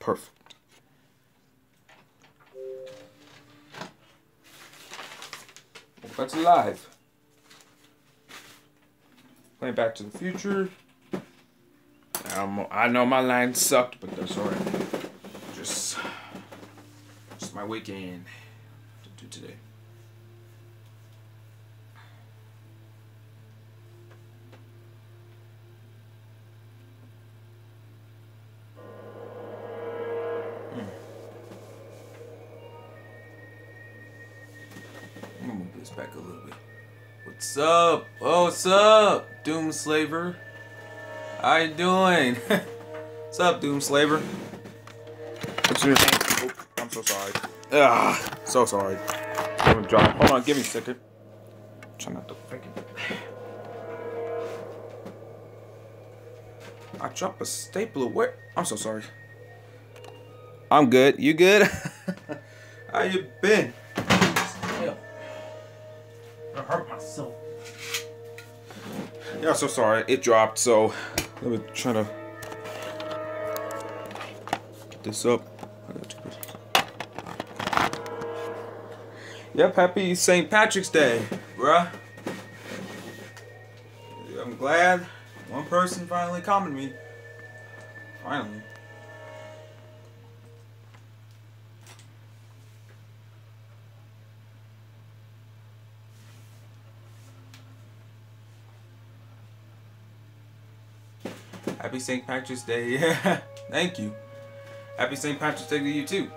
Perfect. That's live. Playing Back to the Future. I know my line sucked, but that's alright. Just my weekend to do today. I'm gonna move this back a little bit. What's up? Oh, what's up, Doom Slaver? How you doing? What's up, Doom Slaver? What's your name? Oh, I'm so sorry. So sorry. I'm gonna drop. Hold on, give me a second. Try not to freaking. I dropped a stapler. Where? I'm so sorry. I'm good. You good? How you been? Damn. I hurt myself. Yeah, so sorry. It dropped, so let me try to get this up. Yep, happy St. Patrick's Day, bruh. I'm glad one person finally commented me. Finally. Happy St. Patrick's Day. Yeah, thank you. Happy St. Patrick's Day to you too.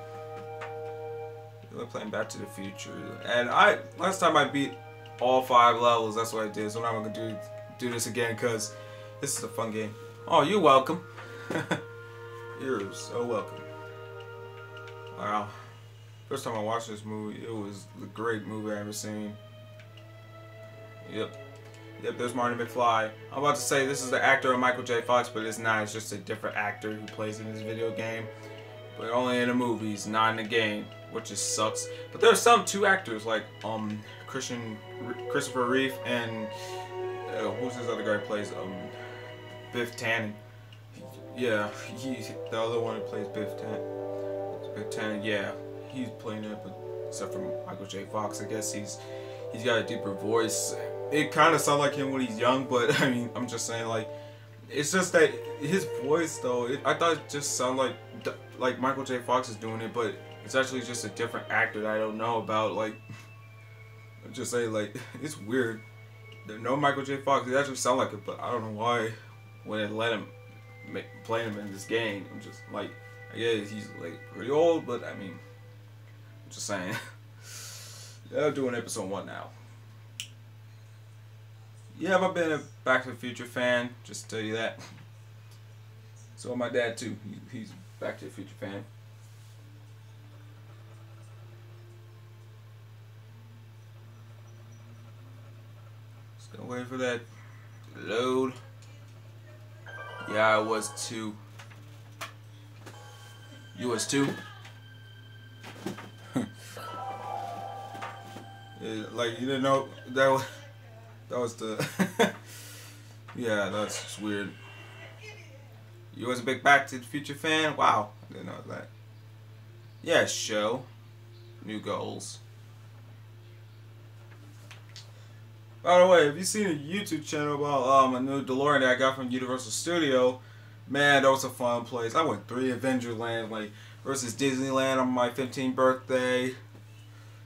We're playing Back to the Future, and last time I beat all 5 levels. That's what I did. So now I'm gonna do this again because this is a fun game. Oh, you're welcome. You're so welcome. Wow. First time I watched this movie, it was the great movie I ever seen. Yep, there's Marty McFly. I'm about to say this is the actor of Michael J. Fox, but it's not. It's just a different actor who plays in this video game. But only in the movies, not in the game, which just sucks. But there are some 2 actors, like Christopher Reeve and who's this other guy who plays Biff Tannen. Yeah, he's the other one who plays Biff Tannen. Yeah, he's playing it, but except for Michael J. Fox, I guess he's got a deeper voice. It kind of sounds like him when he's young, but I mean, I'm just saying, like, it's just that his voice, though, I thought it just sounded like Michael J. Fox is doing it, but it's actually just a different actor that I don't know about. Like, I'm just saying, like, it's weird. There's no Michael J. Fox. It actually sounds like it, but I don't know why when it let him play him in this game. I'm just like, I guess he's like pretty old, but I mean, I'm just saying. Yeah, I'm doing episode 1 now. Yeah, I've been a Back to the Future fan, just to tell you that. So my dad too, he's a Back to the Future fan. Still waiting for that to load. Yeah, I was too. You was too? Yeah, like, you didn't know that was the yeah, that's just weird. You was a big Back to the Future fan? Wow, I didn't know that. Yeah, show. New goals. By the way, have you seen a YouTube channel about a new DeLorean that I got from Universal Studio? Man, that was a fun place. I went 3 Adventureland, like, versus Disneyland on my 15th birthday.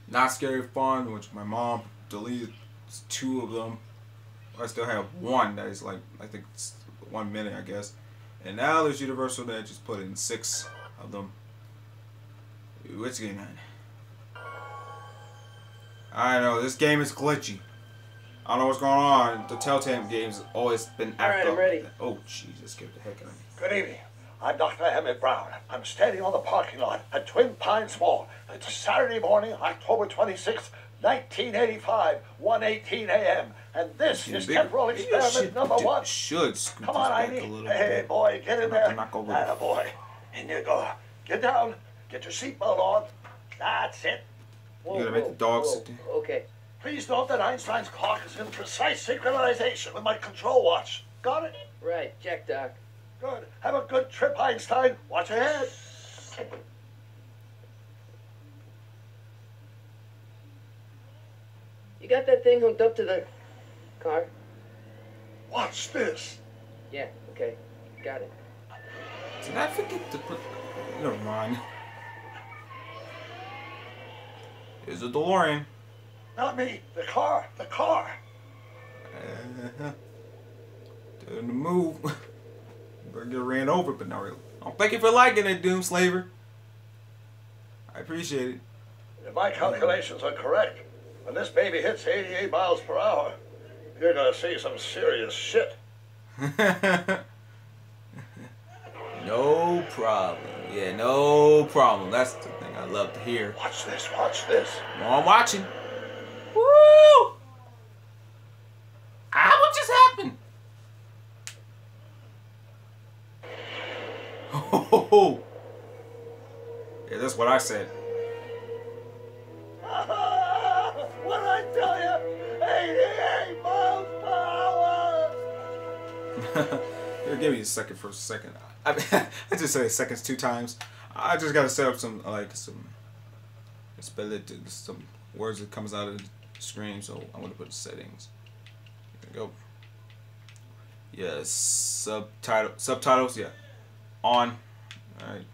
Not Scary Fun, which my mom deleted 2 of them. I still have 1 that is like, I think it's 1 minute, I guess. And now there's Universal that just put in 6 of them. What's going on? I know, this game is glitchy. I don't know what's going on. The Telltale game's always been active. Alright, I'm ready. Oh, Jesus, scared the heck out of me. Good evening. I'm Dr. Emmett Brown. I'm standing on the parking lot at Twin Pines Mall. It's Saturday morning, October 26th, 1985, 1:18 a.m. And this is temporal experiment number 1. Come on, Ivy. Hey, boy, get in there. Atta boy. In you go. Get down. Get your seatbelt on. That's it. You gotta make the dog sit there. Okay. Please note that Einstein's clock is in precise synchronization with my control watch. Got it? Right. Check, Doc. Good. Have a good trip, Einstein. Watch ahead. You got that thing hooked up to the car? Watch this. Yeah, okay. Got it. Did I forget to put... Never mind. Here's a DeLorean. Not me. The car. The car. Doing the move. Better get ran over, but not really. Oh, thank you for liking it, Doomslaver. I appreciate it. If my calculations are correct, when this baby hits 88 miles per hour, you're gonna see some serious shit. No problem. Yeah, no problem. That's the thing I love to hear. Watch this, watch this. No, I'm watching. Woo! Ah, what just happened? Oh, yeah, that's what I said. What did I tell you? 88 miles per hour. Here, give me a second for a second. I just said seconds 2 times. I just gotta set up some spell it to some words that comes out of the screen. So I'm gonna put settings. There we go. Yes, subtitles. Yeah, on. All right.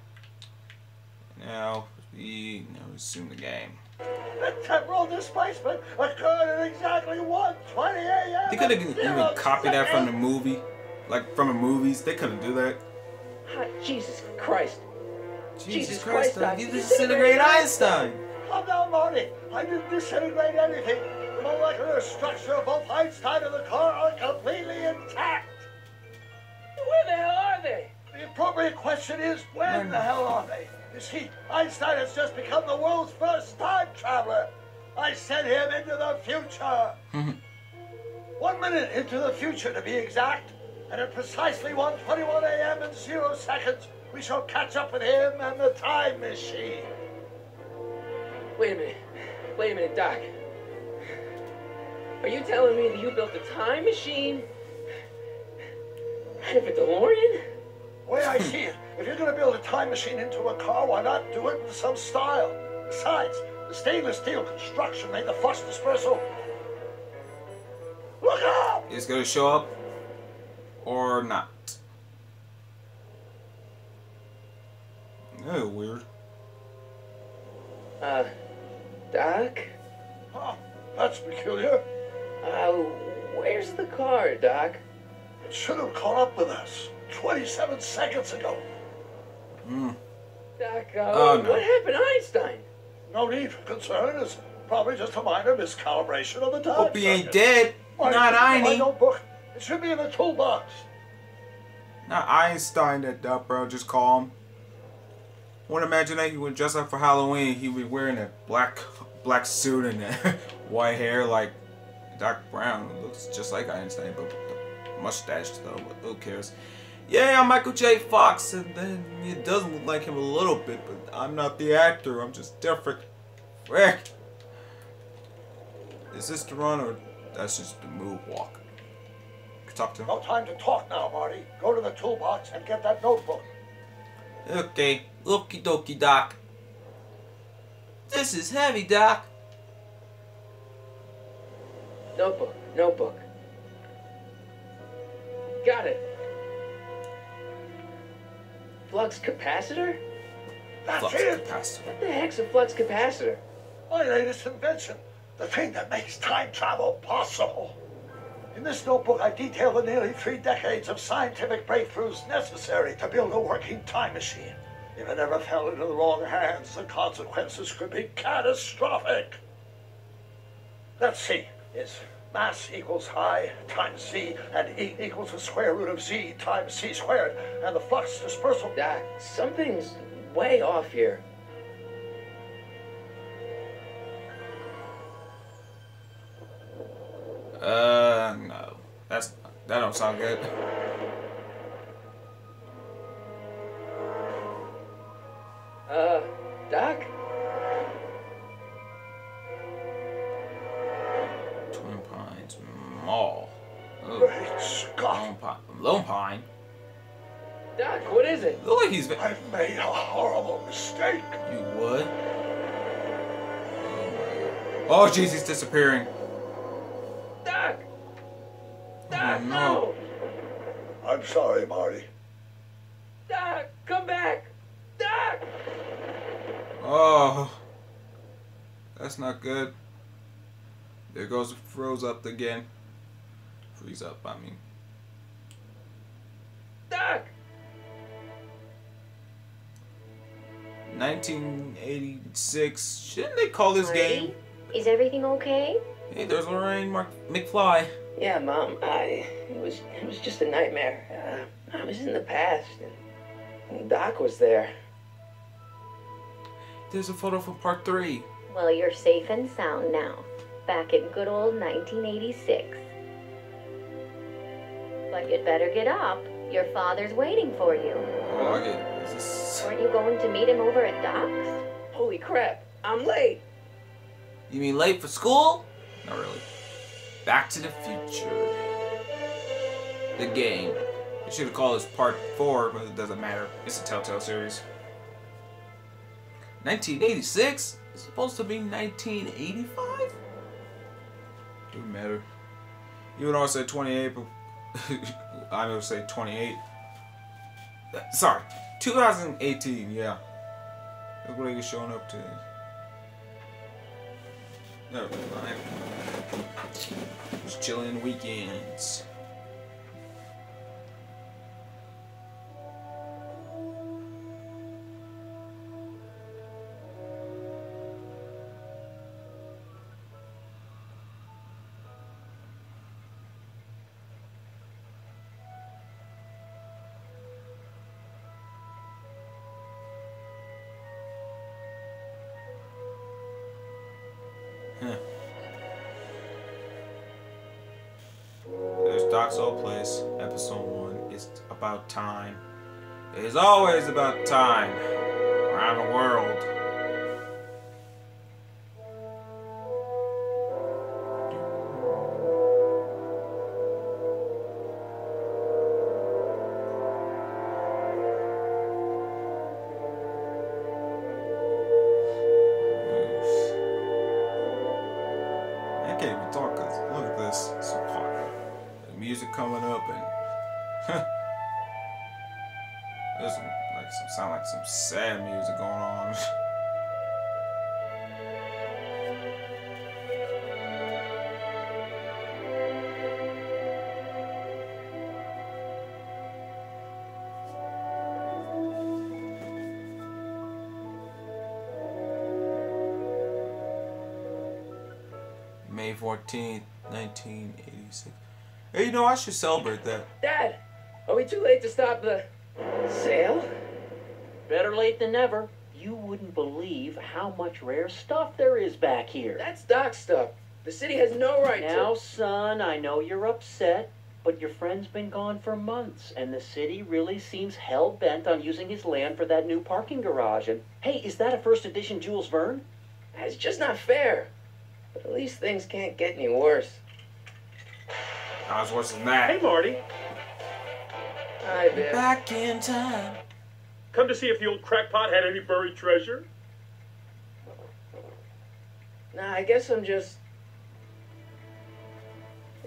Now we resume the game. The temporal displacement occurred at exactly 1:20 a.m. They could have even copied that from the movie, like from the movies. They couldn't do that. Jesus Christ. Jesus Christ, you disintegrate Einstein. Calm down, Marty. I didn't disintegrate anything. The molecular structure of both Einstein and the car are completely intact. Where the hell are they? The appropriate question is, when the hell are they? You see, Einstein has just become the world's first time traveler. I sent him into the future. 1 minute into the future, to be exact. And at precisely 1:21 a.m. and 0 seconds, we shall catch up with him and the time machine. Wait a minute, Doc. Are you telling me that you built a time machine out of a DeLorean? The way I see it, if you're going to build a time machine into a car, why not do it in some style? Besides, the stainless steel construction made the flux dispersal. Look out! It's gonna show up or not. Oh, weird. Doc? Huh, that's peculiar. Where's the car, Doc? It should have caught up with us 27 seconds ago. Doc, Oh, no. what happened to Einstein? No need for concern. It's probably just a minor miscalibration of the time. Hope he ain't circuit. dead. Why, Not my Einie. notebook. It should be in the toolbox. Not Einstein that dumb, bro. Just call him. Wanna imagine that he would dress up for Halloween. He would wearing a black suit and white hair like Doc Brown. It looks just like Einstein, but with the mustache though. But who cares? Yeah, I'm Michael J. Fox, and then it does look like him a little bit, but I'm not the actor. I'm just different. Frick. Is this the run or that's just the moonwalk? Talk to him. No time to talk now, Marty. Go to the toolbox and get that notebook. Okay, okie dokie, Doc. This is heavy, Doc. Notebook. Got it. Flux capacitor? That's Flux it. capacitor. What the heck's a flux capacitor? My latest invention. The thing that makes time travel possible. In this notebook, I detail the nearly 3 decades of scientific breakthroughs necessary to build a working time machine. If it ever fell into the wrong hands, the consequences could be catastrophic. Let's see. Is mass equals I times Z, and E equals the square root of Z times C squared, and the flux dispersal. Doc, something's way off here. No. That don't sound good. Doc? Twin Pines Mall. Great Scott. Lone Pine. Doc, what is it? Look like he's. I've made a horrible mistake. You would? Oh, jeez, he's disappearing. Doc! Doc, Oh, no. no! I'm sorry, Marty. Doc, come back! Doc! Oh, that's not good. There goes froze up again. Freeze up, I mean. Doc! 1986. Shouldn't they call this game? Is everything okay? Hey, there's Lorraine McFly. Yeah, Mom, it was just a nightmare. I was in the past, and Doc was there. There's a photo from part 3. Well, you're safe and sound now. Back in good old 1986. But you'd better get up. Your father's waiting for you. Oh, I get this. Weren't you going to meet him over at Doc's? Holy crap, I'm late. You mean late for school? Not really. Back to the Future. The game. They should have called this part 4, but it doesn't matter. It's a Telltale series. 1986? It's supposed to be 1985? Doesn't matter. Even though I said 28, but I'm going to say 28. Sorry, 2018, yeah. Look what he's showing up to. No, fine. Just chilling weekends. There's Doc's Old Place, episode 1. It's about time. It's always about time around the world. I can't even talk because look at this. It's so hot. The music coming up and there's sound like some sad music going on. May 14th, 1986. Hey, you know, I should celebrate that. Dad, are we too late to stop the sale? Better late than never. You wouldn't believe how much rare stuff there is back here. That's Doc's stuff. The city has no right Now, to... son, I know you're upset, but your friend's been gone for months, and the city really seems hell-bent on using his land for that new parking garage. And, hey, is that a first edition Jules Verne? It's just not fair. But at least things can't get any worse. How's worse than that? Hey, Marty. Hi, Biff. Back in time. Come to see if the old crackpot had any buried treasure? Nah, I guess I'm just...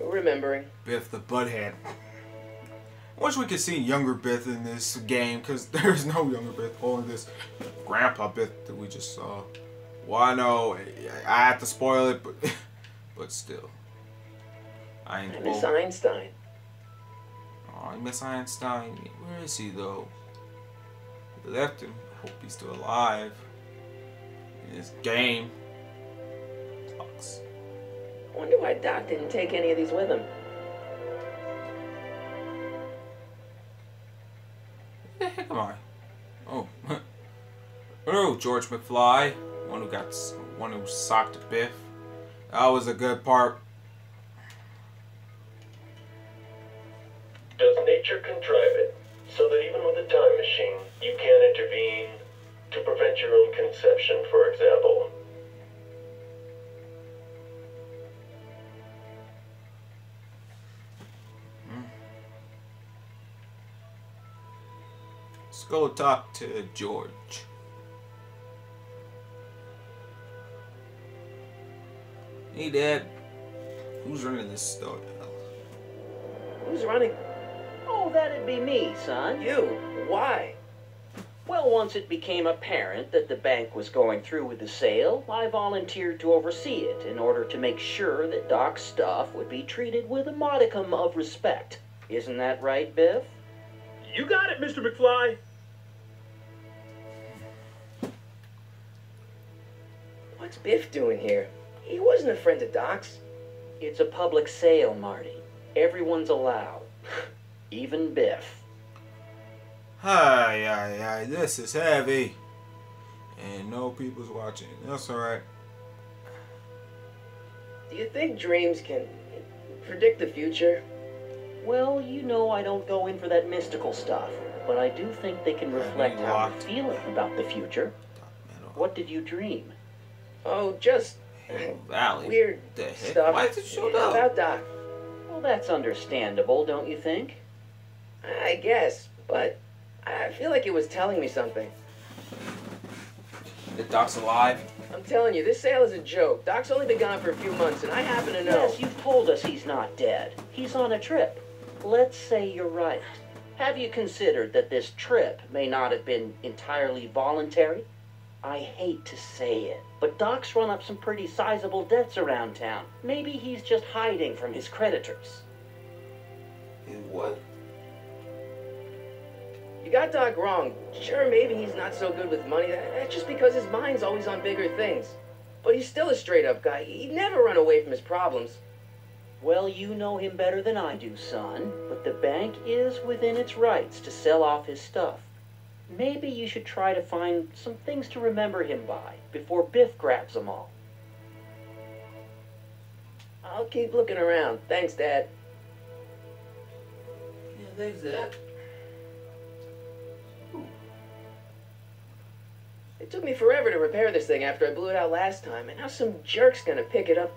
remembering. Biff the Butthead. I wish we could see younger Biff in this game, because there's no younger Biff, only this Grandpa Biff that we just saw. Well, I know I have to spoil it, but still. I miss Einstein. Oh, I miss Einstein. Where is he, though? They left him. I hope he's still alive. In this game. Sucks. I wonder why Doc didn't take any of these with him. Where the heck am I? Oh. Hello, George McFly. One who socked Biff. That was a good part. Does nature contrive it so that even with a time machine, you can intervene to prevent your own conception, for example? Let's go talk to George. Hey, Dad. Who's running this store now? Who's running? Oh, that'd be me, son. You. Why? Well, once it became apparent that the bank was going through with the sale, I volunteered to oversee it in order to make sure that Doc's stuff would be treated with a modicum of respect. Isn't that right, Biff? You got it, Mr. McFly. What's Biff doing here? He wasn't a friend of Doc's. It's a public sale, Marty. Everyone's allowed. Even Biff. Hi, this is heavy. And no people's watching. That's alright. Do you think dreams can predict the future? Well, you know I don't go in for that mystical stuff, but I do think they can reflect how I'm feeling about the future. What did you dream? Oh, just Valley. weird The heck? stuff. Why is it showed up? About Doc. Well, that's understandable, don't you think? I guess, but I feel like it was telling me something. The Doc's alive? I'm telling you, this sale is a joke. Doc's only been gone for a few months, and I happen to know. Yes, you've told us he's not dead. He's on a trip. Let's say you're right. Have you considered that this trip may not have been entirely voluntary? I hate to say it, but Doc's run up some pretty sizable debts around town. Maybe he's just hiding from his creditors. What? You got Doc wrong. Sure, maybe he's not so good with money. That's just because his mind's always on bigger things. But he's still a straight-up guy. He'd never run away from his problems. Well, you know him better than I do, son, but the bank is within its rights to sell off his stuff. Maybe you should try to find some things to remember him by before Biff grabs them all. I'll keep looking around. Thanks, Dad. Yeah, thanks, Dad. It took me forever to repair this thing after I blew it out last time, and now some jerk's gonna pick it up.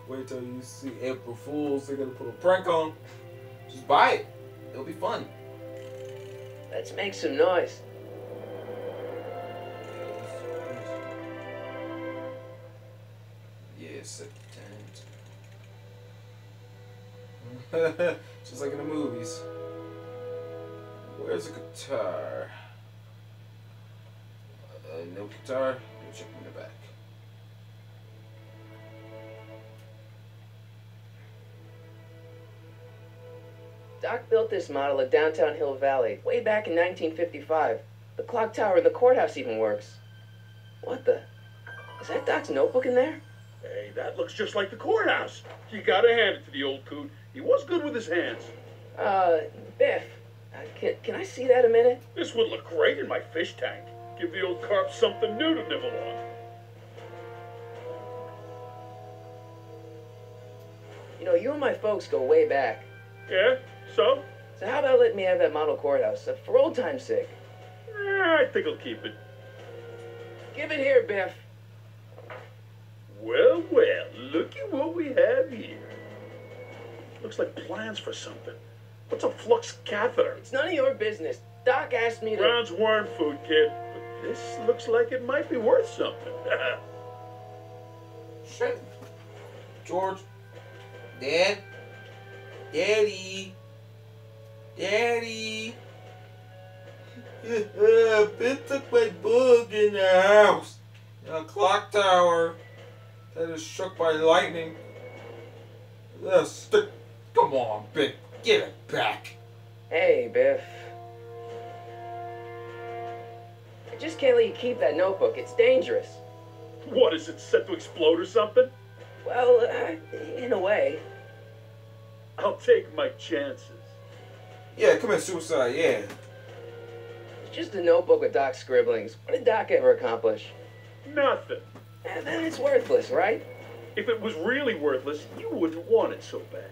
Wait till you see April Fools. They're gonna put a prank on. Just buy it. It'll be fun. Let's make some noise. Yes, just like in the movies. Where's the guitar? No guitar. Go check in the back. Doc built this model at downtown Hill Valley way back in 1955. The clock tower in the courthouse even works. What the? Is that Doc's notebook in there? Hey, that looks just like the courthouse. You gotta hand it to the old coot. He was good with his hands. Biff, can I see that a minute? This would look great in my fish tank. Give the old carp something new to nibble on. You know, you and my folks go way back. Yeah? So? So how about letting me have that model courthouse, for old time's sake? I think I'll keep it. Give it here, Biff. Well, well, look at what we have here. Looks like plans for something. What's a flux catheter? It's none of your business. Doc asked me to... Brown's worm food, kid. But this looks like it might be worth something. Shit. George. Dad. Daddy. Daddy. Biff took my book in the house. In a clock tower that is struck by lightning. Stick. Come on, Biff. Give it back. Hey, Biff. I just can't let you keep that notebook. It's dangerous. What, is it set to explode or something? Well, in a way. I'll take my chances. Yeah, commit suicide, yeah. It's just a notebook with Doc's scribblings. What did Doc ever accomplish? Nothing. And then it's worthless, right? If it was really worthless, you wouldn't want it so bad.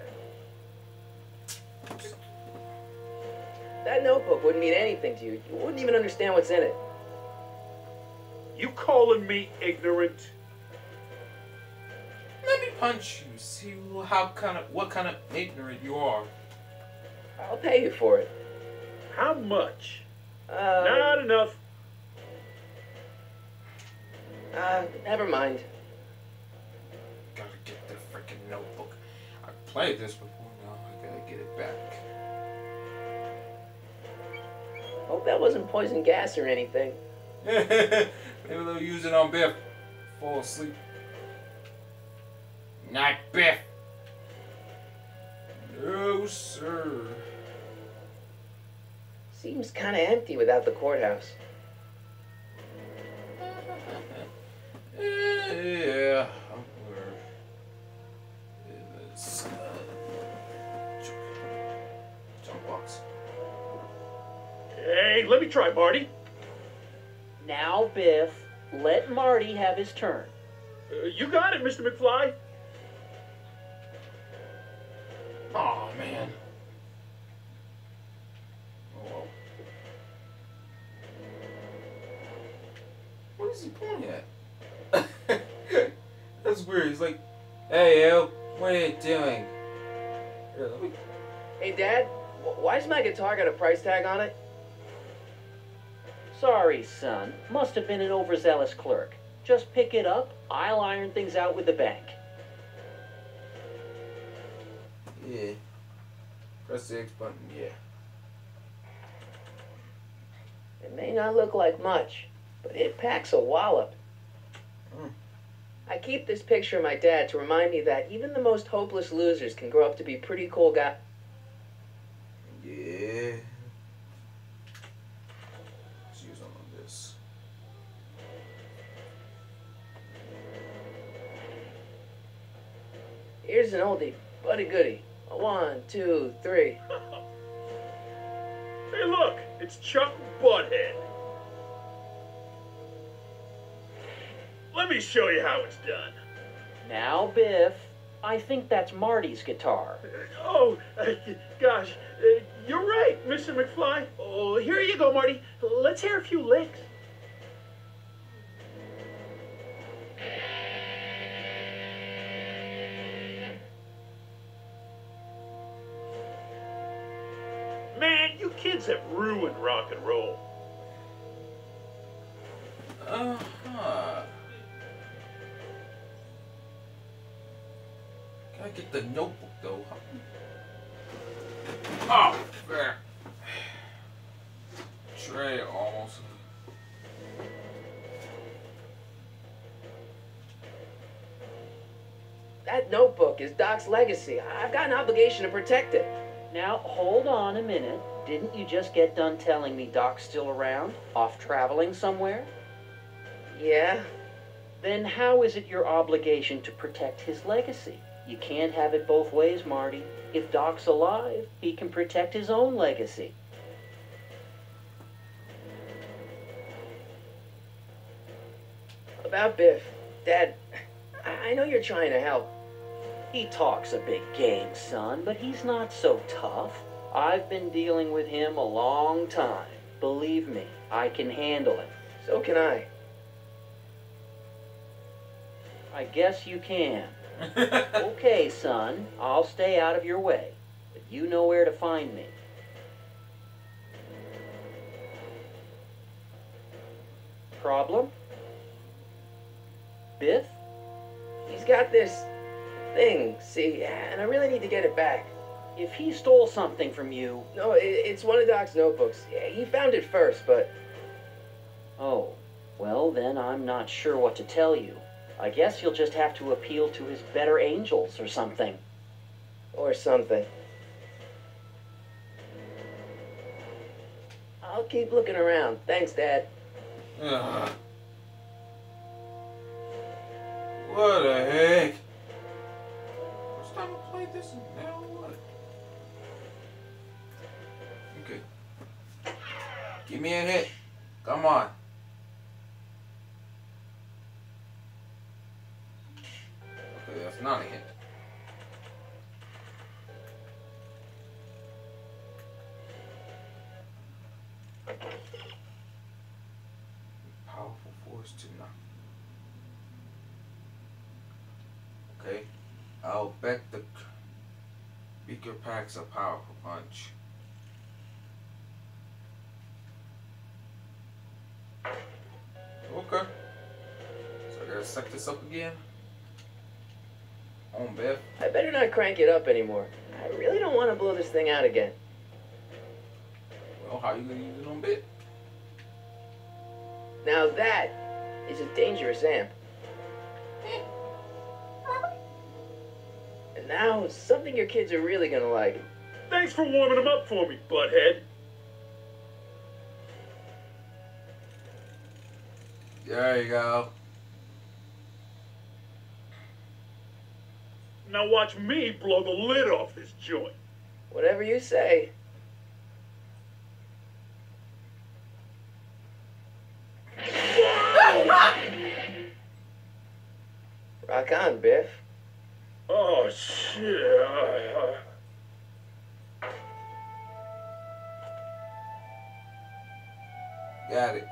That notebook wouldn't mean anything to you. You wouldn't even understand what's in it. You calling me ignorant? Let me punch you. See what kind of ignorant you are. I'll pay you for it. How much? Not enough. Never mind. Gotta get the freaking notebook. I played this before, now I gotta get it back. Hope that wasn't poison gas or anything. Maybe they'll use it on Biff. Fall asleep. Not Biff. No, sir. Seems kind of empty without the courthouse. Yeah. Where is jump box? Hey, let me try, Marty. Now, Biff, let Marty have his turn. You got it, Mr. McFly. Oh man. Oh well. What is he pointing at? That's weird. He's like, "Hey, yo, what are you doing?" Here, let me. Hey, Dad, why's my guitar got a price tag on it? Sorry, son. Must have been an overzealous clerk. Just pick it up. I'll iron things out with the bank. Yeah. Press the X button. Yeah. It may not look like much, but it packs a wallop. Hmm. I keep this picture of my dad to remind me that even the most hopeless losers can grow up to be pretty cool guys. Yeah. Let's use one of this. Here's an oldie, but a goodie. 1, 2, 3. Hey, look, it's Chuck Butthead. Let me show you how it's done. Now, Biff, I think that's Marty's guitar. Oh, gosh, you're right, Mr. McFly. Oh, here you go, Marty. Let's hear a few licks. Man, you kids have ruined rock and roll. Uh-huh. Gotta get the notebook though. Oh, there. Tray almost. That notebook is Doc's legacy. I've got an obligation to protect it. Now, hold on a minute. Didn't you just get done telling me Doc's still around? Off traveling somewhere? Yeah? Then how is it your obligation to protect his legacy? You can't have it both ways, Marty. If Doc's alive, he can protect his own legacy. About Biff. Dad, I know you're trying to help. He talks a big game, son, but he's not so tough. I've been dealing with him a long time. Believe me, I can handle it. So can I. I guess you can. Okay, son, I'll stay out of your way, but you know where to find me. Problem? Biff? He's got this thing, see, and I really need to get it back. If he stole something from you... No, it's one of Doc's notebooks. Yeah, he found it first, but... Oh, well then I'm not sure what to tell you. I guess you'll just have to appeal to his better angels or something. Or something. I'll keep looking around. Thanks, Dad. Ugh. What the heck? First time I played this, and now what? Okay. Give me a hit. Come on. Okay, that's not a hit. Powerful force to knock. Okay, I'll bet the beaker packs a powerful punch. Okay. gotta suck this up again. On Biff. I better not crank it up anymore. I really don't want to blow this thing out again. Well, how you gonna use it on Biff? Now that is a dangerous amp. And now, something your kids are really gonna like. Thanks for warming them up for me, butthead. There you go. Now watch me blow the lid off this joint. Whatever you say. Rock on, Biff. Oh, shit. Got it.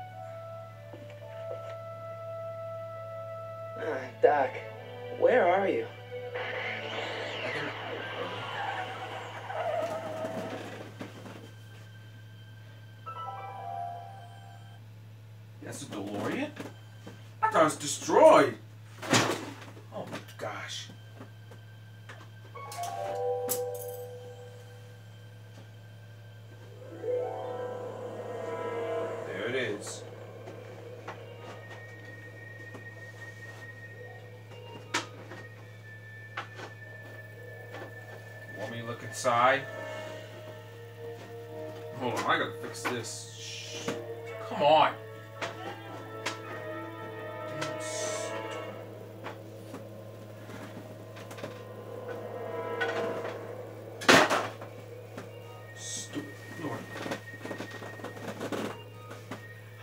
Doc, where are you? That's a DeLorean? I thought it was destroyed. Oh my gosh. There it is. Want me to look inside? Hold on, I gotta fix this. Shh. Come on.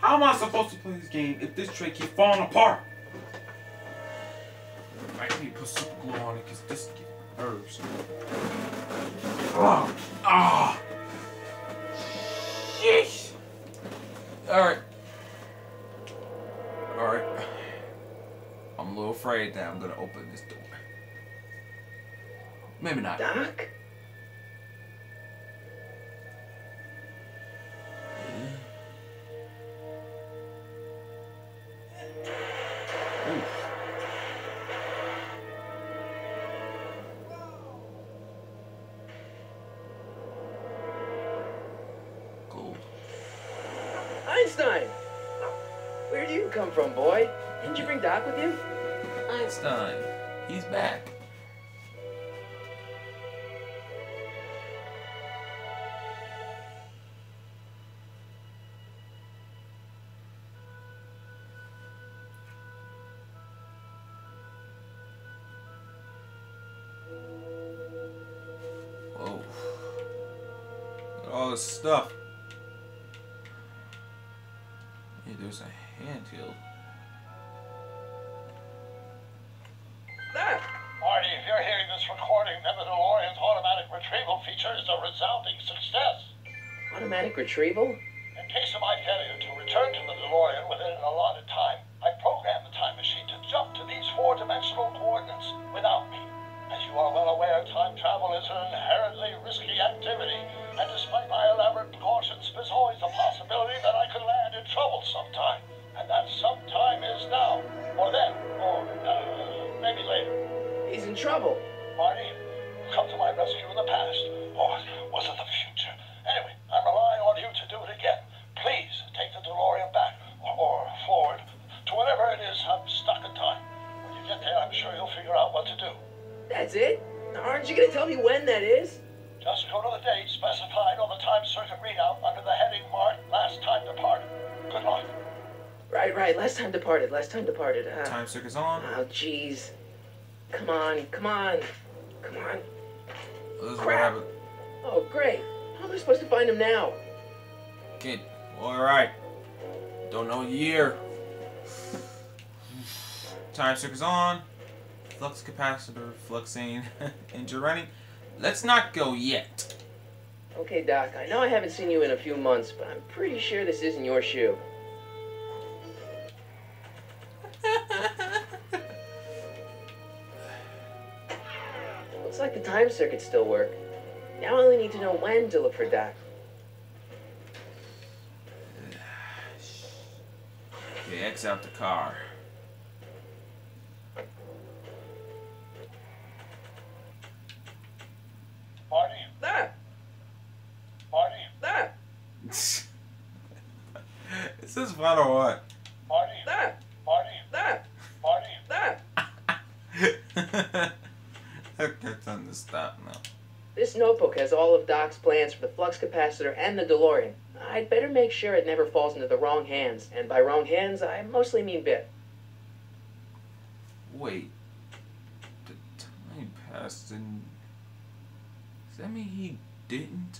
How am I supposed to play this game if this tray keeps falling apart? I need to put super glue on it because this gives nerves. Oh, ah, sheesh. Alright. Alright. I'm a little afraid that I'm gonna open this door. Maybe not. Doc? Einstein! Where do you come from, boy? Didn't you bring Doc with you? Einstein. He's back. Whoa. Look at all this stuff. Hey, there's a handheld. Doc! Marty, if you're hearing this recording, then the DeLorean's automatic retrieval feature is a resounding success. Automatic retrieval? In case of my failure to return to the DeLorean within an allotted time, I programmed the time machine to jump to these four-dimensional coordinates without me. As you are well aware, time travel is an inherently risky activity, and despite my elaborate precautions, there's always a possibility that I could land in trouble sometime. And that sometime is now, or then, or maybe later. He's in trouble. Marty, you come to my rescue in the past, or was it the future? Anyway, I'm relying on you to do it again. Please take the DeLorean back, or forward, to whatever it is I'm stuck in time. When you get there, I'm sure you'll figure out what to do. That's it? Aren't you gonna tell me when that is? Just go to the date specified on the time circuit readout under the heading marked Last Time Departed. Good luck. Right. Last time departed. Time circuit's on. Oh, jeez. Come on. This is what Crap. happened. Oh, great. How am I supposed to find him now? Kid, alright. Don't know year. Time circuit's on. Flux capacitor, fluxing, engine running. Let's not go yet. Okay, Doc, I know I haven't seen you in a few months, but I'm pretty sure this isn't your shoe. Looks like the time circuits still work. Now I only need to know when to look for Doc. Okay, X out the car. Is this fun or what? Marty, That, Marty, that, Marty. that. Okay, time to stop now. This notebook has all of Doc's plans for the flux capacitor and the DeLorean. I'd better make sure it never falls into the wrong hands, and by wrong hands, I mostly mean Biff. Wait. The time passed and... Does that mean he didn't?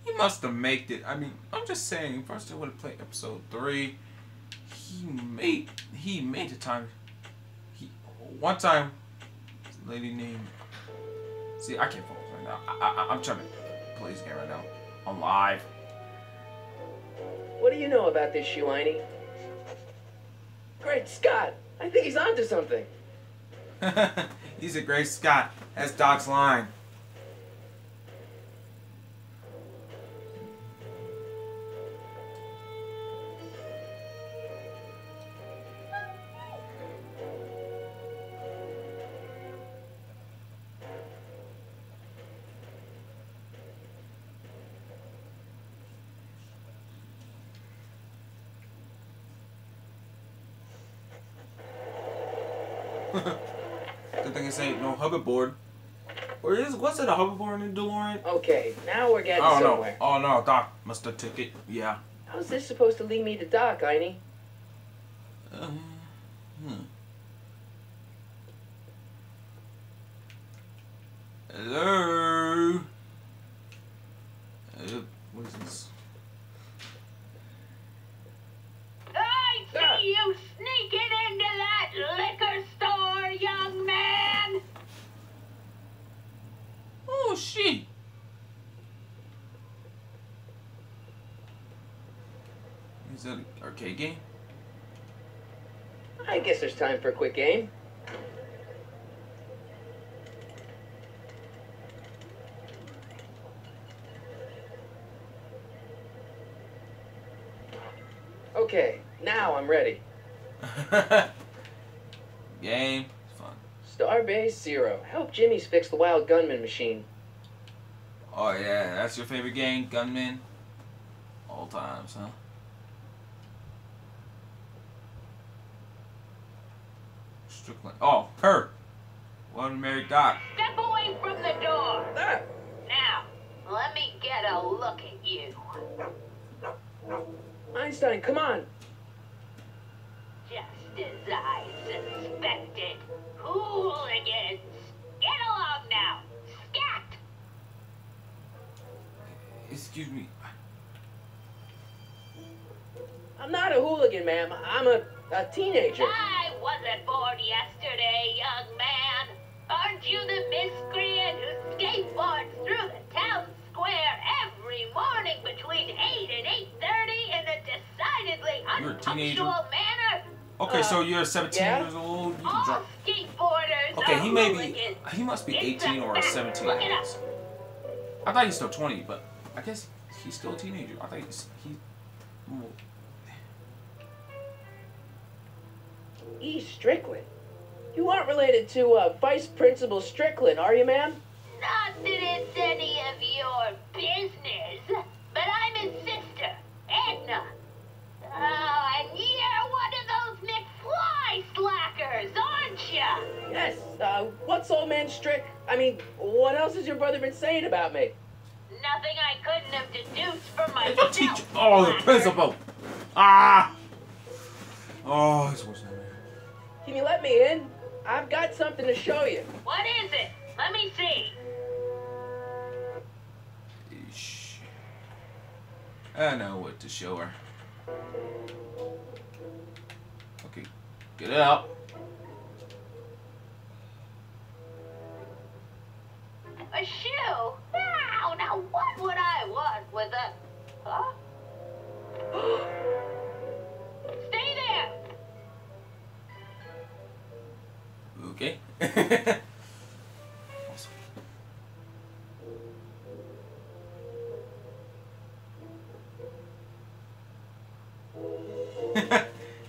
He must have made it. I mean, I'm just saying, first I would have played episode 3. He made the time. One time, this lady named... See, I can't focus right now. I'm trying to play this game right now. I'm live. What do you know about this shoe, Einie? Great Scott! I think he's onto something. He's a great Scott. That's Doc's line. Good thing this ain't no hoverboard. Or was it a hoverboard in the DeLorean? Okay, now we're getting Oh somewhere. no. Oh no, Doc must have took it. Yeah. How's this supposed to lead me to Doc, Einie? Hello? What is this? I see you sneaking into that liquor store, young man! Oh shit. Is that an arcade game? I guess there's time for a quick game. Okay, now I'm ready. Game. Fun. Starbase Zero. Help Jimmy's fix the Wild Gunman machine. Oh yeah, that's your favorite game, Gunman? All times, huh? Strickland. Oh, her. Well, married Doc. Step away from the door! Ah! Now, let me get a look at you. Einstein, come on! Just as I suspected. Hooligans! Get along now! Scat! Excuse me. I'm not a hooligan, ma'am. I'm a teenager. I wasn't born yesterday, young man. Aren't you the miscreant who skateboards through the town square every morning between 8 and 8:30 in a decidedly You're a teenager? unpunctual manner? Okay, so you're 17 yeah. years old. You can All drop. skateboarders Okay, are he may be. hooligans. He must be It's 18 a or fact. 17. Look it up. I thought he's still 20, but I guess he's still a teenager. I thought he. E. Strickland. You aren't related to Vice Principal Strickland, are you, ma'am? Not that it's any of your business, but I'm his sister, Edna. Oh, and you're one of those McFly slackers, aren't you? Yes. What's old man Strick? I mean, what else has your brother been saying about me? Nothing I couldn't have deduced from Hey, myself. the teacher. Oh, the principal. Ah. Oh, it's worse than that. Can you let me in? I've got something to show you. What is it? Let me see. Eesh. I know what to show her. Okay, get it out. A shoe? Now what would I want with a... Huh? Stay there! Okay. Awesome.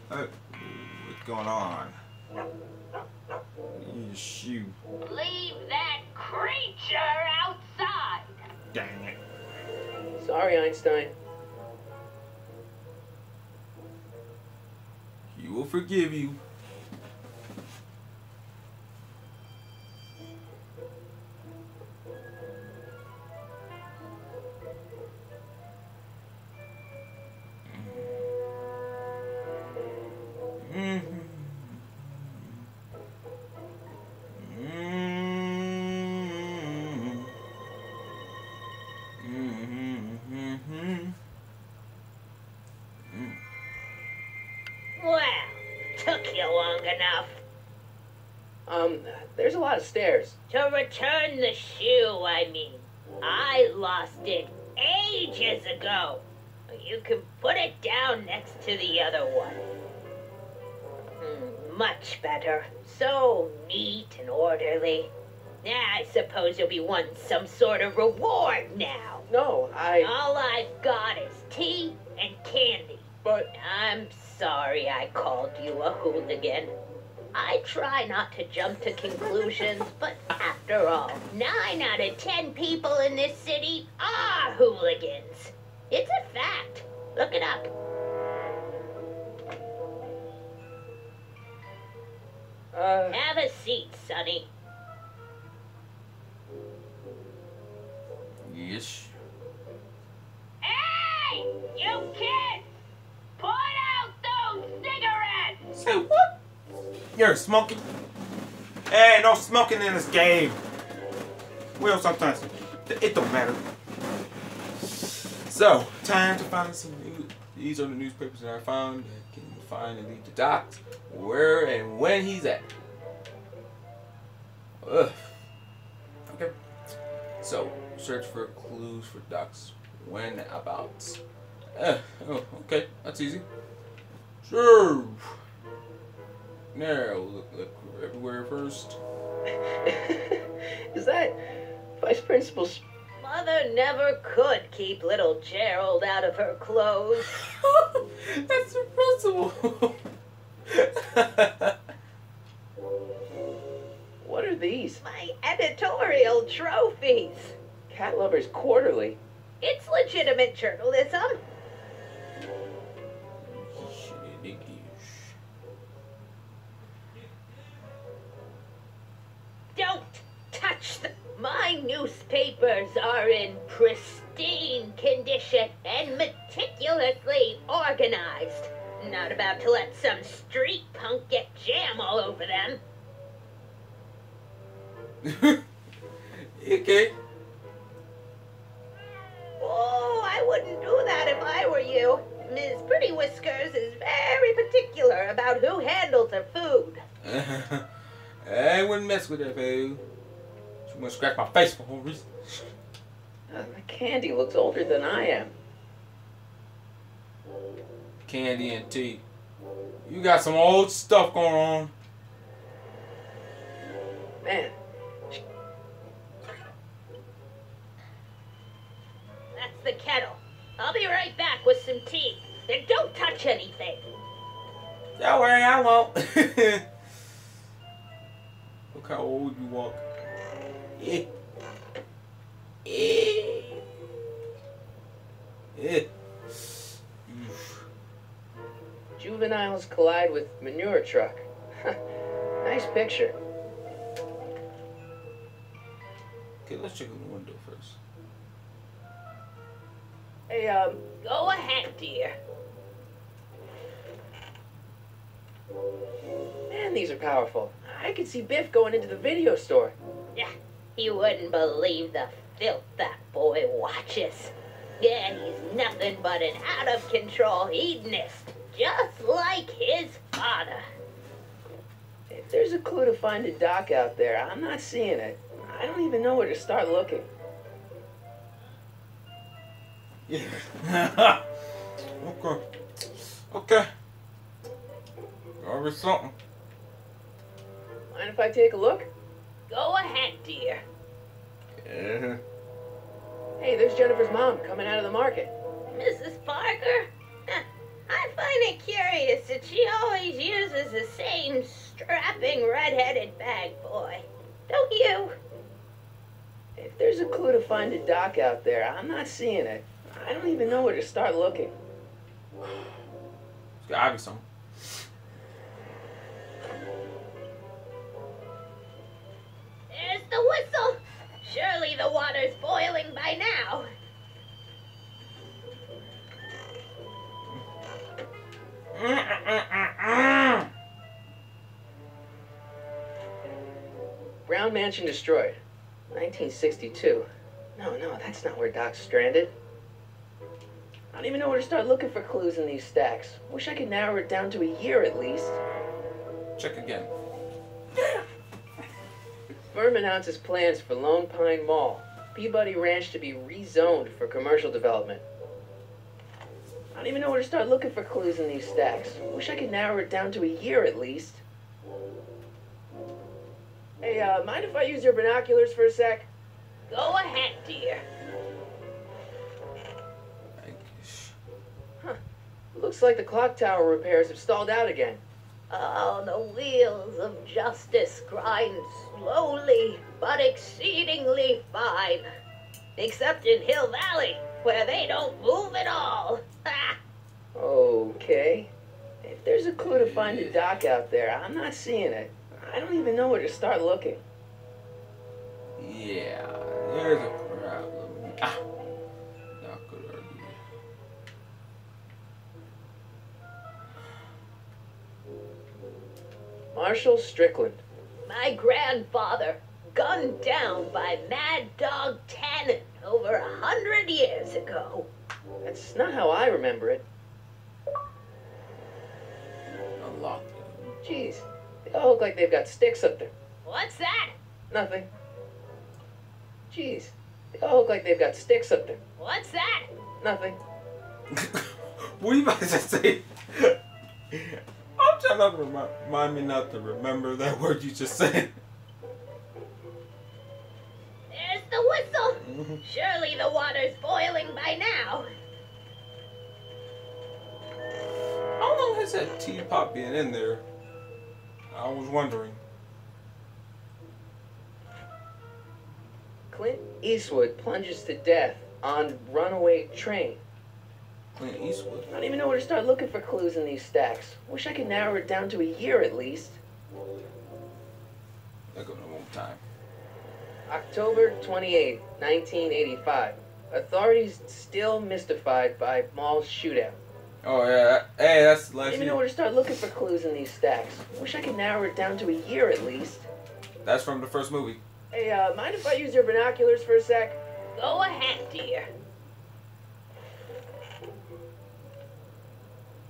What's going on? You shoe. Leave that creature outside! Dang it. Sorry, Einstein. forgive you. Well, took you long enough. There's a lot of stairs. To return the shoe, I mean. I lost it ages ago. You can put it down next to the other one. Much better. So neat and orderly. I suppose you'll be wanting some sort of reward now. No, All I've got is tea and candy. But I'm sorry I called you a hooligan. I try not to jump to conclusions, but after all, 9 out of 10 people in this city are hooligans. It's a fact. Look it up. Have a seat, Sonny. Yes. Hey, you kids! Put out those cigarettes! Say what? You're smoking? Hey, no smoking in this game. Well, sometimes it don't matter. So, time to find some news. These are the newspapers that I found that can find and lead to Doc where and when he's at. Ugh. Okay. So, search for clues for Doc's whereabouts. Oh, okay. That's easy. Sure. Now, look everywhere first. Is that Vice Principal's? Mother never could keep little Gerald out of her clothes. That's the principal. What are these? My editorial trophies. Cat Lovers Quarterly. It's legitimate journalism. Don't touch them. My newspapers are in pristine condition and meticulously organized. Not about to let some street punk get jam all over them. Okay. Oh, I wouldn't do that if I were you. Ms. Pretty Whiskers is very particular about who handles her food. I wouldn't mess with that fool. She wanna scratch my face for no reason. The candy looks older than I am. Candy and tea. You got some old stuff going on. Man, That's the kettle. I'll be right back with some tea. And don't touch anything. Don't worry, I won't. Look how old you walk. Yeah. juveniles collide with manure truck. Nice picture. Okay, let's check the window first. Hey, Go ahead, dear. man, these are powerful. I can see Biff going into the video store. Yeah, you wouldn't believe the filth that boy watches. Yeah, he's nothing but an out-of-control hedonist, just like his father. If there's a clue to finding Doc out there, I'm not seeing it. I don't even know where to start looking. Yeah. Okay. Okay. Always something. Mind if I take a look? Go ahead, dear. Yeah. Hey, there's Jennifer's mom coming out of the market. Mrs. Parker? I find it curious that she always uses the same strapping red-headed bag boy. Don't you? If there's a clue to finding Doc out there, I'm not seeing it. I don't even know where to start looking. It's gotta be something. the whistle. Surely the water's boiling by now. Brown Mansion destroyed. 1962. No, that's not where Doc's stranded. I don't even know where to start looking for clues in these stacks. Wish I could narrow it down to a year at least. Check again. Firm announces plans for Lone Pine Mall, Peabody Ranch to be rezoned for commercial development. I don't even know where to start looking for clues in these stacks. Wish I could narrow it down to a year at least. Hey, mind if I use your binoculars for a sec? Go ahead, dear. Looks like the clock tower repairs have stalled out again. Oh, the wheels of justice grind slowly, but exceedingly fine. Except in Hill Valley, where they don't move at all. Ha! Okay. If there's a clue to find a dock out there, I'm not seeing it. I don't even know where to start looking. Yeah, there's a problem. Ah, not good idea. Marshall Strickland. My grandfather, gunned down by Mad Dog Tannen over 100 years ago. That's not how I remember it. A lot. Jeez, they all look like they've got sticks up there. What's that? Nothing. Jeez, they all look like they've got sticks up there. What's that? Nothing. What are you about to say? I'm trying not to remind me not to remember that word you just said. There's the whistle. Surely the water's boiling by now. How long has that teapot been in there? I was wondering. Clint Eastwood plunges to death on runaway train. Clint Eastwood. I don't even know where to start looking for clues in these stacks. Wish I could narrow it down to a year at least. Let's go one more time. October 28, 1985. Authorities still mystified by mall shootout. Oh yeah, hey, that's I last don't even know year. where to start looking for clues in these stacks. Wish I could narrow it down to a year at least. That's from the first movie. Hey, mind if I use your binoculars for a sec? Go ahead, dear.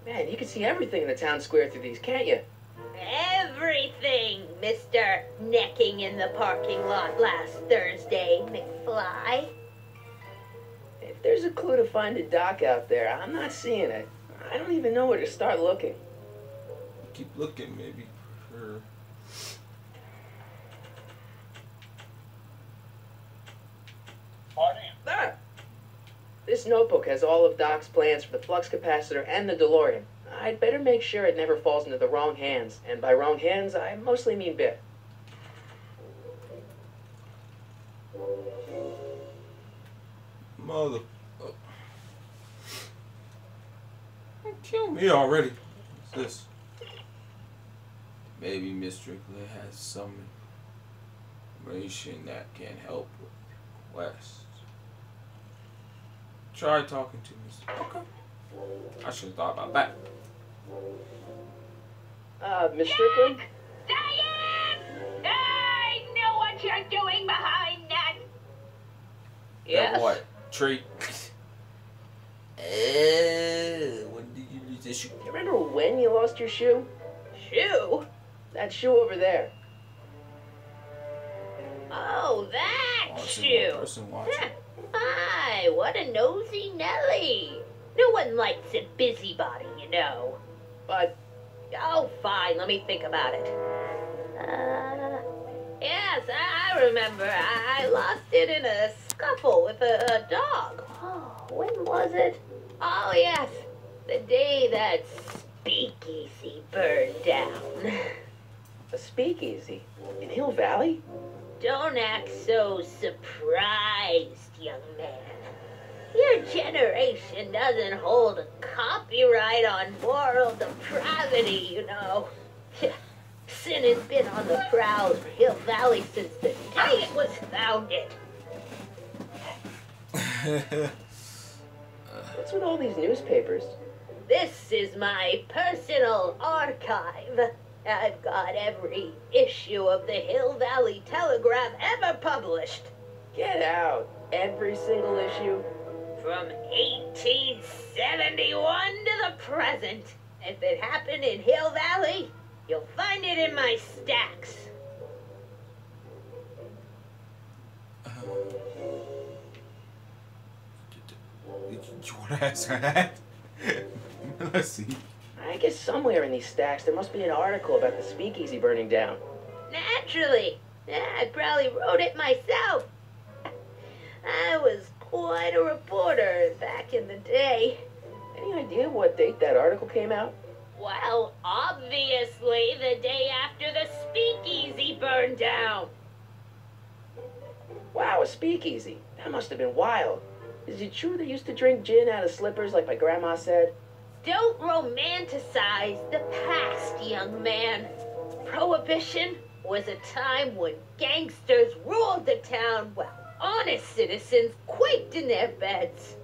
Man, you can see everything in the town square through these, can't you? Everything, Mr. Necking in the parking lot last Thursday, McFly. If there's a clue to find a dock out there, I'm not seeing it. I don't even know where to start looking. Keep looking, maybe. Sure. Marty? Ah! This notebook has all of Doc's plans for the flux capacitor and the DeLorean. I'd better make sure it never falls into the wrong hands, and by wrong hands, I mostly mean Biff. Mother. Oh. Kill me already. What's this? Maybe Miss Strickland has some information that can help with West. Try talking to Miss. Okay. I should have thought about that. Miss Strickland? Diane! I know what you're doing behind that. That what? Tree. When did you lose this shoe? You remember when you lost your shoe? Shoe? That shoe over there. Oh, that Oh, it's in shoe. one person watching. Hi, what a nosy Nelly. No one likes a busybody, you know. But Oh, fine, let me think about it. Yes, I remember. I lost it in a scuffle with a dog. Oh, when was it? Oh, yes, the day that speakeasy burned down. a speakeasy in Hill Valley? Don't act so surprised, young man. Your generation doesn't hold a copyright on moral depravity, you know. Arson has been on the prowl for Hill Valley since the day it was founded. What's with all these newspapers? This is my personal archive. I've got every issue of the Hill Valley Telegraph ever published. Get out. Every single issue? From 1871 to the present. If it happened in Hill Valley, you'll find it in my stacks. You want to answer that? Let's see. I guess somewhere in these stacks there must be an article about the speakeasy burning down. Naturally. I probably wrote it myself. I was quite a reporter back in the day. Any idea what date that article came out? Well, obviously the day after the speakeasy burned down. Wow, a speakeasy. That must have been wild. Is it true they used to drink gin out of slippers like my grandma said? Don't romanticize the past, young man. Prohibition was a time when gangsters ruled the town while honest citizens quaked in their beds.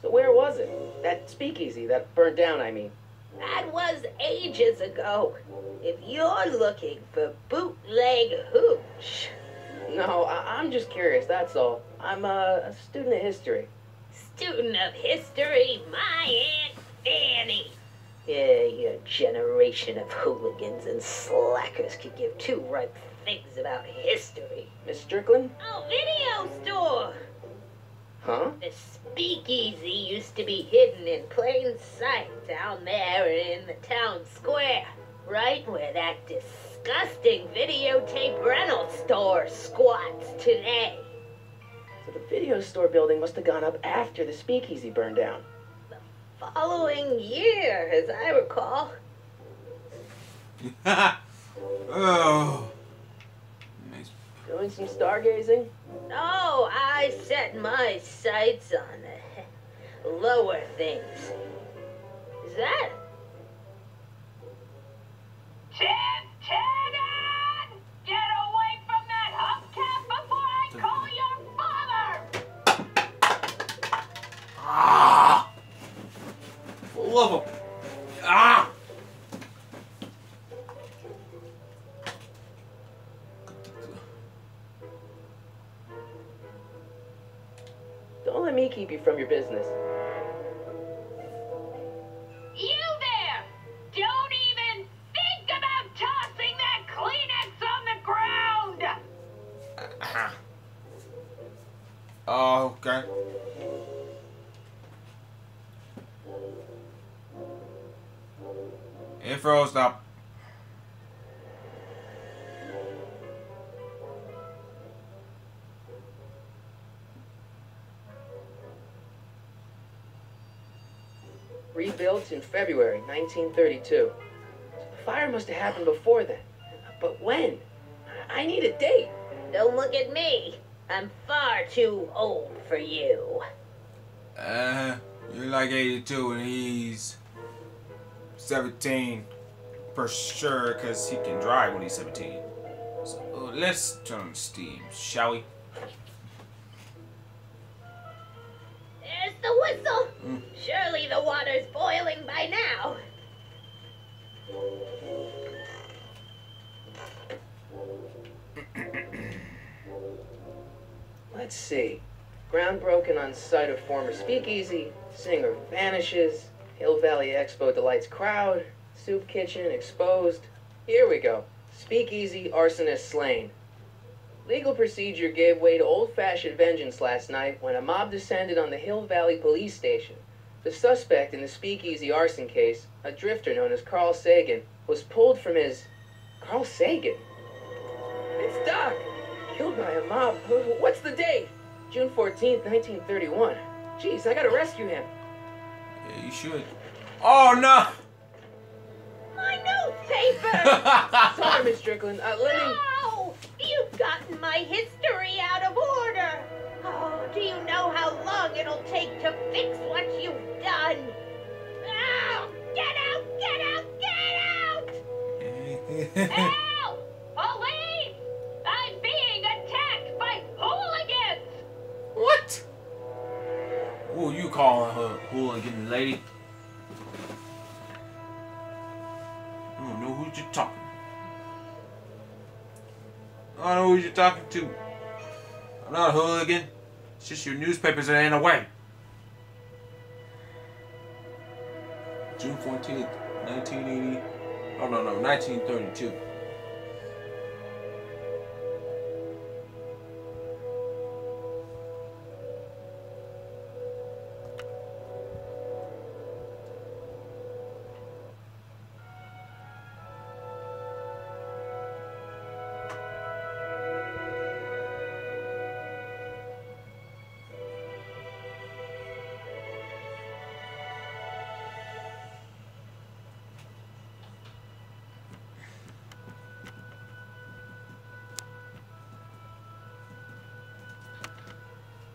So where was it? That speakeasy that burned down, I mean. That was ages ago. If you're looking for bootleg hooch. No, I'm just curious, that's all. I'm a student of history. Student of history, my Aunt Fanny. Yeah, your generation of hooligans and slackers could give two right things about history. Miss Strickland? Oh, video store. Huh? The speakeasy used to be hidden in plain sight down there in the town square, right where that disgusting videotape rental store squats today. So the video store building must have gone up after the speakeasy burned down. Following year, as I recall. Oh. Nice. Doing some stargazing? No, I set my sights on the lower things. Is that? Lieutenant! Get away from that hubcap before I call your father! Ah! Full of them. Ah! Don't let me keep you from your business. You there! Don't even think about tossing that Kleenex on the ground! Oh, okay. It froze up. Rebuilt in February 1932. So the fire must have happened before then. But when? I need a date. Don't look at me. I'm far too old for you. You're like 82 and he's 17 for sure, because he can drive when he's 17. So let's turn on the steam, shall we? There's the whistle. Surely the water's boiling by now. Let's see. Ground broken on site of former speakeasy. Singer vanishes. Hill Valley Expo delights crowd. Soup kitchen exposed. Here we go. Speakeasy arsonist slain. Legal procedure gave way to old-fashioned vengeance last night when a mob descended on the Hill Valley police station. The suspect in the speakeasy arson case, a drifter known as Carl Sagan, was pulled from his... Carl Sagan? It's Doc! Killed by a mob. What's the date? June 14th, 1931. Jeez, I gotta rescue him. Yeah, you should. Oh, no! My newspaper! Sorry, Miss Strickland. Let me... No! You've gotten my history out of order. Oh, do you know how long it'll take to fix what you've done? Oh, get out, get out, get Help! Police! I'm being attacked by hooligans! What? Who you calling her hooligan, lady? I don't know who you're talking to. I don't know who you're talking to. I'm not a hooligan. It's just your newspapers that are in the way. June 14th, 1980. Oh, no, 1932.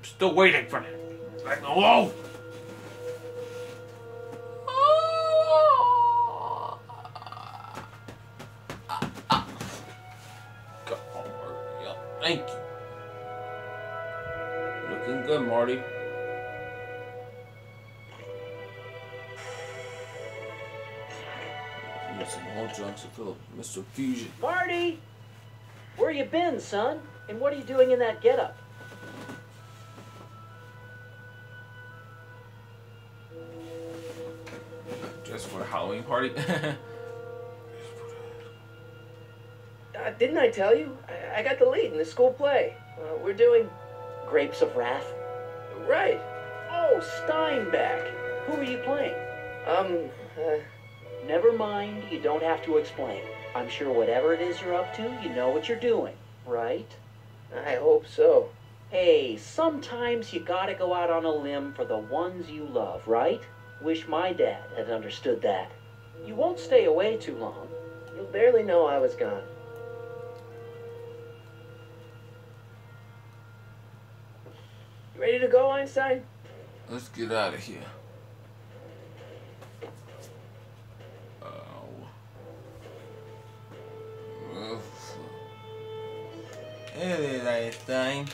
Still waiting for it. Like, hello? Come on, hurry up. Thank you. Looking good, Marty. Some whole chunks of Philip, Mr. Fusion. Marty! Where you been, son? And what are you doing in that getup? Just for a Halloween party? Didn't I tell you? I got the lead in the school play. We're doing... Grapes of Wrath? Right. Oh, Steinbeck. Who are you playing? Never mind, you don't have to explain. I'm sure whatever it is you're up to, you know what you're doing, right? I hope so. Hey, sometimes you gotta go out on a limb for the ones you love, right? Wish my dad had understood that. You won't stay away too long. You'll barely know I was gone. You ready to go, Einstein? Let's get out of here. Hey, Einstein.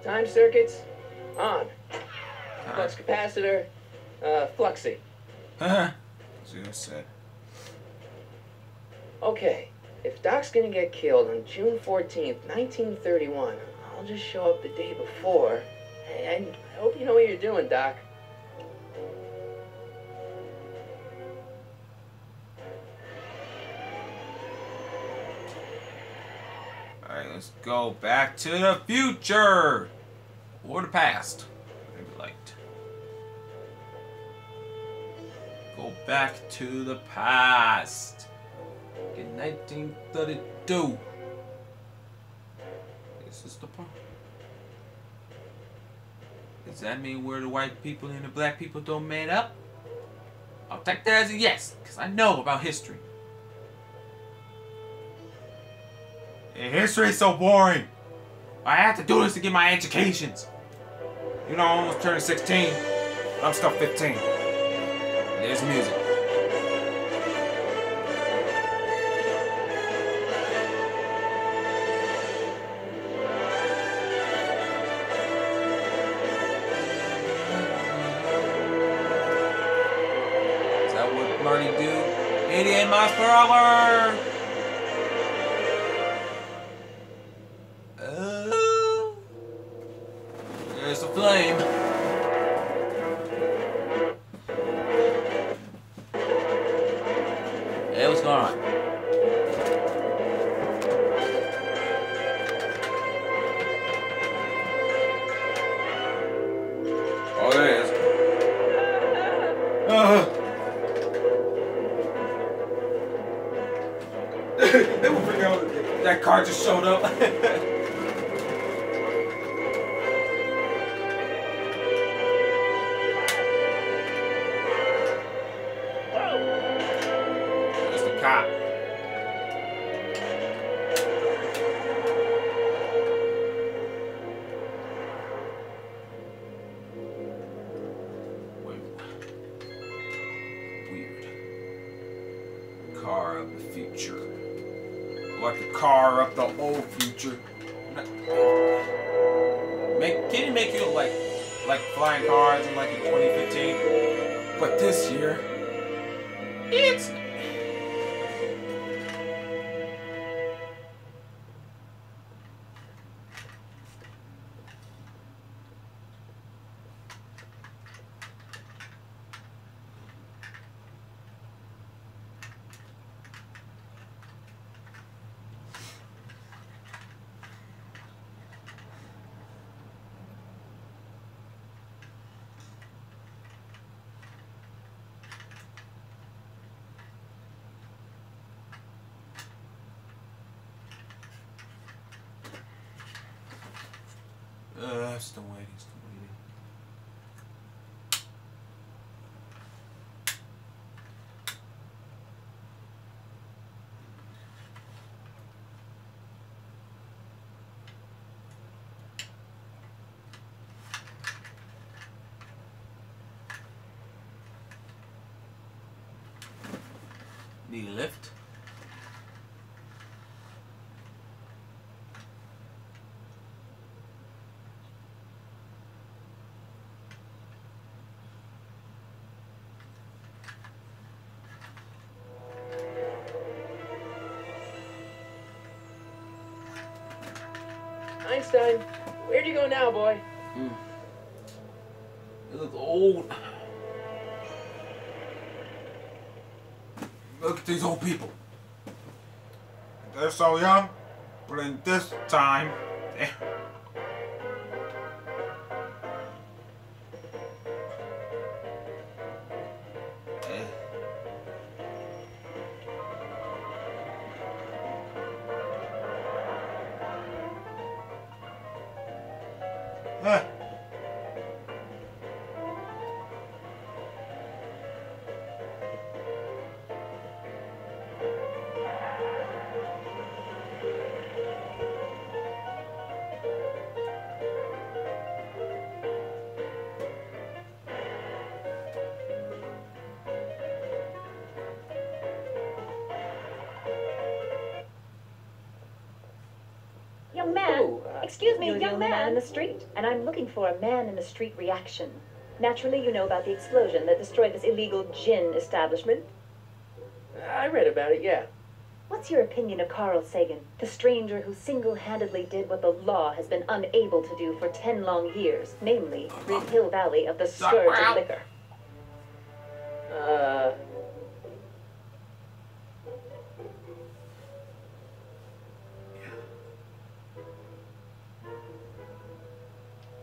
Time circuits, on. Flux capacitor, fluxy. Haha. That's what I said. Okay, if Doc's gonna get killed on June 14th, 1931, I'll just show up the day before. Hey, I hope you know what you're doing, Doc. Alright, let's go back to the future! Or the past. Whatever you liked. Go back to the past. In 1932. This is the part. Does that mean where the white people and the black people don't made up? I'll take that as a yes, because I know about history. And history is so boring. I have to do this to get my educations. You know, I almost turned 16. But I'm still 15. There's music. Is that what Marty do? 88 miles per hour! There's a flame. Hey, what's going on? Oh, there it is. They will bring out that car just showed up. car of the future. Like the car of the old future. Can you make it like flying cars in like in 2015? But this year, it's still waiting, still waiting. Need a lift? Einstein, where'd you go now, boy? You look old. Look at these old people. They're so young, but in this time, Young man, Ooh, excuse me, you're the young only man in the street, and I'm looking for a man in the street reaction. Naturally, you know about the explosion that destroyed this illegal gin establishment. I read about it, yeah. What's your opinion of Carl Sagan, the stranger who single-handedly did what the law has been unable to do for 10 long years, namely, rid Hill Valley of the scourge of liquor?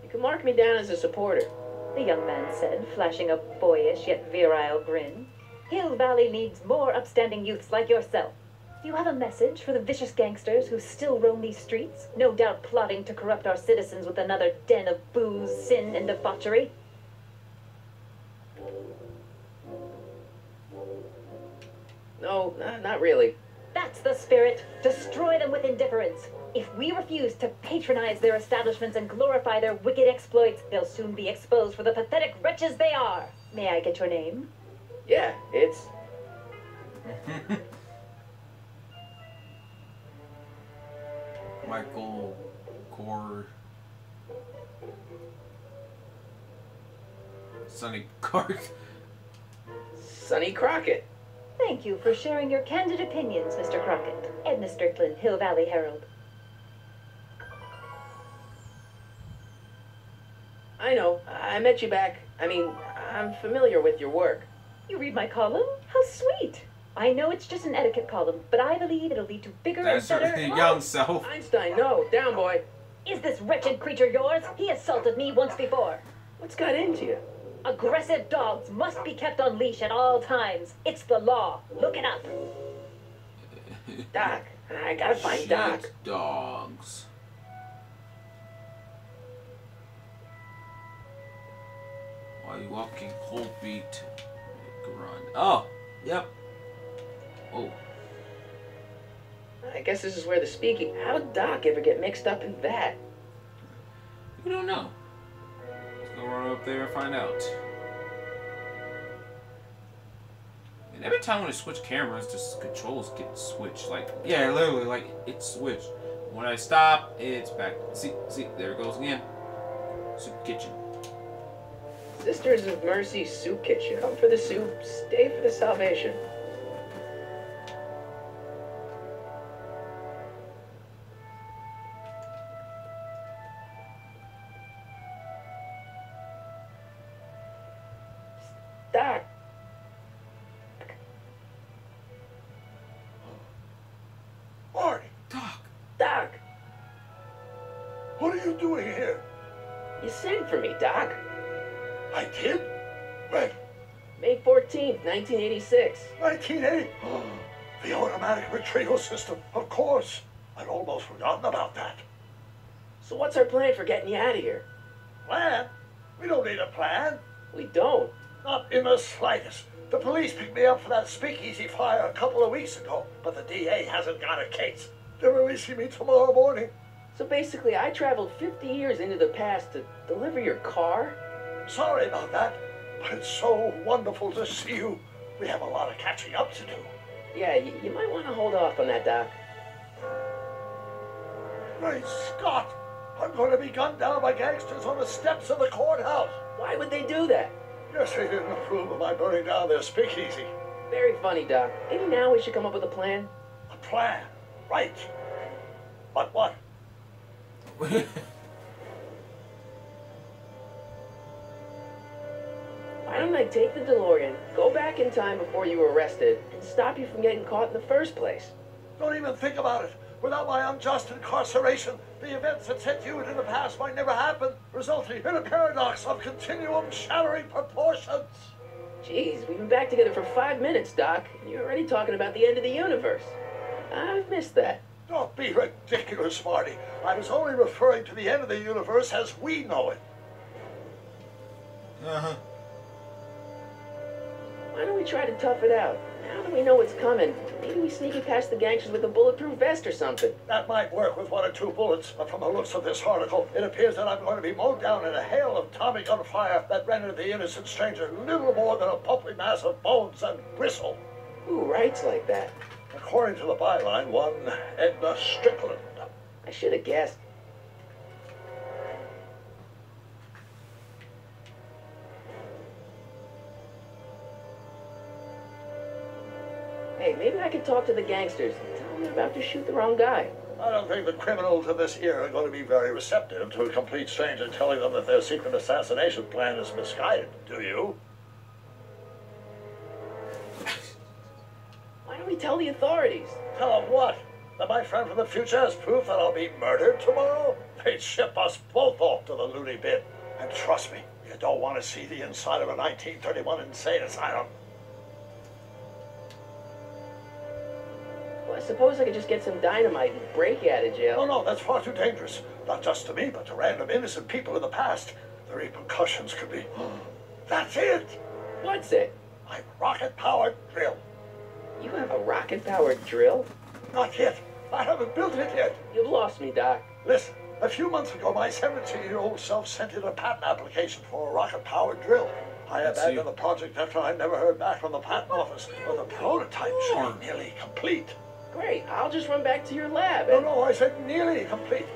You can mark me down as a supporter. The young man said, flashing a boyish yet virile grin. Hill Valley needs more upstanding youths like yourself. Do you have a message for the vicious gangsters who still roam these streets, no doubt plotting to corrupt our citizens with another den of booze, sin, and debauchery? No, not really. That's the spirit. Destroy them with indifference. If we refuse to patronize their establishments and glorify their wicked exploits, they'll soon be exposed for the pathetic wretches they are. May I get your name? Yeah, it's... Michael Cord. Sonny Clark. Sonny Crockett. Thank you for sharing your candid opinions, Mr. Crockett. Edna Strickland, Hill Valley Herald. I know. I met you back. I mean, I'm familiar with your work. You read my column? How sweet. I know it's just an etiquette column, but I believe it'll lead to bigger That's and better... her young self. Einstein, no. Down, boy. Is this wretched creature yours? He assaulted me once before. What's got into you? Aggressive dogs must be kept on leash at all times. It's the law. Look it up. Doc. I gotta find Doc. Shit dogs. While you walking cold beat, run. Oh, yep. Oh. I guess this is where the speaking... How'd Doc ever get mixed up in that? We don't know. Let's go run up there and find out. every time when I switch cameras, just controls get switched. Like, yeah, literally, like, it's switched. When I stop, it's back. See, there it goes again. Soup kitchen. Sisters of Mercy Soup Kitchen. Come for the soup, stay for the salvation. Doc. Marty, Doc. what are you doing here? You sent for me, Doc. I did? When? May 14th, 1986. 1980? The automatic retrieval system, of course. I'd almost forgotten about that. So what's our plan for getting you out of here? Plan? We don't need a plan. We don't. Not in the slightest. The police picked me up for that speakeasy fire a couple of weeks ago, but the DA hasn't got a case. They're releasing me tomorrow morning. So basically, I traveled 50 years into the past to deliver your car? Sorry about that, but it's so wonderful to see you. We have a lot of catching up to do. Yeah, you might want to hold off on that, Doc. Great Scott! I'm going to be gunned down by gangsters on the steps of the courthouse. Why would they do that? Guess they didn't approve of my burning down their speakeasy. Very funny, Doc. Maybe now we should come up with a plan. A plan? Right. But what? Why don't I take the DeLorean, go back in time before you were arrested, and stop you from getting caught in the first place? Don't even think about it. Without my unjust incarceration, the events that sent you into the past might never happen, resulting in a paradox of continuum-shattering proportions. Jeez, we've been back together for 5 minutes, Doc, and you're already talking about the end of the universe. I've missed that. Don't be ridiculous, Marty. I was only referring to the end of the universe as we know it. Uh-huh. Why don't we try to tough it out? Now that we know what's coming, maybe we sneak it past the gangsters with a bulletproof vest or something. That might work with 1 or 2 bullets, but from the looks of this article, it appears that I'm going to be mowed down in a hail of Tommy gun fire that rendered the innocent stranger little more than a pulpy mass of bones and gristle. Who writes like that? According to the byline, one Edna Strickland. I should have guessed. Hey, maybe I could talk to the gangsters and tell them they're about to shoot the wrong guy. I don't think the criminals of this era are going to be very receptive to a complete stranger telling them that their secret assassination plan is misguided, do you? Why don't we tell the authorities? Tell them what? That my friend from the future has proof that I'll be murdered tomorrow? They'd ship us both off to the loony bin. And trust me, you don't want to see the inside of a 1931 insane asylum. Well, I suppose I could just get some dynamite and break you out of jail. No, that's far too dangerous. Not just to me, but to random innocent people in the past. The repercussions could be... That's it! What's it? My rocket-powered drill. You have a rocket-powered drill? Not yet. I haven't built it yet. You've lost me, Doc. Listen, a few months ago, my 17-year-old self sent in a patent application for a rocket-powered drill. I abandoned the project after I never heard back from the patent office, but the prototype should be nearly complete. Great, I'll just run back to your lab. No, I said nearly complete.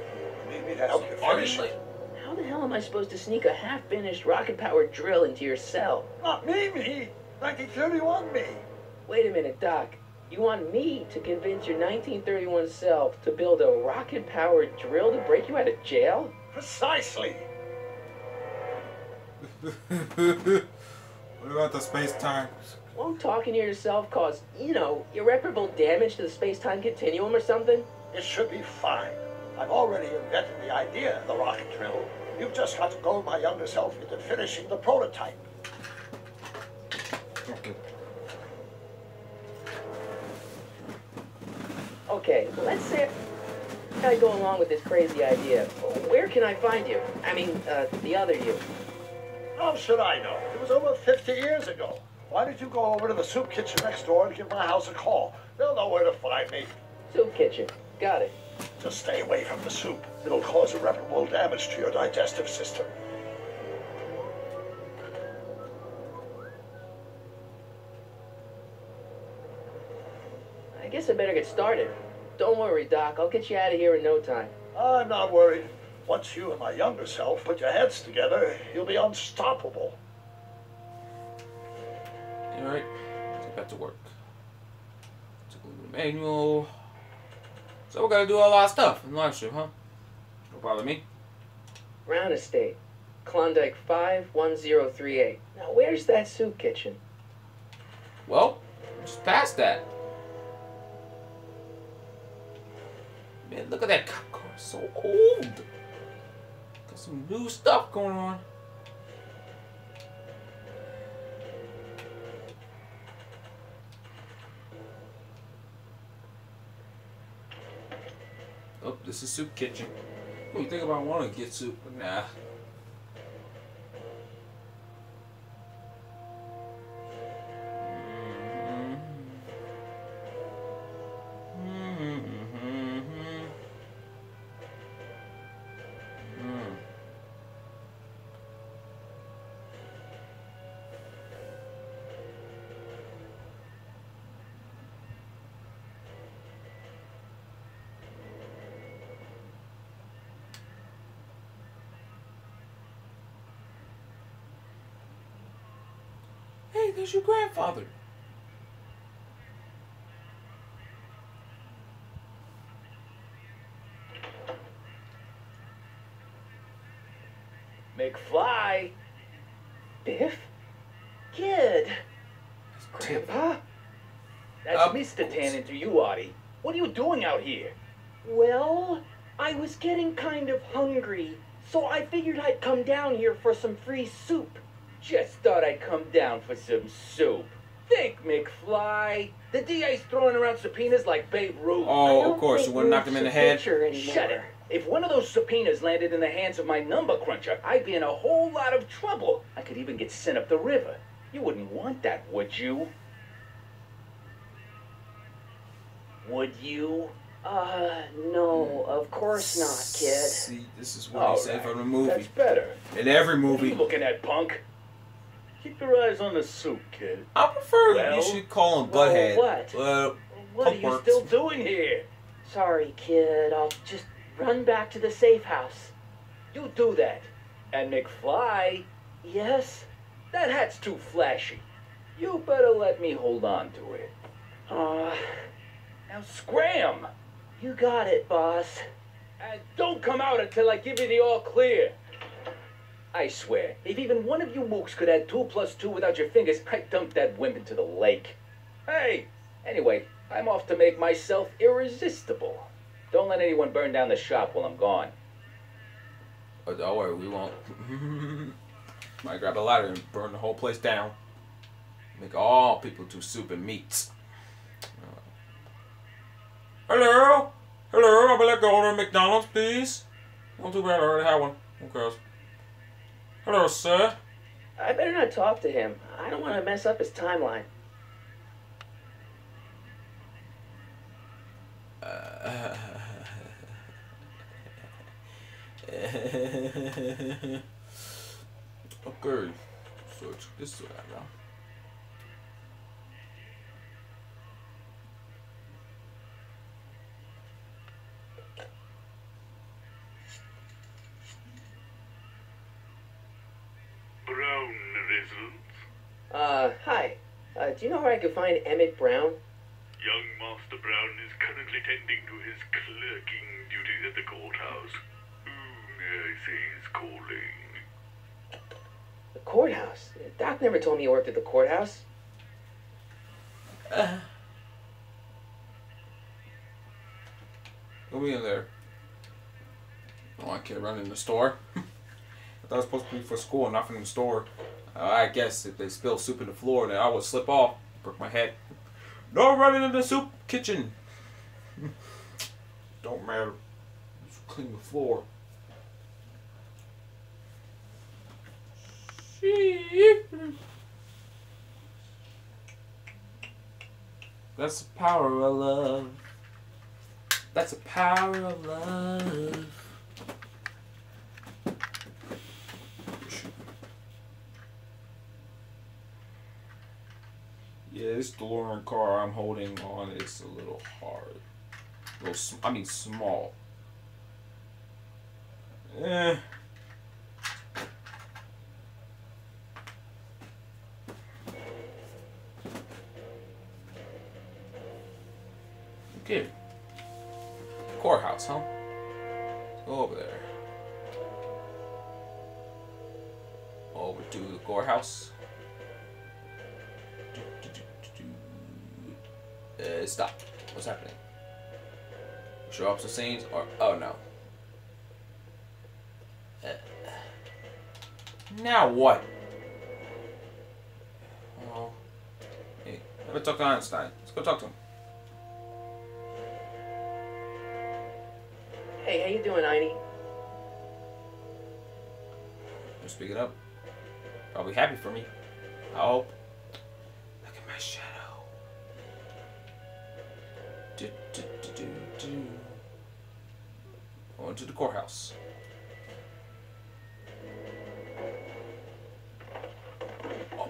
You need me to help you finish it? How the hell am I supposed to sneak a half-finished rocket-powered drill into your cell? Not me. 1931 me. Wait a minute, Doc. You want me to convince your 1931 self to build a rocket-powered drill to break you out of jail? Precisely. What about the space-time? Won't talking to yourself cause, irreparable damage to the space-time continuum or something? It should be fine. I've already invented the idea of the rocket drill. You've just got to goad my younger self into finishing the prototype. Okay, let's say I go along with this crazy idea. Where can I find you? I mean, the other you. How should I know? It was over 50 years ago. Why don't you go over to the soup kitchen next door and give my house a call? They'll know where to find me. Soup kitchen. Got it. Just stay away from the soup. It'll cause irreparable damage to your digestive system. I guess I better get started. Don't worry, Doc. I'll get you out of here in no time. I'm not worried. Once you and my younger self put your heads together, you'll be unstoppable. Alright, let's get back to work. Took a little manual. So we gotta do a lot of stuff in live stream, huh? Don't bother me. Brown Estate, Klondike 51038. Now, where's that soup kitchen? Well, just past that. Man, look at that cop car. It's so old. Got some new stuff going on. Oh, this is soup kitchen. What do you think about wanting to get soup? Nah. Hey, there's your grandfather. McFly? Biff? Kid? Grandpa? That's Mr. Tannen to you, Artie. What are you doing out here? Well, I was getting kind of hungry, so I figured I'd come down here for some free soup. Just thought I'd come down for some soup. Think, McFly. The DA's throwing around subpoenas like Babe Ruth. Oh, of course, you want to knock him in the head? Shut it. If one of those subpoenas landed in the hands of my number cruncher, I'd be in a whole lot of trouble. I could even get sent up the river. You wouldn't want that, would you? Would you? No, of course not, kid. See, this is what he said from the movie. That's better. In every What are movie. you looking at, punk? Keep your eyes on the soup, kid. I prefer Well, you should call him Butthead. what? Well, What are Punk you works. still doing here? Sorry, kid. I'll just run back to the safe house. You do that. And McFly, Yes? that hat's too flashy. You better let me hold on to it. Now scram! You got it, boss. And don't come out until I give you the all clear. I swear, if even one of you mooks could add 2 plus 2 without your fingers, I'd dump that wimp into the lake. Hey, anyway, I'm off to make myself irresistible. Don't let anyone burn down the shop while I'm gone. Oh, don't worry, we won't. Might grab a ladder and burn the whole place down. Make all people do soup and meats. Hello? Hello, I'd like to order a McDonald's, please. Not too bad, I already have one. Who cares? Hello, sir. I better not talk to him. I don't want to mess up his timeline. Okay, so check this out now. Brown residence. Hi. Do you know where I can find Emmett Brown? Young Master Brown is currently tending to his clerking duties at the courthouse. Who may I say is calling? The courthouse? Doc never told me you worked at the courthouse. Go me in there. Oh, I can't run in the store. I thought it was supposed to be for school, not from the store. I guess if they spill soup in the floor, then I would slip off, break my head. No running in the soup kitchen. Don't matter. Just clean the floor. That's the power of love. That's the power of love. Yeah, this DeLorean car I'm holding on is a little hard. I mean small. Eh. Okay. Courthouse, huh? Let's go over there. Over to the courthouse. Stop. What's happening? Show up some scenes or oh no. Now what? Oh. Hey, let me talk to Einstein. Let's go talk to him. Hey, how you doing, Einie? Just speak it up. Probably happy for me. I hope. Look at my shadow. Going to the courthouse.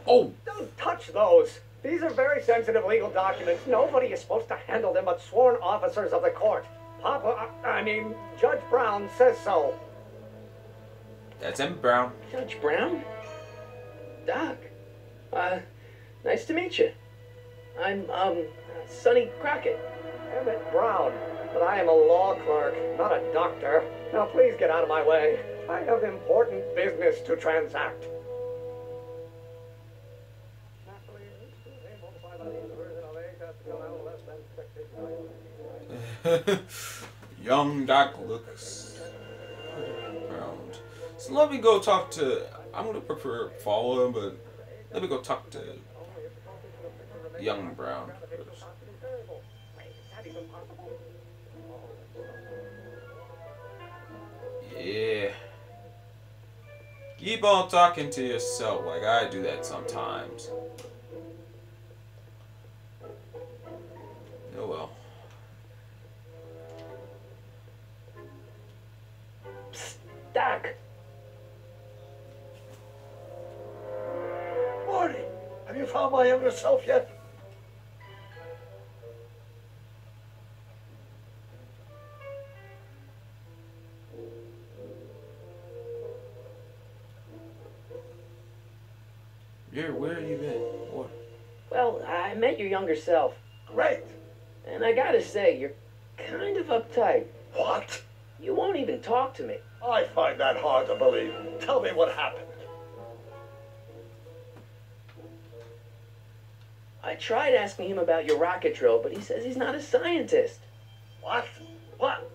Oh! Don't touch those. These are very sensitive legal documents. Nobody is supposed to handle them but sworn officers of the court. Judge Brown says so. That's Emmett Brown. Judge Brown? Doc. Nice to meet you. I'm, Sonny Crockett. Emmett Brown. But I am a law clerk, not a doctor. Now please get out of my way. I have important business to transact. Young Doc looks around. So let me go talk to. I'm gonna prefer follow him, but let me go talk to young Brown first. Yeah. Keep on talking to yourself like I do that sometimes. Oh well. Psst, Doc. Marty, have you found my younger self yet? Where have you been? What? Well, I met your younger self. Great. And I gotta say, you're kind of uptight. What? You won't even talk to me. I find that hard to believe. Tell me what happened. I tried asking him about your rocket drill, but he says he's not a scientist. What? What?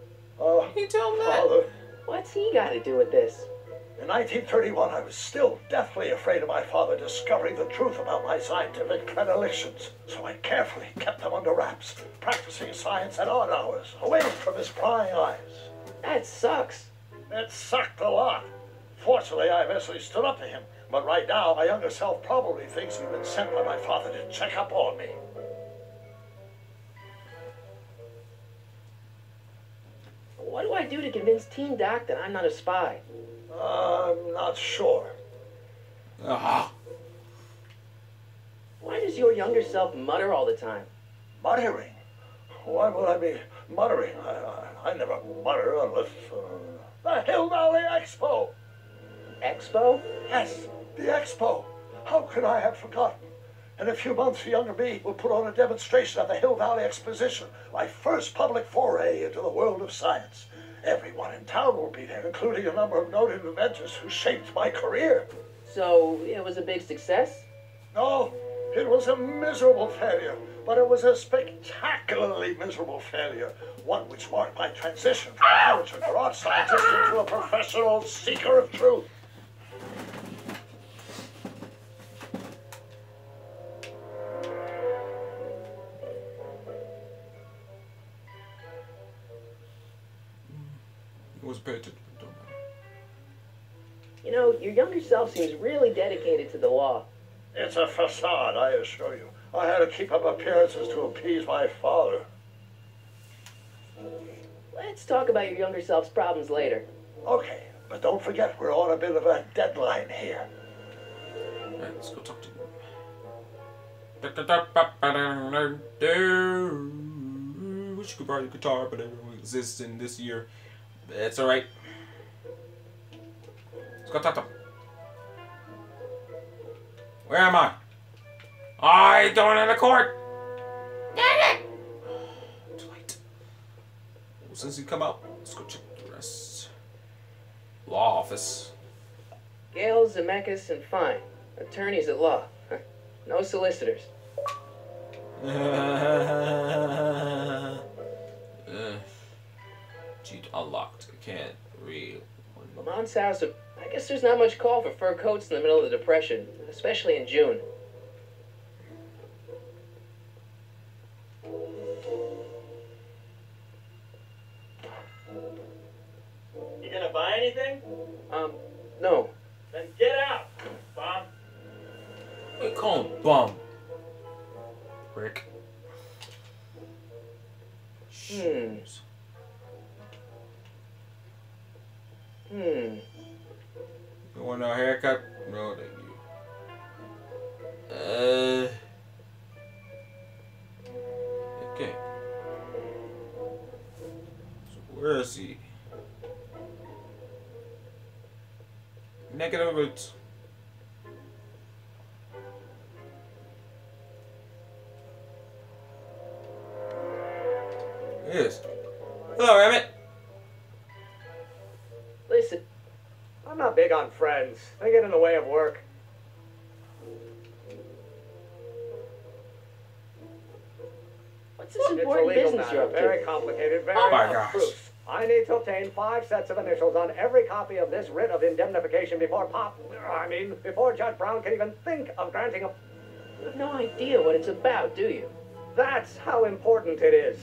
He told him that. Father, What's he got to do with this? in 1931, I was still deathly afraid of my father discovering the truth about my scientific predilections, so I carefully kept them under wraps, practicing science at odd hours, away from his prying eyes. That sucks. It sucked a lot. Fortunately, I eventually stood up to him, but right now, my younger self probably thinks he's been sent by my father to check up on me. What do I do to convince Teen Doc that I'm not a spy? I'm not sure. Ah. Why does your younger self mutter all the time? Muttering? Why would I be muttering? I never mutter unless... the Hill Valley Expo! Expo? Yes, the Expo. How could I have forgotten? In a few months, the younger me will put on a demonstration at the Hill Valley Exposition, my first public foray into the world of science. Everyone in town will be there, including a number of noted inventors who shaped my career. So, it was a big success? No, it was a miserable failure, but it was a spectacularly miserable failure, one which marked my transition from an amateur garage scientist into a professional seeker of truth. Was paid attention. You know, your younger self seems really dedicated to the law. It's a facade, I assure you. I had to keep up appearances to appease my father. Let's talk about your younger self's problems later. Okay, but don't forget we're on a bit of a deadline here. Alright, let's go talk to him. Wish you could borrow your guitar, but it won't exist in this year. It's alright. Let's go talk to him. Where am I? I don't in the court! Too late. Well, since he come out, let's go check the rest. Law office. Gale, Zemeckis, and Fine. Attorneys at law. No solicitors. Cheat unlocked. I can't read. Lamont's house, I guess there's not much call for fur coats in the middle of the Depression, especially in June. You gonna buy anything? No. Then get out, Bob. We call him Bum. Rick. Shoes. Hmm. You want a haircut? No, thank you. Okay. So where is he? Negative roots. Yes. Hello, Emmett. Listen, I'm not big on friends. They get in the way of work. what's this It's a important legal business matter. you're up to? Very complicated, very Oh my tough gosh. proofs. I need to obtain 5 sets of initials on every copy of this writ of indemnification before before Judge Brown can even think of granting a... You have no idea what it's about, do you? That's how important it is.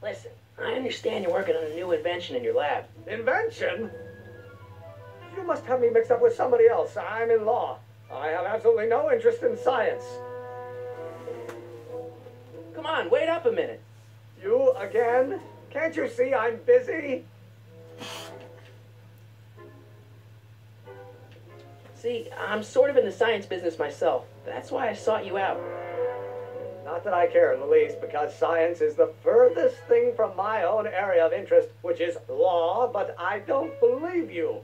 Listen, I understand you're working on a new invention in your lab. Invention? You must have me mixed up with somebody else. I'm in law. I have absolutely no interest in science. Come on, wait up a minute. You again? Can't you see I'm busy? See, I'm sort of in the science business myself. That's why I sought you out. Not that I care in the least, because science is the furthest thing from my own area of interest, which is law, but I don't believe you.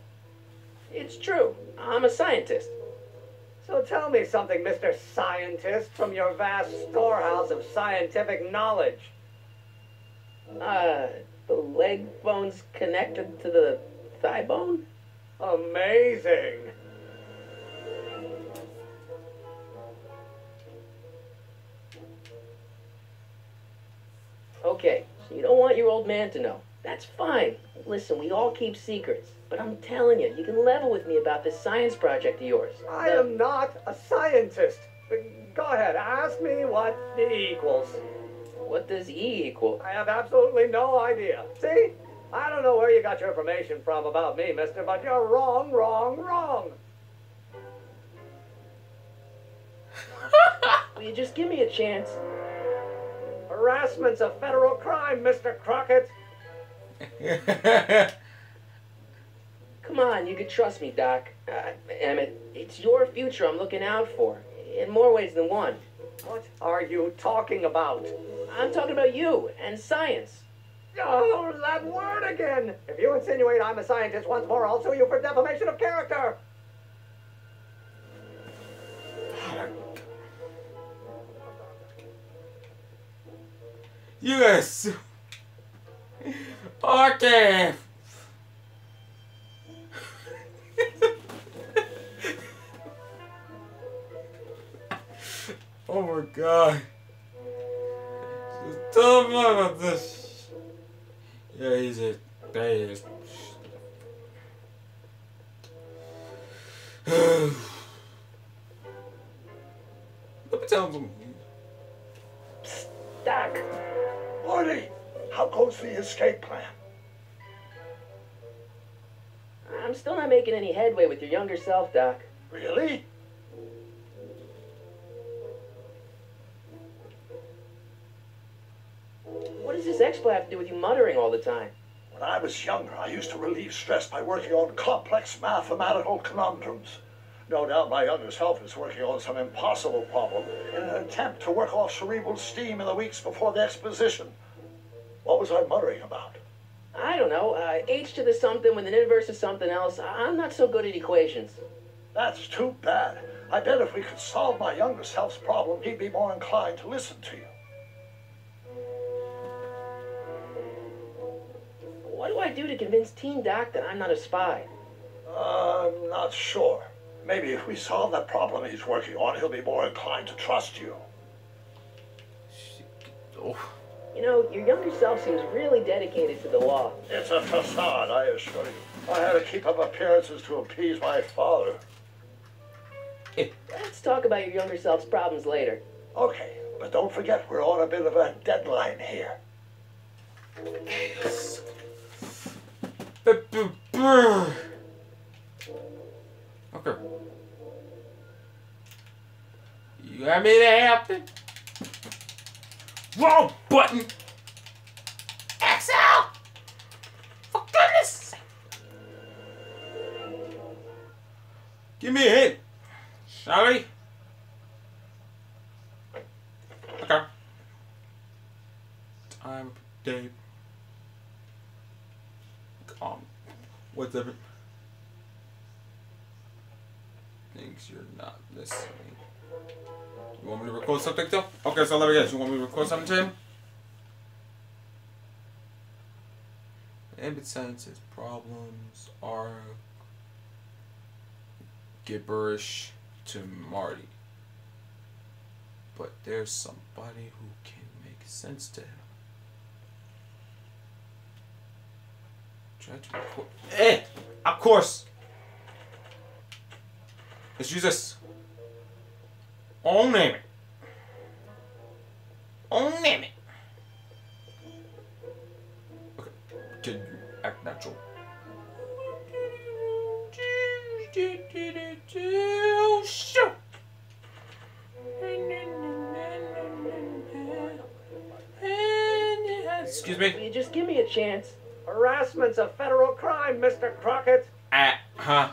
It's true. I'm a scientist. So tell me something, Mr. Scientist, from your vast storehouse of scientific knowledge. The leg bone's connected to the thigh bone? Amazing. Okay, so you don't want your old man to know. That's fine. Listen, we all keep secrets. But I'm telling you, you can level with me about this science project of yours. I am not a scientist. Go ahead, ask me what E equals. What does E equal? I have absolutely no idea. See? I don't know where you got your information from about me, mister, but you're wrong, wrong, wrong. Will you just give me a chance? Harassment's a federal crime, Mr. Crockett. Come on, you can trust me, Doc. Emmett, it's your future I'm looking out for. In more ways than one. What are you talking about? I'm talking about you and science. Oh, that word again! If you insinuate I'm a scientist once more, I'll sue you for defamation of character. Yes. Okay. Oh my god. Just tell him about this. Yeah, he's a badass. Let me tell him something. Doc. Marty, how goes the escape plan? I'm still not making any headway with your younger self, Doc. Really? What does this explo have to do with you muttering all the time? When I was younger, I used to relieve stress by working on complex mathematical conundrums. No doubt my younger self is working on some impossible problem in an attempt to work off cerebral steam in the weeks before the exposition. What was I muttering about? I don't know. H to the something with an inverse of something else. I'm not so good at equations. That's too bad. I bet if we could solve my younger self's problem, he'd be more inclined to listen to you. What do I do to convince Teen Doc that I'm not a spy? I'm not sure. Maybe if we solve that problem he's working on, he'll be more inclined to trust you. Oh. You know, your younger self seems really dedicated to the law. It's a facade, I assure you. I had to keep up appearances to appease my father. Let's talk about your younger self's problems later. Okay, but don't forget we're on a bit of a deadline here. Okay. You got me there, Hampton? Wrong button! Axel! For goodness sake! Give me a hint, shall we? Okay. Time of day. What's up? Things you're not listening. You want me to record something though? Okay, so let me guess. You want me to record something to him? Emmett Science's problems are gibberish to Marty. But there's somebody who can make sense to him. Try to record. Of course! Let's use this. Oh, name it. Oh, name it. Okay. Can you act natural? Shoot! Excuse me? Will you just give me a chance? Harassment's a federal crime, Mr. Crockett. Huh?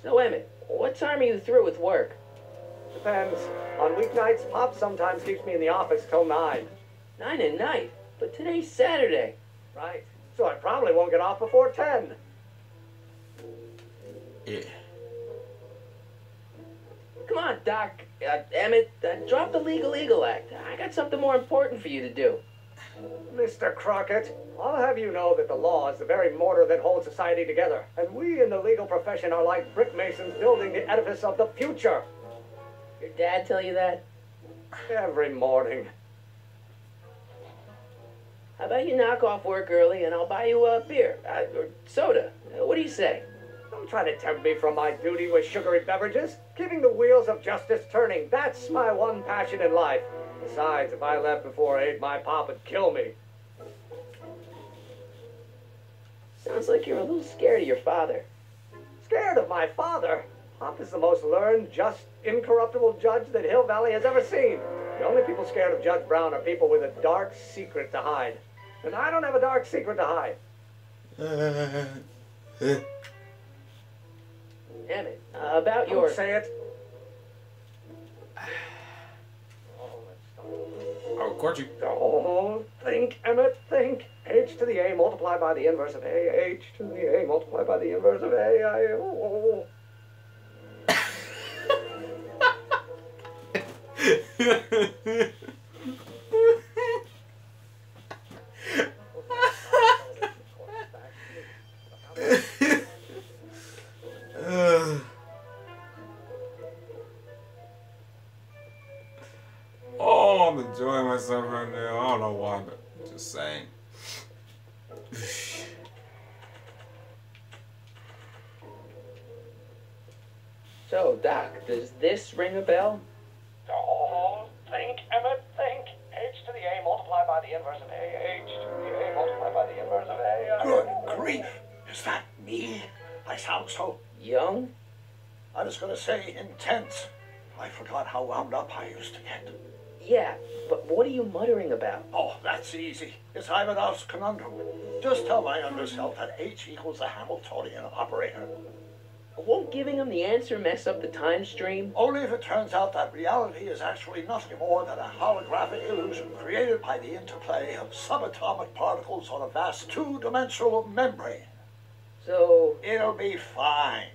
So, Emmett, what time are you through with work? Depends. On weeknights, Pop sometimes keeps me in the office till 9. 9 at night? But today's Saturday. Right. So I probably won't get off before 10. Yeah. Come on, Doc. Emmett, drop the Legal Eagle Act. I got something more important for you to do. Mr. Crockett, I'll have you know that the law is the very mortar that holds society together, and we in the legal profession are like brick masons building the edifice of the future. Your dad tell you that? Every morning. How about you knock off work early and I'll buy you a beer, or soda. What do you say? Don't try to tempt me from my duty with sugary beverages. Keeping the wheels of justice turning, that's my one passion in life. Besides, if I left before 8, my pop would kill me. Sounds like you're a little scared of your father. Scared of my father? Pop is the most learned, just, incorruptible judge that Hill Valley has ever seen. The only people scared of Judge Brown are people with a dark secret to hide. And I don't have a dark secret to hide. Emmett, about your... Don't say it. I'll record you. Oh, think, Emmett, think. H to the A multiplied by the inverse of A. H to the A multiplied by the inverse of A. Oh, I'm enjoying myself right now. I don't know why, but just saying. So, Doc, does this ring a bell? Oh, think, Emmett, think. H to the A multiplied by the inverse of A. H to the A multiplied by the inverse of A. Good grief! Is that me? I sound so... Young? I was going to say intense. I forgot how wound up I used to get. Yeah, but what are you muttering about? Oh, that's easy. It's Ivanov's conundrum. Just tell my underself that H equals the Hamiltonian operator. Won't giving him the answer mess up the time stream? Only if it turns out that reality is actually nothing more than a holographic illusion created by the interplay of subatomic particles on a vast two-dimensional membrane. So... It'll be fine.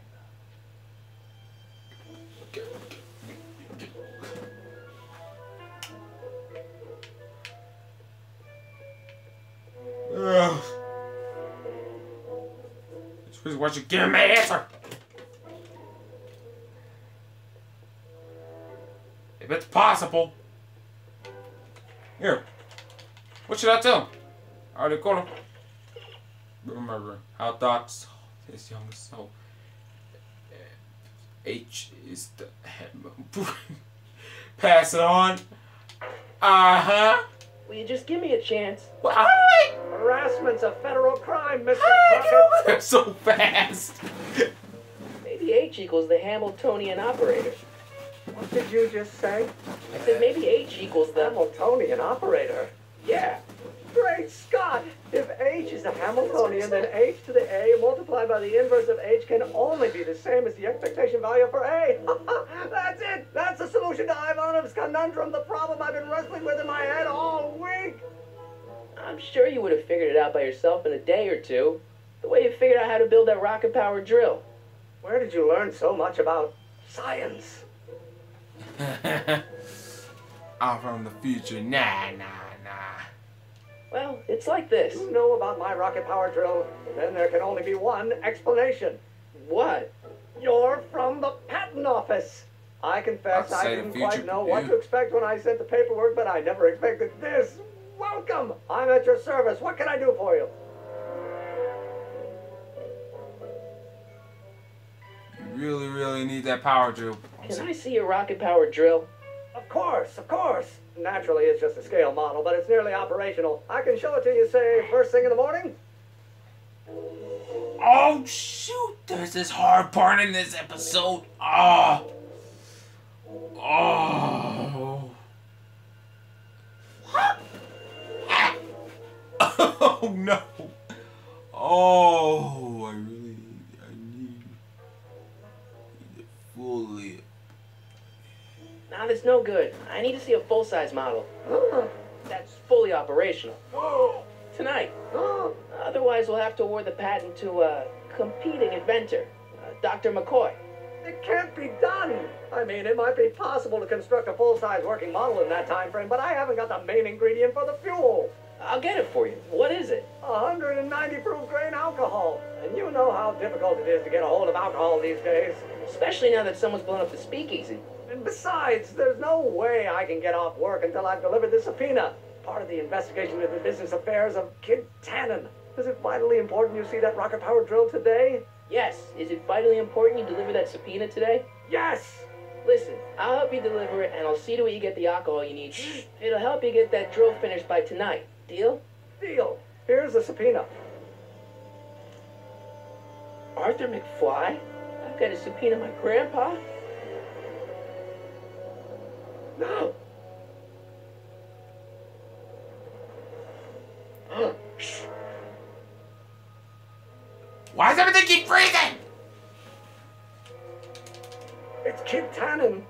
Ugh. This is what you give me an answer. If it's possible. Here. What should I tell him? Are they gonna remember how thoughts his young soul? H is the pass it on. Will you just give me a chance? Harassment's a federal crime, Mr. Get over Crockett. there so fast. Maybe H equals the Hamiltonian operator. What did you just say? I said maybe H equals the... Hamiltonian operator? Yeah. Great Scott! If H is the Hamiltonian, then H to the A multiplied by the inverse of H can only be the same as the expectation value for A. That's it! That's the solution to Ivanov's conundrum, the problem I've been wrestling with in my head all week! I'm sure you would have figured it out by yourself in a day or two. The way you figured out how to build that rocket-powered drill. Where did you learn so much about science? I'm from the future. Nah. Well, it's like this. You know about my rocket power drill, then there can only be one explanation. What? You're from the patent office. I confess I didn't quite know what to expect when I sent the paperwork, but I never expected this. Welcome! I'm at your service. What can I do for you? You really need that power drill. Can I see your rocket-powered drill? Of course, of course. Naturally, it's just a scale model, but it's nearly operational. I can show it to you, say, first thing in the morning. Oh, shoot. There's this hard part in this episode. Oh, no. Oh, I need it fully. Nah, that's no good. I need to see a full-size model. That's fully operational. Tonight. Otherwise, we'll have to award the patent to a competing inventor, Dr. McCoy. It can't be done. I mean, it might be possible to construct a full-size working model in that time frame, but I haven't got the main ingredient for the fuel. I'll get it for you. What is it? 190 proof grain alcohol. And you know how difficult it is to get a hold of alcohol these days. Especially now that someone's blown up the speakeasy. And besides, there's no way I can get off work until I've delivered this subpoena. Part of the investigation into the business affairs of Kid Tannen. Is it vitally important you see that rocket-powered drill today? Yes. Is it vitally important you deliver that subpoena today? Yes! Listen, I'll help you deliver it, and I'll see to it you get the alcohol you need. It'll help you get that drill finished by tonight. Deal? Deal. Here's the subpoena. Arthur McFly? I've got to subpoena my grandpa? No. Why does everything keep freezing? It's Kid Tannen.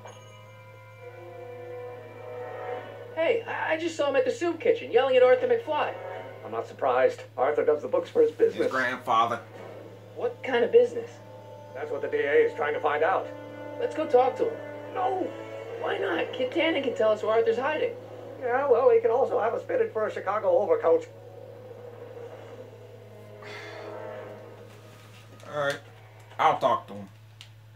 Hey, I just saw him at the soup kitchen yelling at Arthur McFly. I'm not surprised. Arthur does the books for his business. His grandfather. What kind of business? That's what the DA is trying to find out. Let's go talk to him. No. Why not? Kid Tannen can tell us where Arthur's hiding. Yeah, well, he can also have us fitted for a Chicago overcoat. Alright. I'll talk to him.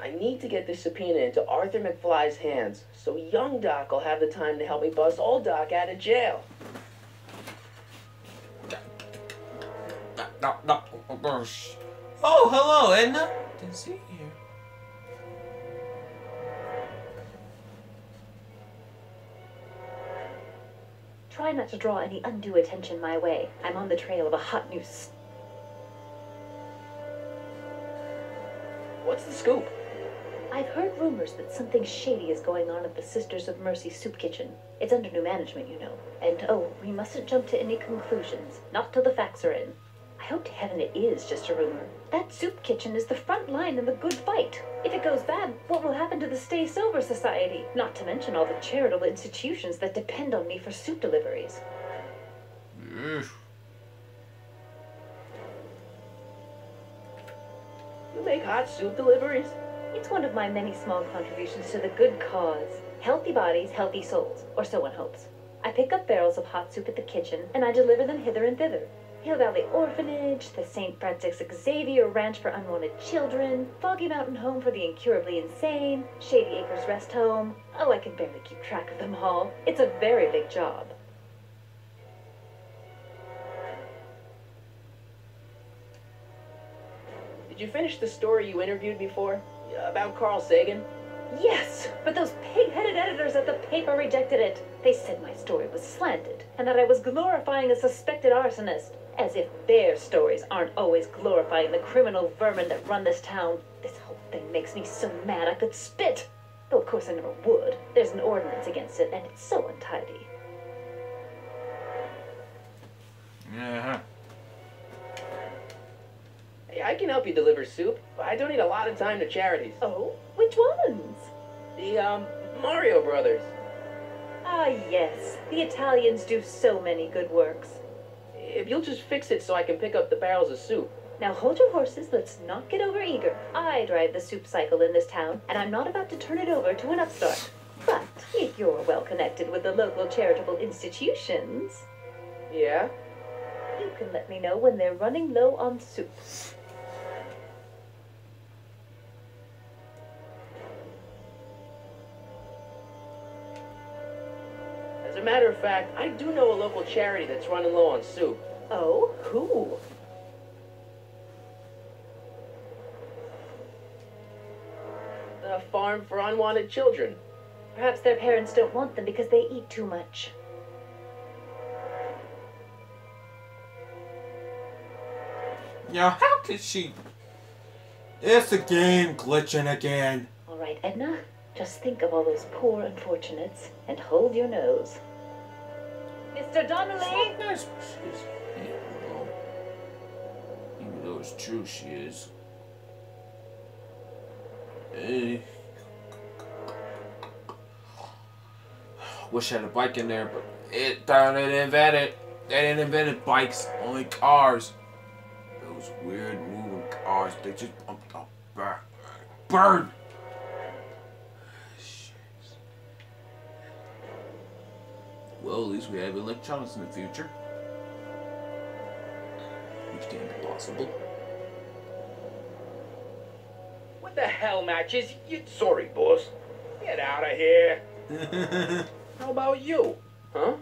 I need to get this subpoena into Arthur McFly's hands, so young Doc will have the time to help me bust old Doc out of jail. Oh, hello, Edna. Didn't see you here. Try not to draw any undue attention my way. I'm on the trail of a hot new What's the scoop? I've heard rumors that something shady is going on at the Sisters of Mercy soup kitchen. It's under new management, you know. And oh, we mustn't jump to any conclusions. Not till the facts are in. I hope to heaven it is just a rumor. That soup kitchen is the front line in the good fight. If it goes bad, what will happen to the Stay Sober Society? Not to mention all the charitable institutions that depend on me for soup deliveries. You make hot soup deliveries? It's one of my many small contributions to the good cause. Healthy bodies, healthy souls, or so one hopes. I pick up barrels of hot soup at the kitchen, and I deliver them hither and thither. Hill Valley Orphanage, the St. Francis Xavier Ranch for Unwanted Children, Foggy Mountain Home for the Incurably Insane, Shady Acres Rest Home. Oh, I can barely keep track of them all. It's a very big job. Did you finish the story you interviewed me for? About Carl Sagan? Yes, but those pig-headed editors at the paper rejected it. They said my story was slanted, and that I was glorifying a suspected arsonist. As if their stories aren't always glorifying the criminal vermin that run this town. This whole thing makes me so mad I could spit. Though of course I never would. There's an ordinance against it, and it's so untidy. Yeah. Hey, I can help you deliver soup. I donate a lot of time to charities. Oh? Which ones? The, Mario Brothers. Ah, yes. The Italians do so many good works. If you'll just fix it so I can pick up the barrels of soup. Now hold your horses, let's not get overeager. I drive the soup cycle in this town, and I'm not about to turn it over to an upstart. But if you're well connected with the local charitable institutions... Yeah? You can let me know when they're running low on soup. As a matter of fact, I do know a local charity that's running low on soup. Oh? Who? The Farm for Unwanted Children. Perhaps their parents don't want them because they eat too much. Yeah, how could she? It's the game glitching again. All right, Edna. Just think of all those poor unfortunates and hold your nose. Mr. Donnelly! That's what she is. Yeah, well, even though it's true, she is. Hey. Wish I had a bike in there, but they didn't invent it. They didn't invent bikes, only cars. Those weird moving cars, they just bumped up back. Burn! Well, at least we have electronics in the future. Which can be possible. What the hell, Matches? You sorry, boss. Get out of here. How about you? Huh?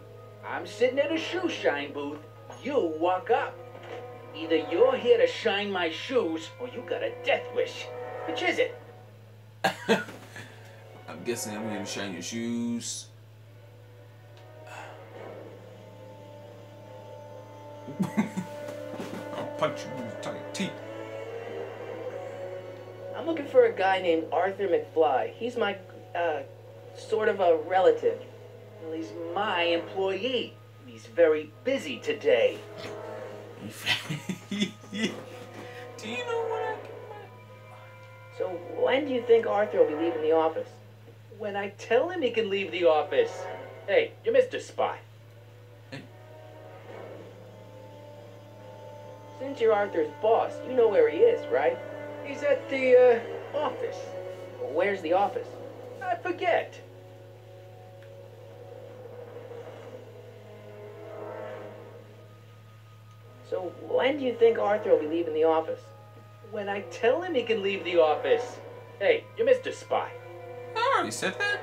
I'm sitting at a shoe shine booth. You walk up. Either you're here to shine my shoes, or you got a death wish. Which is it? I'm guessing I'm gonna shine your shoes. I'll punch you in the teeth. I'm looking for a guy named Arthur McFly. He's my, sort of a relative. Well, he's my employee. He's very busy today. Do you know what I can buy? So when do you think Arthur will be leaving the office? When I tell him he can leave the office. Hey, you're Mr. Spy. Since you're Arthur's boss, you know where he is, right? He's at the, office. Where's the office? I forget. So when do you think Arthur will be leaving the office? When I tell him he can leave the office. Hey, you're Mr. Spy. I already said that.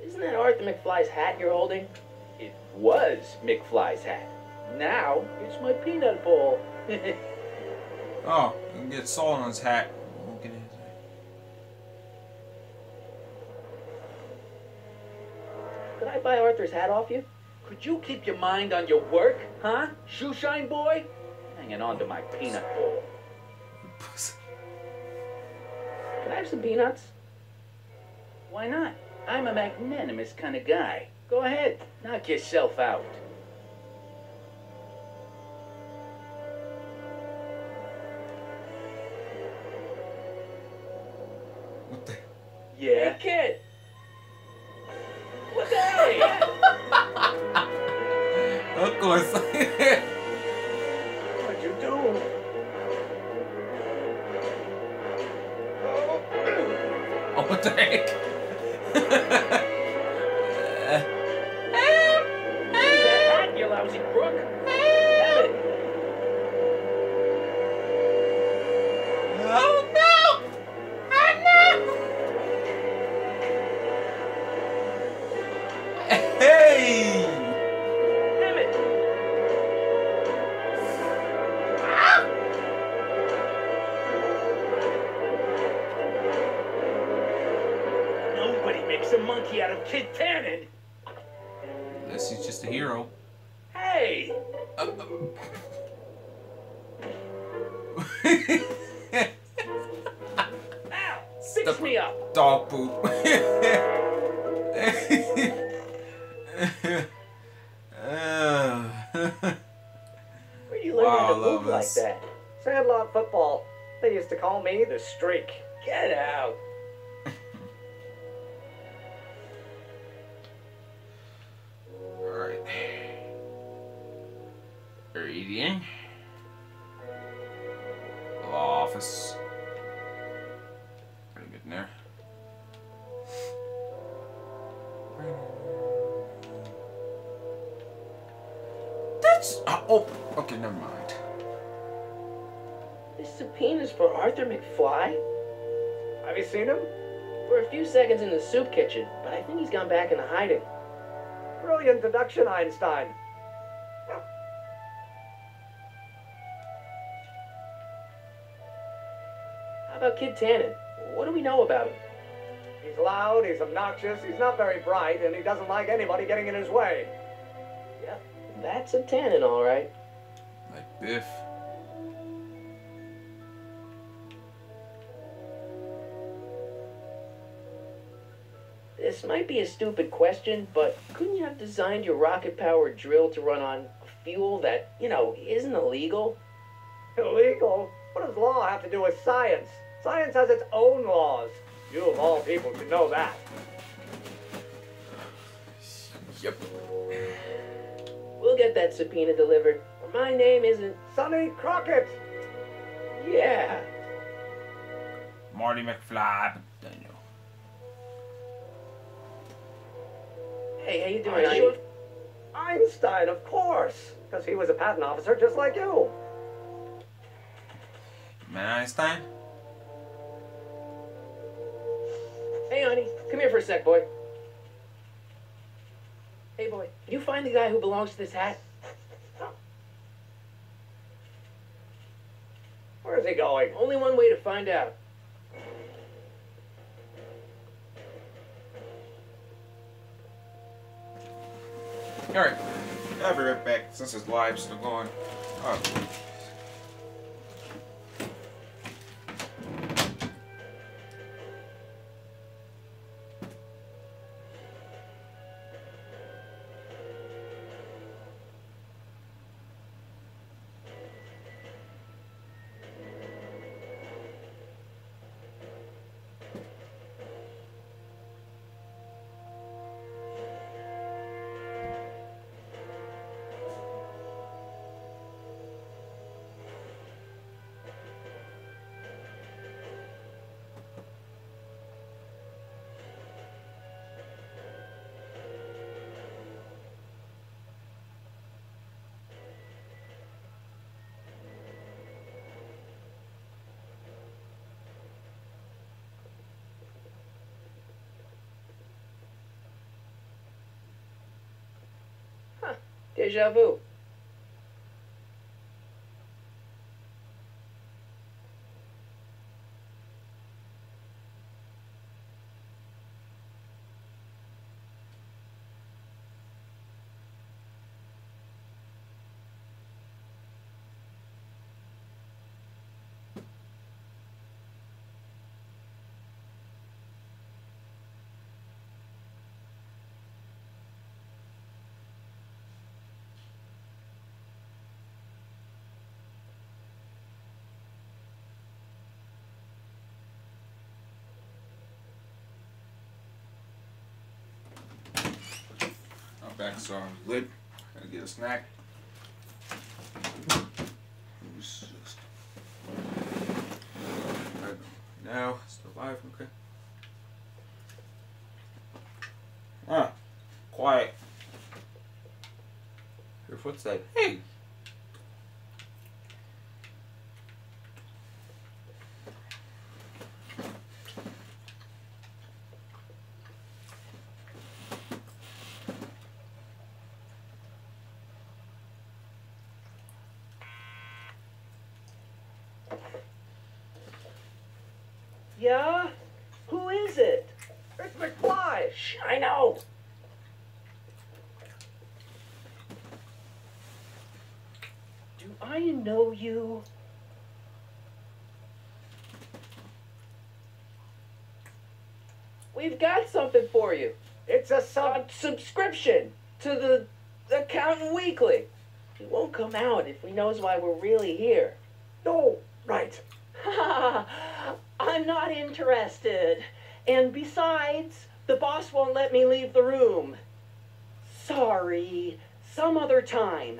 Isn't that Arthur McFly's hat you're holding? It was McFly's hat. Now, it's my peanut ball. Oh, you can get salt on his hat. Won't get his hat. Could I buy Arthur's hat off you? Could you keep your mind on your work, huh? Shoeshine boy? I hanging on to my peanut bowl. Can I have some peanuts? Why not? I'm a magnanimous kind of guy. Go ahead, knock yourself out. What the? Yeah. Hey, kid! What the hell? Of course. What'd you do? Oh, what the heck? That, you lousy crook. Damn it. Oh no! Oh no! Hey! Damn it. Nobody makes a monkey out of Kid Tannen. Unless he's just a hero. Hey! Ow! Fix me up! Dog poop. Where'd you learn Wow, how to I love move like this. that? Sandlot football. They used to call me the Streak. Get out! Alright. Reading. Law office. Pretty good in there. That's. Oh, okay, never mind. This subpoena's for Arthur McFly? Have you seen him? For a few seconds in the soup kitchen, but I think he's gone back into hiding. Brilliant deduction, Einstein. How about Kid Tannen? What do we know about him? He's loud, he's obnoxious, he's not very bright, and he doesn't like anybody getting in his way. Yep, that's a Tannen, all right. Like Biff. This might be a stupid question, but couldn't you have designed your rocket-powered drill to run on fuel that, isn't illegal? Illegal? What does law have to do with science? Science has its own laws. You of all people should know that. Yep. We'll get that subpoena delivered. My name isn't... Sonny Crockett! Yeah. Marty McFly. Daniel. Hey, how you doing, Are you honey? sure? Einstein, of course, because he was a patent officer just like you. Man, Einstein? Hey, honey, come here for a sec, boy. Hey, boy, can you find the guy who belongs to this hat? Where's he going? Only one way to find out. Alright. I'll be right back since his live's still going. Oh. Deja vu. Back's lit. Gotta get a snack. Now, still alive, okay. Ah, quiet. Your footstep. Hey! Yeah? Who is it? It's McFly! I know. Do I know you? We've got something for you. It's a subscription to the Accountant Weekly. It won't come out if he knows why we're really here. No, right. I'm not interested. And besides, the boss won't let me leave the room. Sorry, some other time.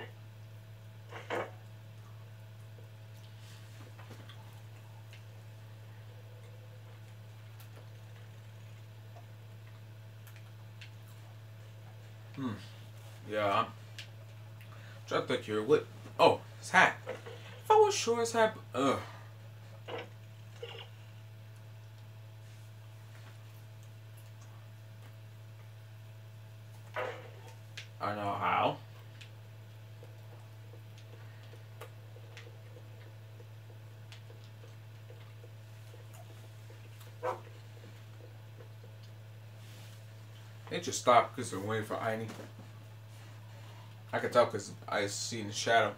Yeah. Dropped that you're lit. Oh, his hat. If I was sure his hat. Ugh. I know how. They just stopped because they're waiting for Aini. I could tell because I see in the shadow.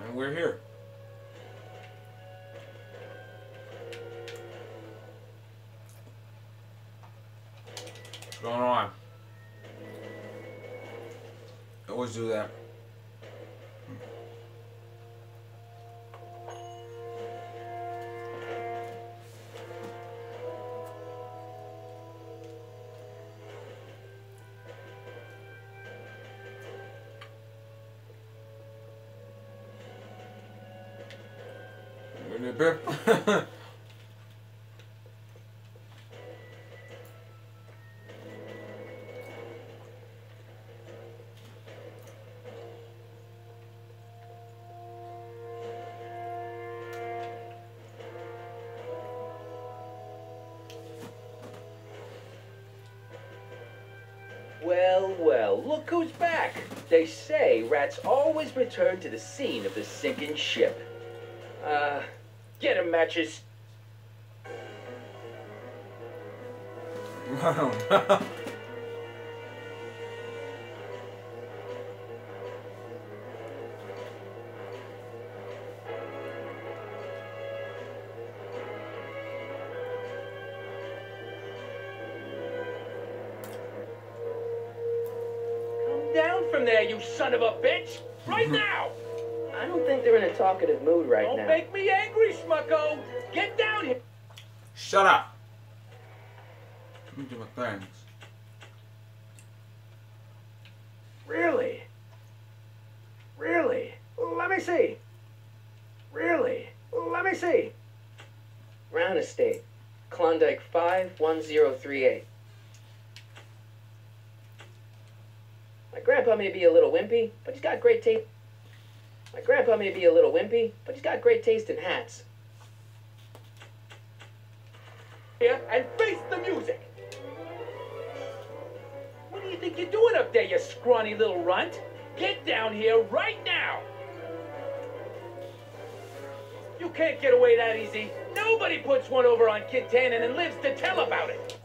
And we're here. What's going on? I always do that. Well, well, look who's back. They say rats always return to the scene of the sinking ship. Get 'em, matches. Wow. Down from there, you son of a bitch! Right now! I don't think they're in a talkative mood right now. Don't make me angry, Smucko! Get down here! Shut up! Let me do my things. Really? Really? Let me see. Really? Let me see. Brown Estate, Klondike 51038. My grandpa may be a little wimpy, but he's got great taste. My grandpa may be a little wimpy, but he's got great taste in hats. Here and face the music! What do you think? think you're doing up there, you scrawny little runt? Get down here right now! You can't get away that easy. Nobody puts one over on Kid Tannen and lives to tell about it.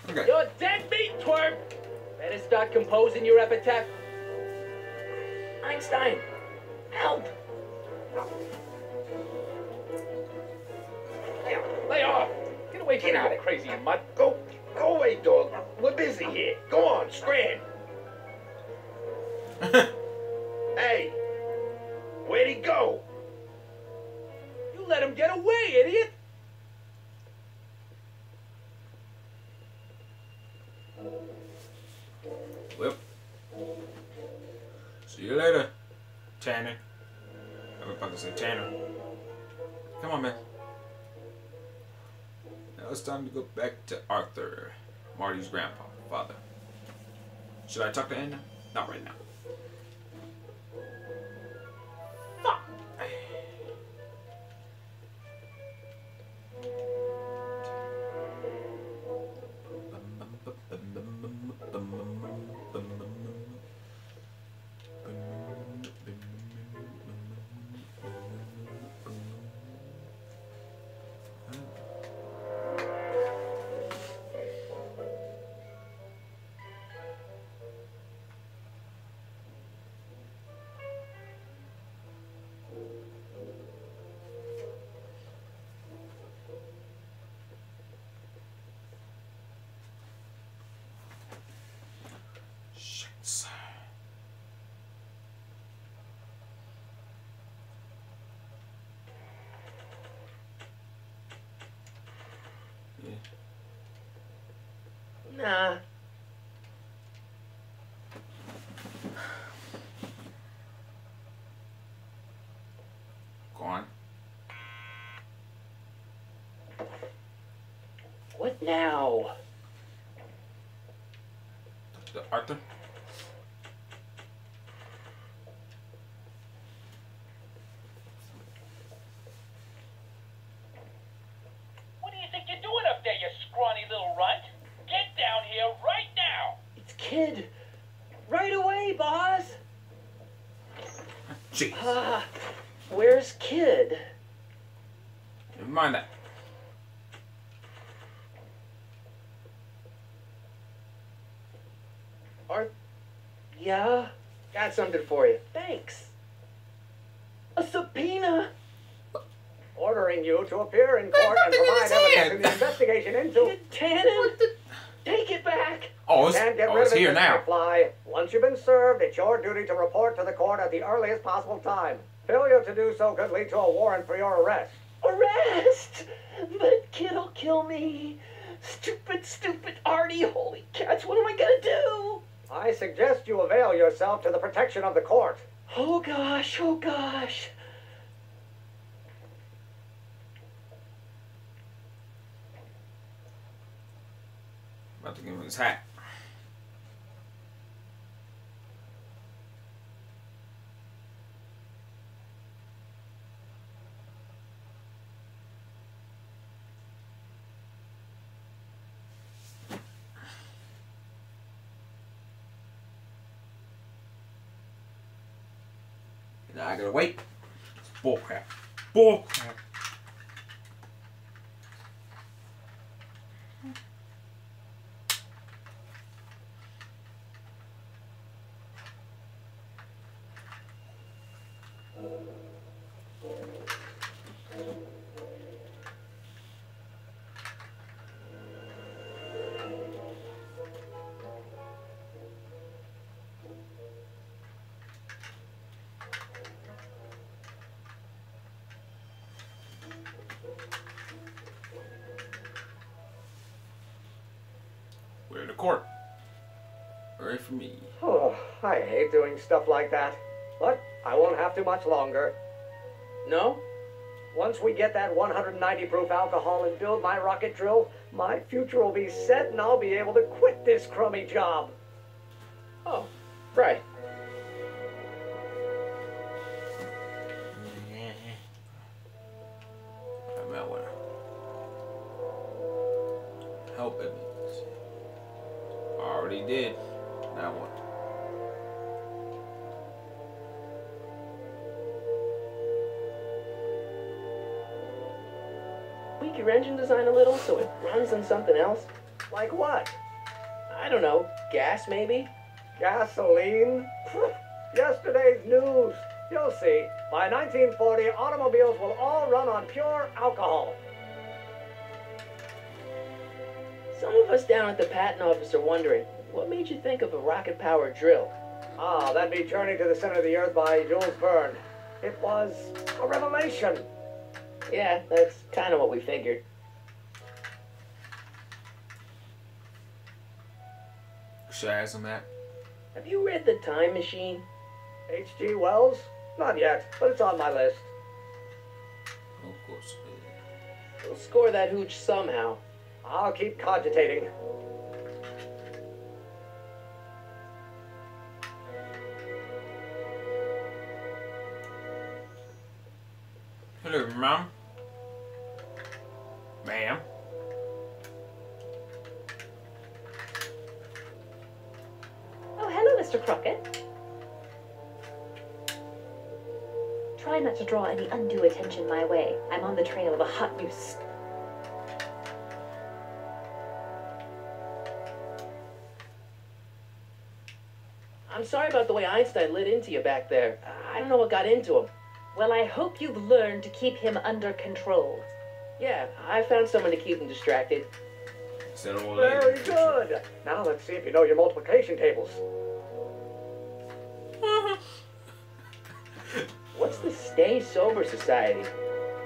Okay. You're dead meat, twerp! Better start composing your epitaph. Einstein, help! Lay off! Get away from me, you crazy mutt! Go away, dog. We're busy here. Go on, scram. Hey, where'd he go? You let him get away, idiot! Well, see you later, Tanner. I was about to say Tanner. Come on, man. Now it's time to go back to Arthur, Marty's grandpa, father. Should I talk to Anna? Not right now. Fuck. Shits. Yeah. Nah. Go on. What now? Arthur? What do you think you're doing up there, you scrawny little runt? Get down here right now! It's Kid. Right away, boss. Jeez. Where's Kid? Never mind that. Yeah? Got something for you. Thanks. A subpoena? Ordering you to appear in court and provide evidence in the investigation into... Kid Tannen? Take it back! Oh, Can't get rid it's of it, here Mr. now. McFly. Once you've been served, it's your duty to report to the court at the earliest possible time. Failure to do so could lead to a warrant for your arrest. Arrest! But Kid'll kill me. Stupid, stupid Artie. Holy cats, what am I gonna do? I suggest you avail yourself to the protection of the court. Oh gosh, oh gosh. About to give him his hat. Now I gotta wait. It's bullcrap. Bullcrap. We're in the court. Hooray for me. Oh, I hate doing stuff like that. But I won't have to much longer. No? Once we get that 190 proof alcohol and build my rocket drill, my future will be set and I'll be able to quit this crummy job. Oh, right. I might wanna help him. tweak your engine design a little so it runs on something else? Like what? I don't know, gas maybe? Gasoline? Yesterday's news. You'll see. By 1940, automobiles will all run on pure alcohol. Some of us down at the patent office are wondering, what made you think of a rocket-powered drill? Ah, that'd be Journey to the Center of the Earth by Jules Verne. It was a revelation. Yeah, that's kind of what we figured. Shaz on that. Have you read The Time Machine? H.G. Wells? Not yet, but it's on my list. Of course. We'll score that hooch somehow. I'll keep cogitating. Hello, Mom. Ma'am. Oh, hello, Mr. Crockett. Try not to draw any undue attention my way. I'm on the trail of a hot new I'm sorry about the way Einstein lit into you back there. I don't know what got into him. Well, I hope you've learned to keep him under control. Yeah, I found someone to keep him distracted. Very good. Now let's see if you know your multiplication tables. What's the Stay Sober Society?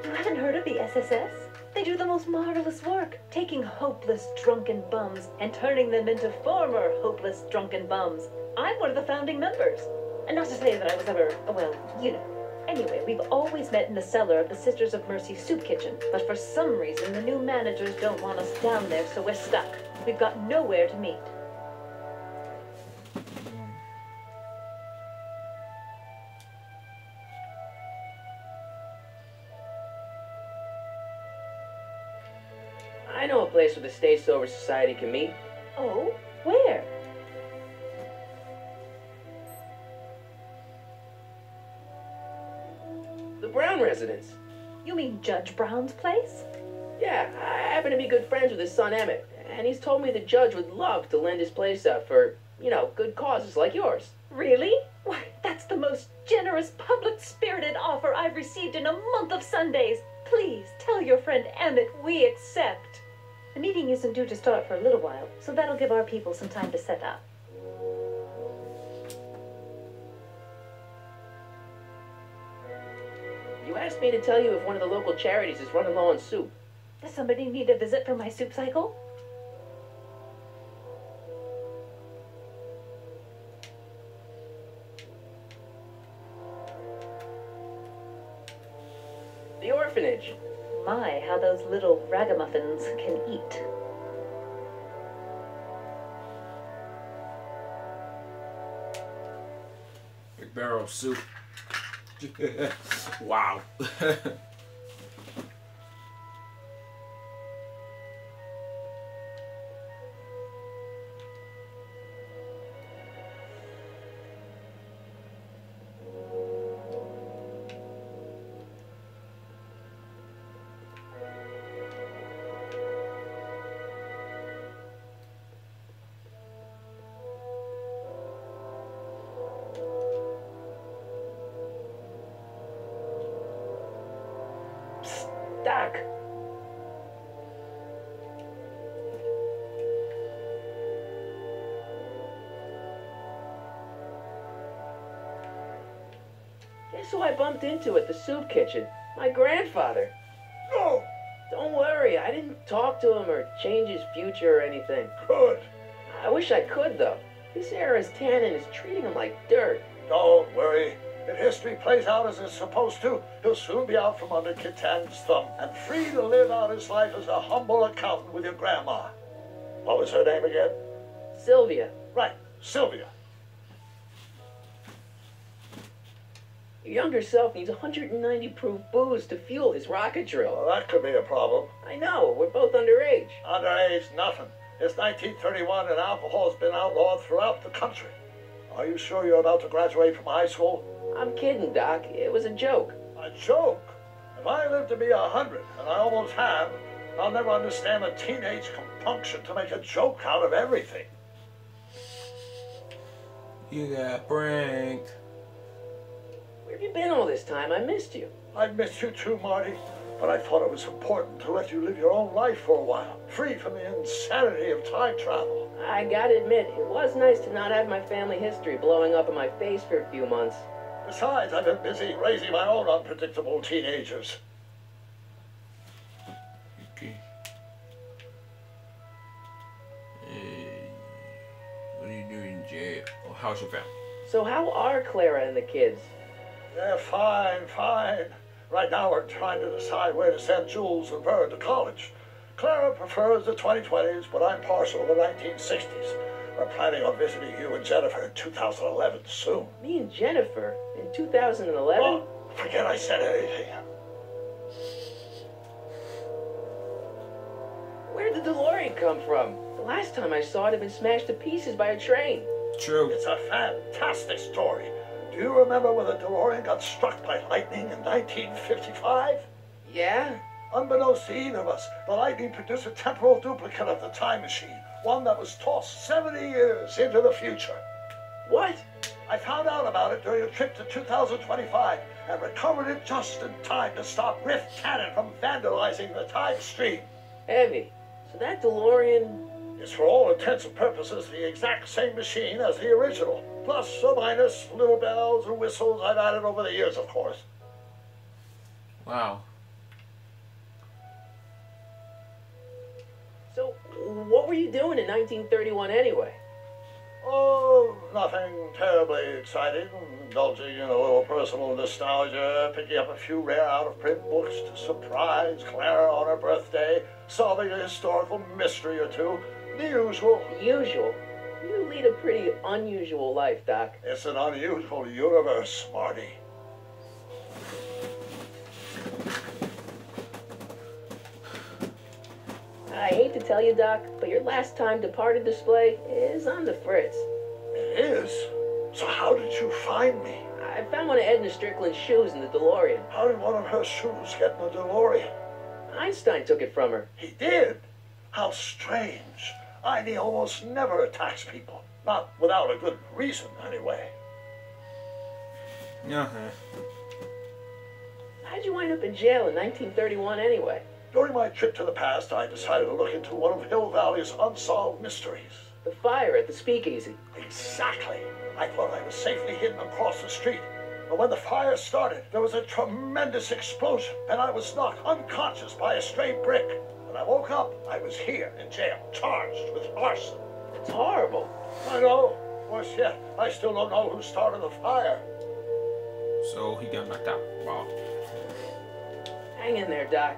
You haven't heard of the SSS? They do the most marvelous work, taking hopeless drunken bums and turning them into former hopeless drunken bums. I'm one of the founding members. And not to say that I was ever, well, you know. Anyway, we've always met in the cellar of the Sisters of Mercy soup kitchen, but for some reason the new managers don't want us down there, so we're stuck. We've got nowhere to meet. I know a place where the Stay Sober Society can meet. Oh? Where? The Brown residence. You mean Judge Brown's place? Yeah, I happen to be good friends with his son Emmett, and he's told me the judge would love to lend his place out for, you know, good causes like yours. Really? Why, that's the most generous, public-spirited offer I've received in a month of Sundays. Please, tell your friend Emmett we accept. The meeting isn't due to start for a little while, so that'll give our people some time to set up. You asked me to tell you if one of the local charities is running low on soup. Does somebody need a visit from my soup cycle? The orphanage. My, how those little ragamuffins can eat. Big barrel of soup. Wow. Doc. Guess who I bumped into at the soup kitchen? My grandfather. No! Don't worry, I didn't talk to him or change his future or anything. Good. I wish I could, though. This era's tannin is treating him like dirt. Don't worry. If history plays out as it's supposed to, he'll soon be out from under Kit Tan's thumb and free to live out his life as a humble accountant with your grandma. What was her name again? Sylvia. Right, Sylvia. Your younger self needs 190 proof booze to fuel his rocket drill. Well, that could be a problem. I know, we're both underage. Underage, nothing. It's 1931 and alcohol's been outlawed throughout the country. Are you sure you're about to graduate from high school? I'm kidding, Doc. It was a joke. A joke? If I live to be 100, and I almost have, I'll never understand the teenage compunction to make a joke out of everything. You got pranked. Where have you been all this time? I missed you. I missed you too, Marty. But I thought it was important to let you live your own life for a while, free from the insanity of time travel. I gotta admit, it was nice to not have my family history blowing up in my face for a few months. Besides, I've been busy raising my own unpredictable teenagers. Okay. What are you doing in jail? Oh, how's your family? So how are Clara and the kids? They're fine, fine. Right now we're trying to decide where to send Jules and Vern to college. Clara prefers the 2020s, but I'm partial to the 1960s. We're planning on visiting you and Jennifer in 2011 soon. Me and Jennifer? In 2011? Oh, forget I said anything. Where did the DeLorean come from? The last time I saw it had been smashed to pieces by a train. True. It's a fantastic story. Do you remember when the DeLorean got struck by lightning in 1955? Yeah? Unbeknownst to either of us, the lightning produced a temporal duplicate of the time machine, one that was tossed 70 years into the future. What? I found out about it during a trip to 2025 and recovered it just in time to stop Rift Cannon from vandalizing the time stream. Heavy. So that DeLorean... is for all intents and purposes the exact same machine as the original. Plus or minus little bells and whistles I've added over the years, of course. Wow. So, what were you doing in 1931 anyway? Oh, nothing terribly exciting. Indulging in a little personal nostalgia, picking up a few rare out-of-print books to surprise Clara on her birthday, solving a historical mystery or two. The usual. The usual? You lead a pretty unusual life, Doc. It's an unusual universe, Marty. I hate to tell you, Doc, but your last time departed display is on the fritz. It is? So how did you find me? I found one of Edna Strickland's shoes in the DeLorean. How did one of her shoes get in the DeLorean? Einstein took it from her. He did? How strange. Ivy almost never attacks people. Not without a good reason, anyway. Uh-huh. How'd you wind up in jail in 1931 anyway? During my trip to the past, I decided to look into one of Hill Valley's unsolved mysteries. The fire at the speakeasy. Exactly. I thought I was safely hidden across the street. But when the fire started, there was a tremendous explosion, and I was knocked unconscious by a stray brick. When I woke up, I was here in jail, charged with arson. It's horrible. I know. Worse yet, I still don't know who started the fire. So he got knocked out. Wow. Hang in there, Doc.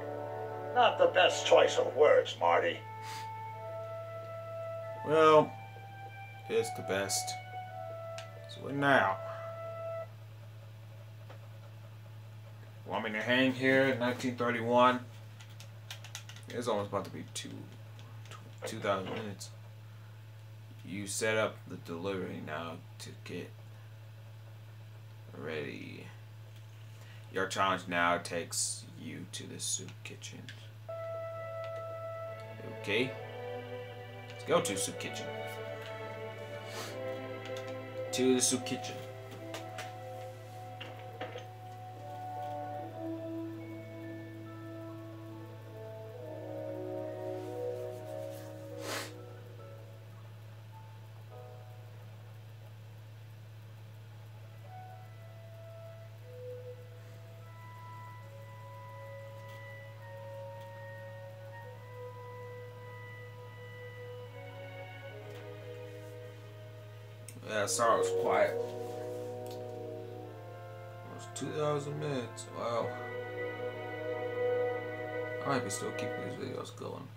Not the best choice of words, Marty. Well, it's the best. So what now? Want me to hang here in 1931? It's almost about to be 2,000 minutes. You set up the delivery now to get ready. Your challenge now takes you to the soup kitchen. Okay? Let's go to soup kitchen. To the soup kitchen. Yeah, sorry, it was quiet. It was 2,000 minutes. Wow. I might be still keeping these videos going.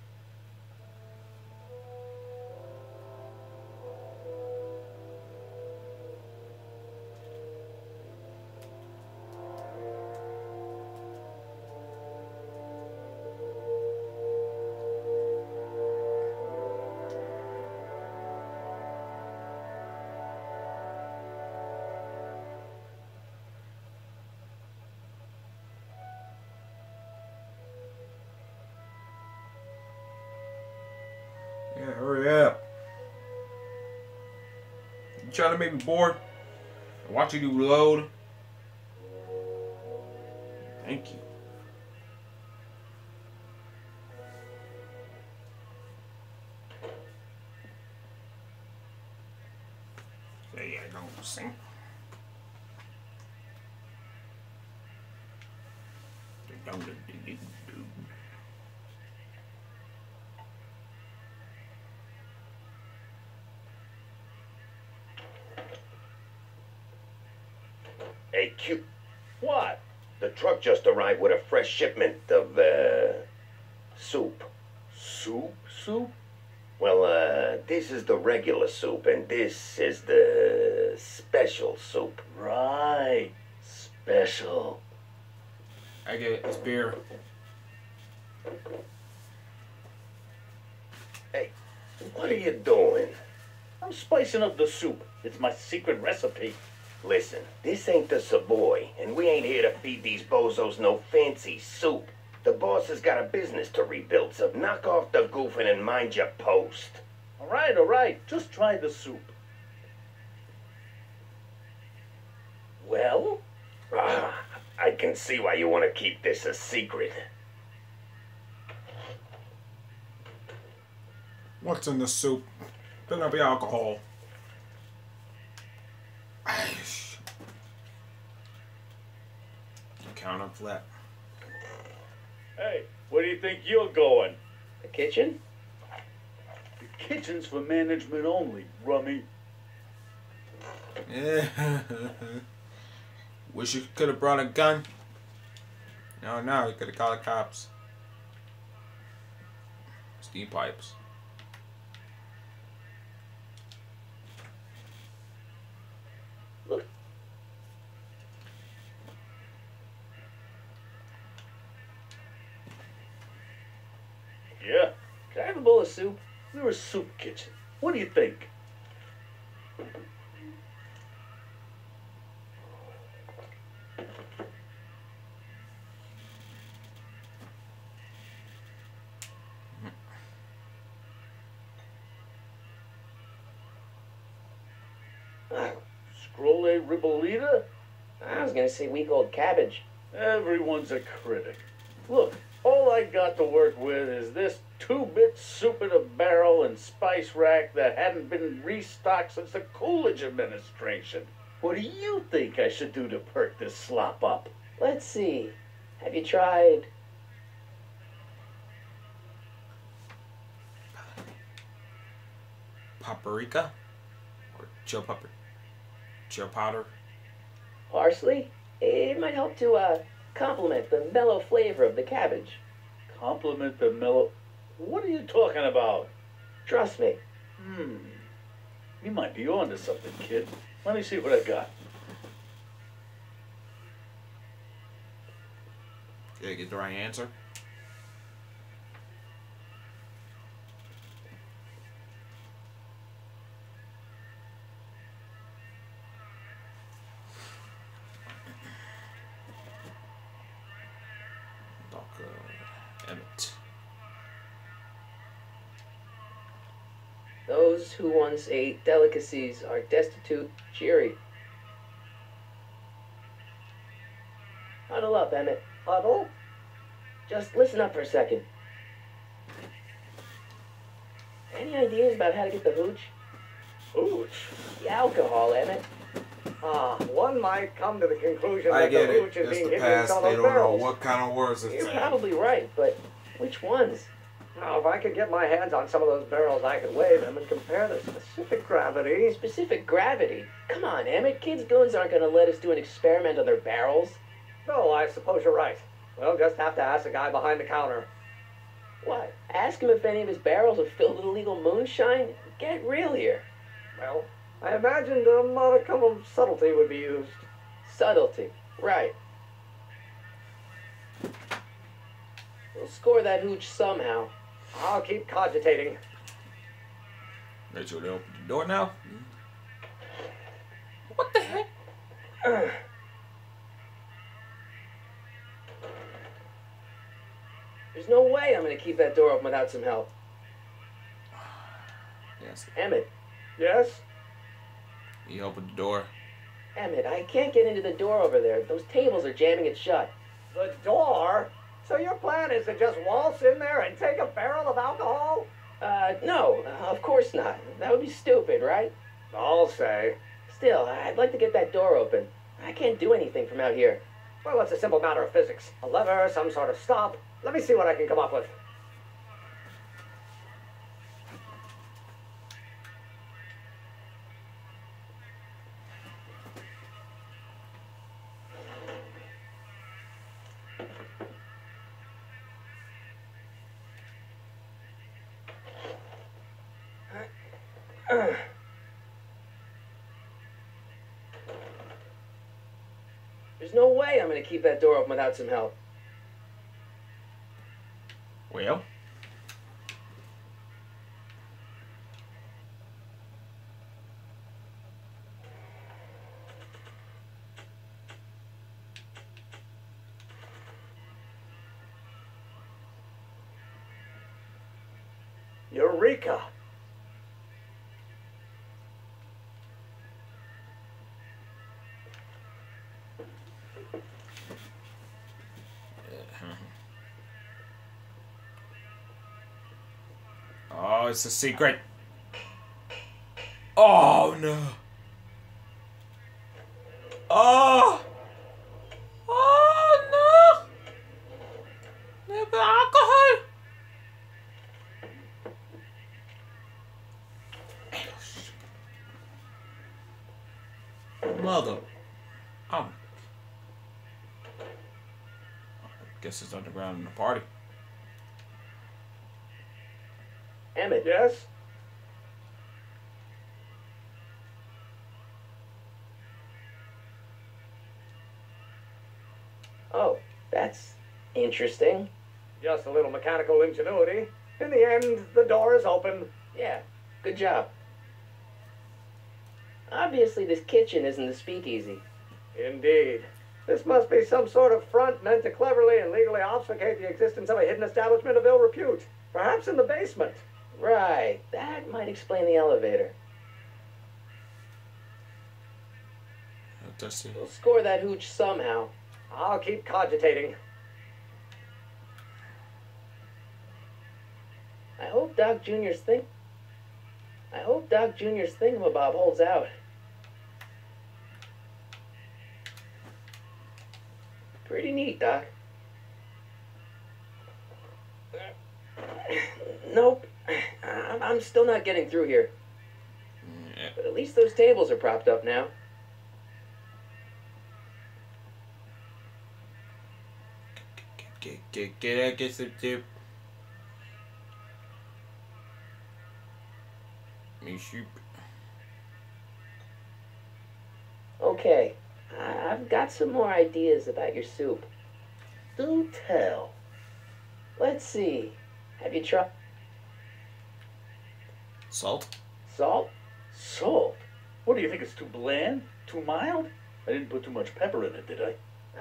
You trying to make me bored? Watching you load. Thank you. There you go, sing. Hey, Q. What? The truck just arrived with a fresh shipment of, soup. Soup? Soup? Well, this is the regular soup, and this is the special soup. Right. Special. I get it. It's beer. Hey, what are you doing? I'm spicing up the soup. It's my secret recipe. Listen, this ain't the Savoy, and we ain't here to feed these bozos no fancy soup. The boss has got a business to rebuild, so knock off the goofing and mind your post. All right. Just try the soup. Well? I can see why you want to keep this a secret. What's in the soup? Better not be alcohol. Count up flat. Hey, where do you think you're going? The kitchen? The kitchen's for management only, rummy. Yeah. Wish you could have brought a gun. No, you could have called the cops. Steam pipes. Look. Yeah, Can I have a bowl of soup? we're a soup kitchen. What do you think? Scrolle ribolita? I was gonna say week-old cabbage. Everyone's a critic. Look, all I got to work with is this 2-bit soup in a barrel and spice rack that hadn't been restocked since the Coolidge administration. What do you think I should do to perk this slop up? Let's see. Have you tried? Paprika? Or chill pepper? Chill powder? Parsley? It might help to, complement the mellow flavor of the cabbage. Compliment the mellow... What are you talking about? Trust me. You might be onto something, kid. Let me see what I got. Did I get the right answer? Emmett. Those who once ate delicacies are destitute, cheery. Huddle up, Emmett. Huddle? Just listen up for a second. Any ideas about how to get the hooch? Hooch? The alcohol, Emmett. One might come to the conclusion I that get the it. hooch is It's being the hidden past. inside They those don't know barrels. what kind of words it's You're saying. probably right, but which ones? Now, if I could get my hands on some of those barrels, I could weigh them and compare the specific gravity. Specific gravity? Come on, Emmett. Kids' goons aren't going to let us do an experiment on their barrels. No, I suppose you're right. We'll just have to ask the guy behind the counter. What? Ask him if any of his barrels are filled with illegal moonshine? Get real here. Well, I imagined a modicum of subtlety would be used. Subtlety. Right. We'll score that hooch somehow. I'll keep cogitating. Make sure they open the door now. What the heck? There's no way I'm going to keep that door open without some help. Yes. Emmett. Yes? He opened the door. Emmett, I can't get into the door over there. Those tables are jamming it shut. The door? So your plan is to just waltz in there and take a barrel of alcohol? No, of course not. That would be stupid, right? I'll say. Still, I'd like to get that door open. I can't do anything from out here. Well, it's a simple matter of physics. A lever, some sort of stop. Let me see what I can come up with. There's no way I'm gonna keep that door open without some help. Well. Eureka! Oh, it's a secret. Oh no. Oh. Oh no. Maybe alcohol. Mother. Oh. Guess it's underground in the party. Emmett. Yes? Oh, that's interesting. Just a little mechanical ingenuity. In the end, the door is open. Yeah, good job. Obviously, this kitchen isn't the speakeasy. Indeed. This must be some sort of front meant to cleverly and legally obfuscate the existence of a hidden establishment of ill repute. Perhaps in the basement. Right, that might explain the elevator. We'll score that hooch somehow. I'll keep cogitating. I hope Doc Jr.'s thingamabob holds out. Pretty neat, Doc. Nope. I'm still not getting through here. Yeah. But at least those tables are propped up now. Get some soup. Me soup. Okay, I've got some more ideas about your soup. Do tell. Let's see. Have you tried Salt? Salt? Salt? What do you think, it's too bland? Too mild? I didn't put too much pepper in it, did I?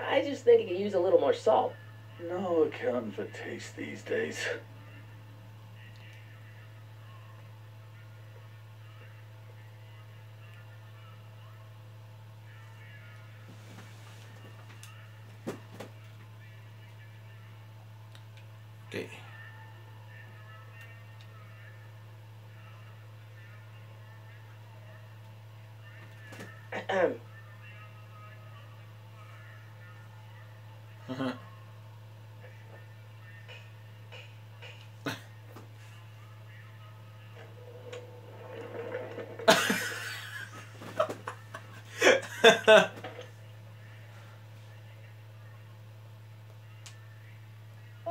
I just think it could use a little more salt. No accounting for taste these days. Okay.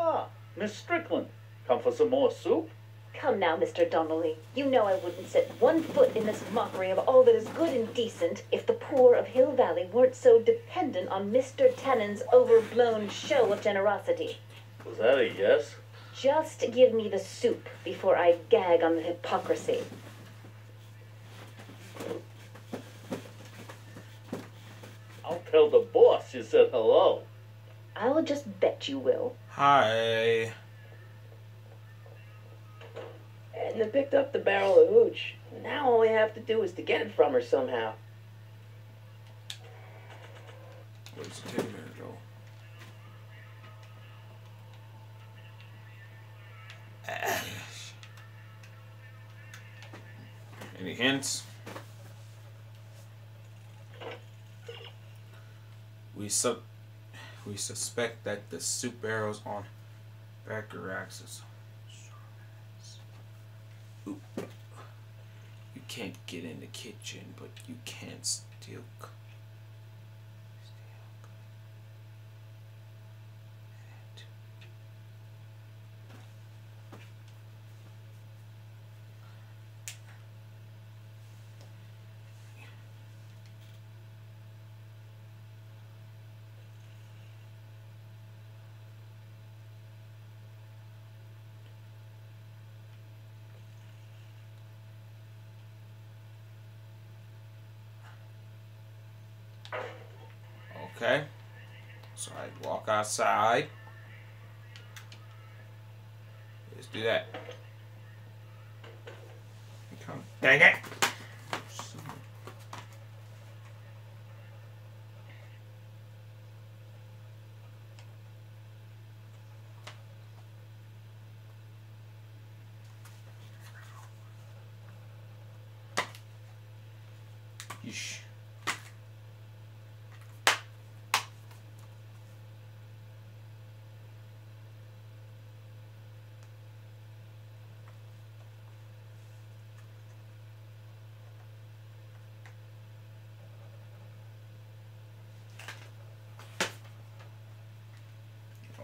Ah, Miss Strickland. Come for some more soup? Come now, Mr. Donnelly. You know I wouldn't set one foot in this mockery of all that is good and decent if the poor of Hill Valley weren't so dependent on Mr. Tannen's overblown show of generosity. Was that a yes? Just give me the soup before I gag on the hypocrisy. I'll tell the boss you said hello. I'll just bet you will. Hi. Edna picked up the barrel of hooch. Now all we have to do is to get it from her somehow. Where's the teddy bear go? Any hints? We suspect that the soup barrel's on Backer axis. Oop. You can't get in the kitchen, but you can steal. Okay, so I walk outside. Let's do that. Dang it! Yeesh.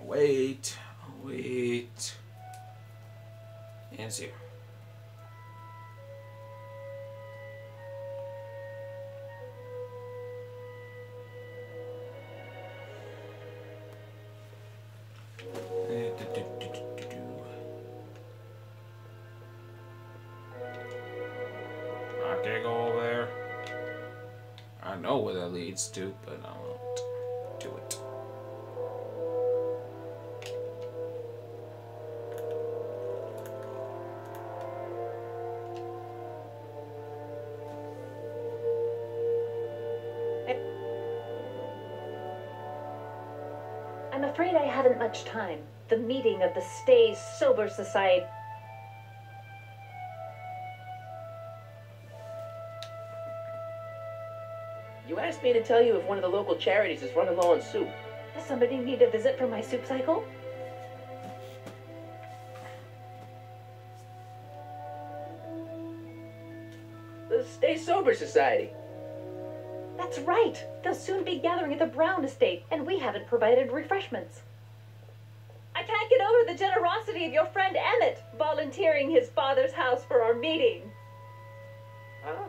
Wait. And see. I can't go over there. I know where that leads to, but I won't do it. I'm afraid I haven't much time. The meeting of the Stay Sober Society. You asked me to tell you if one of the local charities is running low on soup. Does somebody need a visit for my soup cycle? The Stay Sober Society. That's right. They'll soon be gathering at the Brown estate, and we haven't provided refreshments. I can't get over the generosity of your friend Emmett volunteering his father's house for our meeting. Huh?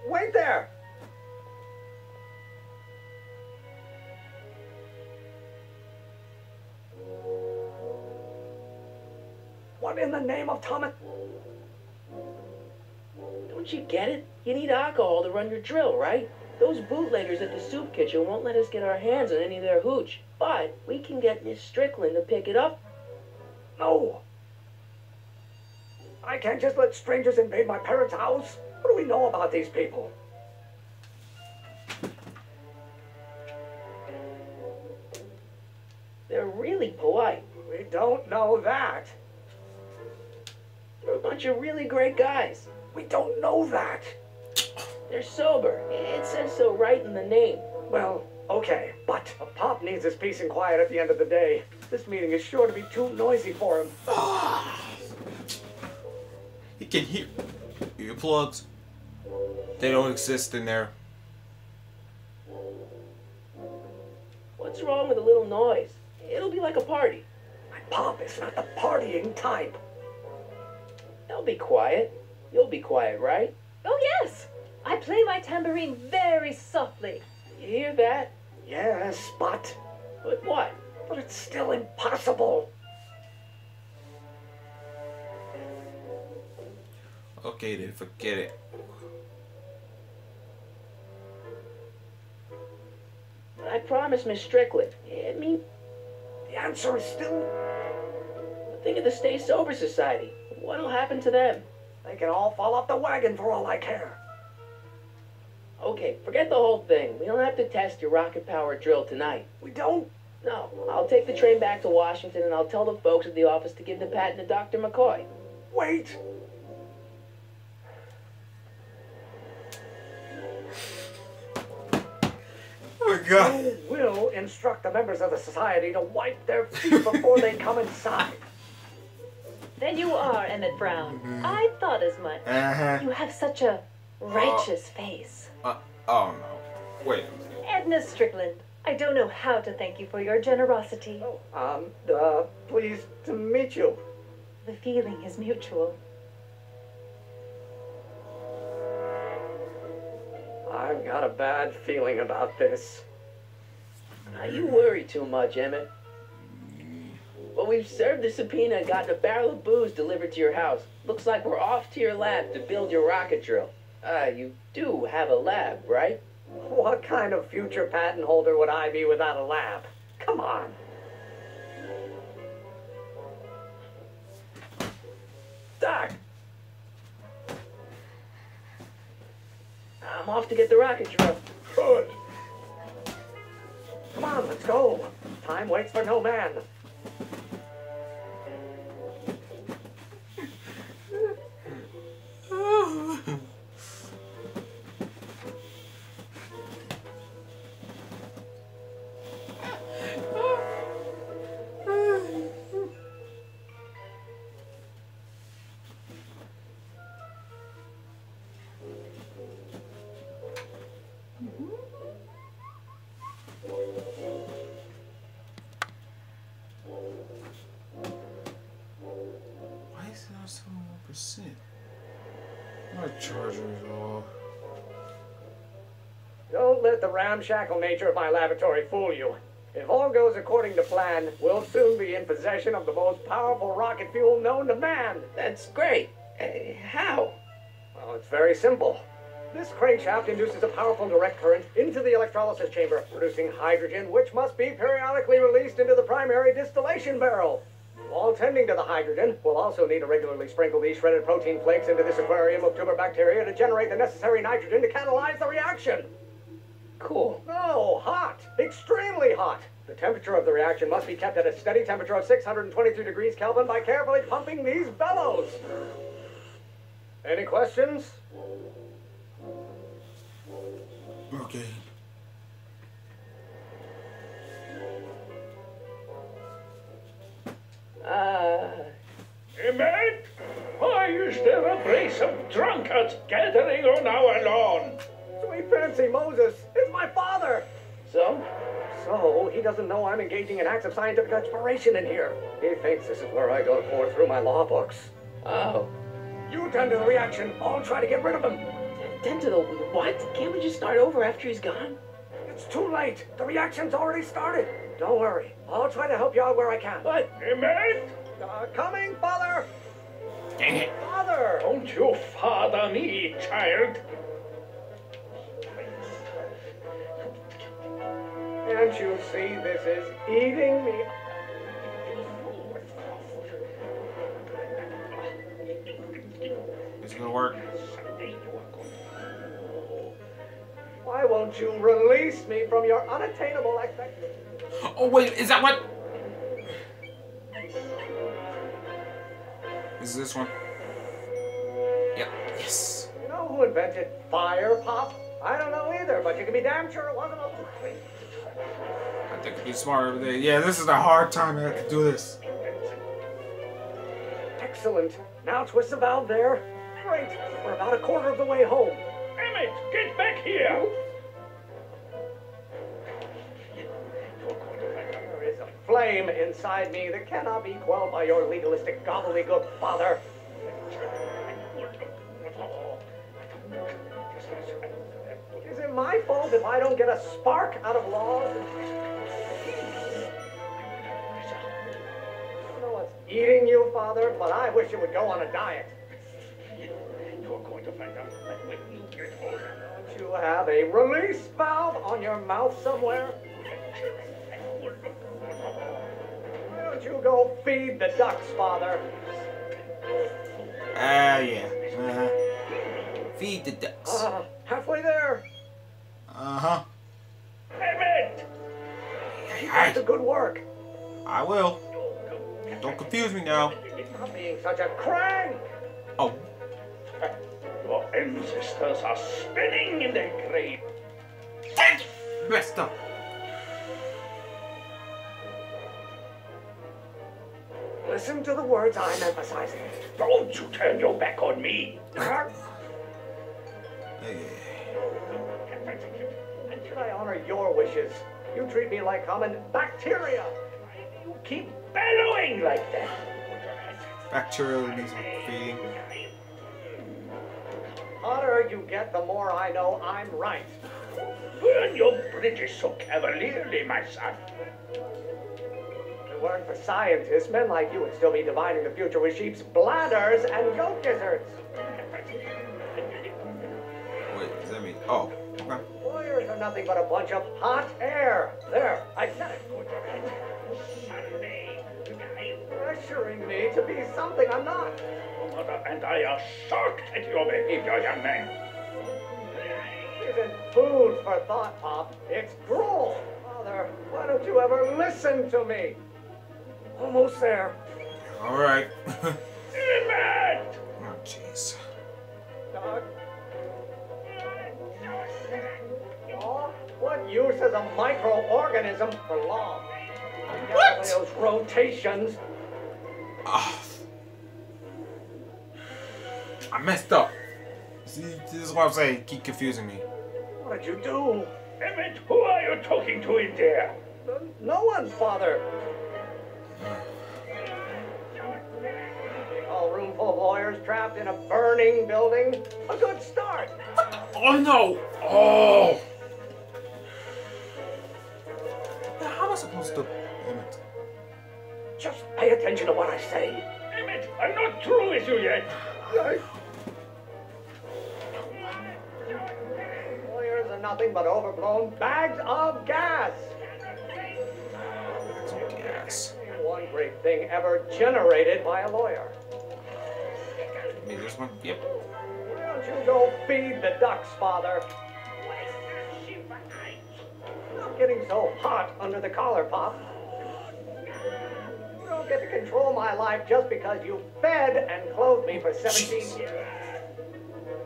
Wait there! What in the name of Thomas? Don't you get it? You need alcohol to run your drill, right? Those bootleggers at the soup kitchen won't let us get our hands on any of their hooch. But we can get Miss Strickland to pick it up. No! I can't just let strangers invade my parents' house. What do we know about these people? They're really polite. We don't know that. They're a bunch of really great guys. We don't know that. They're sober. It says so right in the name. Well, okay, but a Pop needs his peace and quiet at the end of the day. This meeting is sure to be too noisy for him. He can hear earplugs. They don't exist in there. What's wrong with a little noise? It'll be like a party. My Pop is not the partying type. They'll be quiet. You'll be quiet, right? Oh, yes. I play my tambourine very softly. You hear that? Yes, but what? But it's still impossible. Okay, then forget it. I promised Miss Strickland. I mean, the answer is still... Think of the Stay Sober Society. What'll happen to them? They can all fall off the wagon for all I care. Okay. Okay, forget the whole thing. We don't have to test your rocket-powered drill tonight. We don't? No, I'll take the train back to Washington and I'll tell the folks at the office to give the patent to Dr. McCoy. Wait! Oh my God. You will instruct the members of the society to wipe their feet before they come inside. Then you are Emmett Brown. I thought as much. You have such a righteous face. Oh no. Wait a minute. Edna Strickland, I don't know how to thank you for your generosity. Pleased to meet you. The feeling is mutual. I've got a bad feeling about this. Now, you worry too much, Emmett. Well, we've served the subpoena and gotten a barrel of booze delivered to your house. Looks like we're off to your lab to build your rocket drill. You do have a lab, right? What kind of future patent holder would I be without a lab? Come on. Doc! I'm off to get the rocket drill. Good. Come on, let's go. Time waits for no man. Why is it not 71%? My charger is off. Don't let the ramshackle nature of my laboratory fool you. If all goes according to plan, we'll soon be in possession of the most powerful rocket fuel known to man. That's great. How? Well, it's very simple. This crankshaft induces a powerful direct current into the electrolysis chamber, producing hydrogen, which must be periodically released into the primary distillation barrel. While tending to the hydrogen, we'll also need to regularly sprinkle these shredded protein flakes into this aquarium of tuber bacteria to generate the necessary nitrogen to catalyze the reaction. Cool. No, hot. Extremely hot. The temperature of the reaction must be kept at a steady temperature of 623 degrees Kelvin by carefully pumping these bellows. Any questions? Okay. Emmett, why is there a brace of drunkards gathering on our lawn? Sweet fancy Moses, it's my father. So? So, he doesn't know I'm engaging in acts of scientific exploration in here. He thinks this is where I go to pour through my law books. Oh. You tend to the reaction. I'll try to get rid of him. Tend to the what? Can't we just start over after he's gone? It's too late. The reaction's already started. Don't worry. I'll try to help you out where I can. But, Emmett? Coming, Father! Dang it. Father! Don't you father me, child. Can't you see this is eating me? It's gonna work. Why won't you release me from your unattainable expectations? Oh wait, is that what? Is this one? Yep. Yes. You know who invented fire pop? I don't know either, but you can be damn sure it wasn't a... I think it'd be smart every day. Yeah, this is a hard time I have to do this. Excellent. Now twist the valve there. Great. We're about a quarter of the way home. Emmett, get back here! There is a flame inside me that cannot be quelled by your legalistic gobbledygook, Father. Is it my fault if I don't get a spark out of laws? I don't know what's eating you, Father, but I wish you would go on a diet. You're going to find out when you get older. Don't you have a release valve on your mouth somewhere? Why don't you go feed the ducks, Father? Yeah. Feed the ducks. Halfway there. Uh-huh. Emmett! Keep up the good work. I will. Don't confuse me now. Stop being such a crank. Oh. Your ancestors are spinning in their grave. Messed up. Listen to the words I'm emphasizing. Don't you turn your back on me. And should I honor your wishes? You treat me like common bacteria. You keep bellowing like that. Bacterial needs feeding. The hotter you get, the more I know I'm right. Burn your bridges so cavalierly, my son. If it weren't for scientists, men like you would still be dividing the future with sheep's bladders and goat gizzards. Wait, does that mean? Oh, okay. Lawyers are nothing but a bunch of hot air. There, I said it. Pressuring me to be something I'm not. Your mother and I are shocked at your behavior, young man. This isn't food for thought, Pop. It's gruel. Father, why don't you ever listen to me? Almost there. All right. Emmett! Oh, jeez. Doug? Law? What use is a microorganism for law? What? Those rotations. Ah. I messed up. See, this is what I'm saying. Keep confusing me. What did you do? Emmett, who are you talking to in there? No one, Father. A room full of lawyers trapped in a burning building. A good start. Oh no! Oh! Now, how am I supposed to? Damn it. Just pay attention to what I say. Emmett, I'm not through with you yet. Lawyers are nothing but overblown bags of gas. Bags of gas. One great thing ever generated by a lawyer. Me, this one? Yep. Why don't you go feed the ducks, Father? Stop getting so hot under the collar, Pop. You don't get to control my life just because you fed and clothed me for 17 years.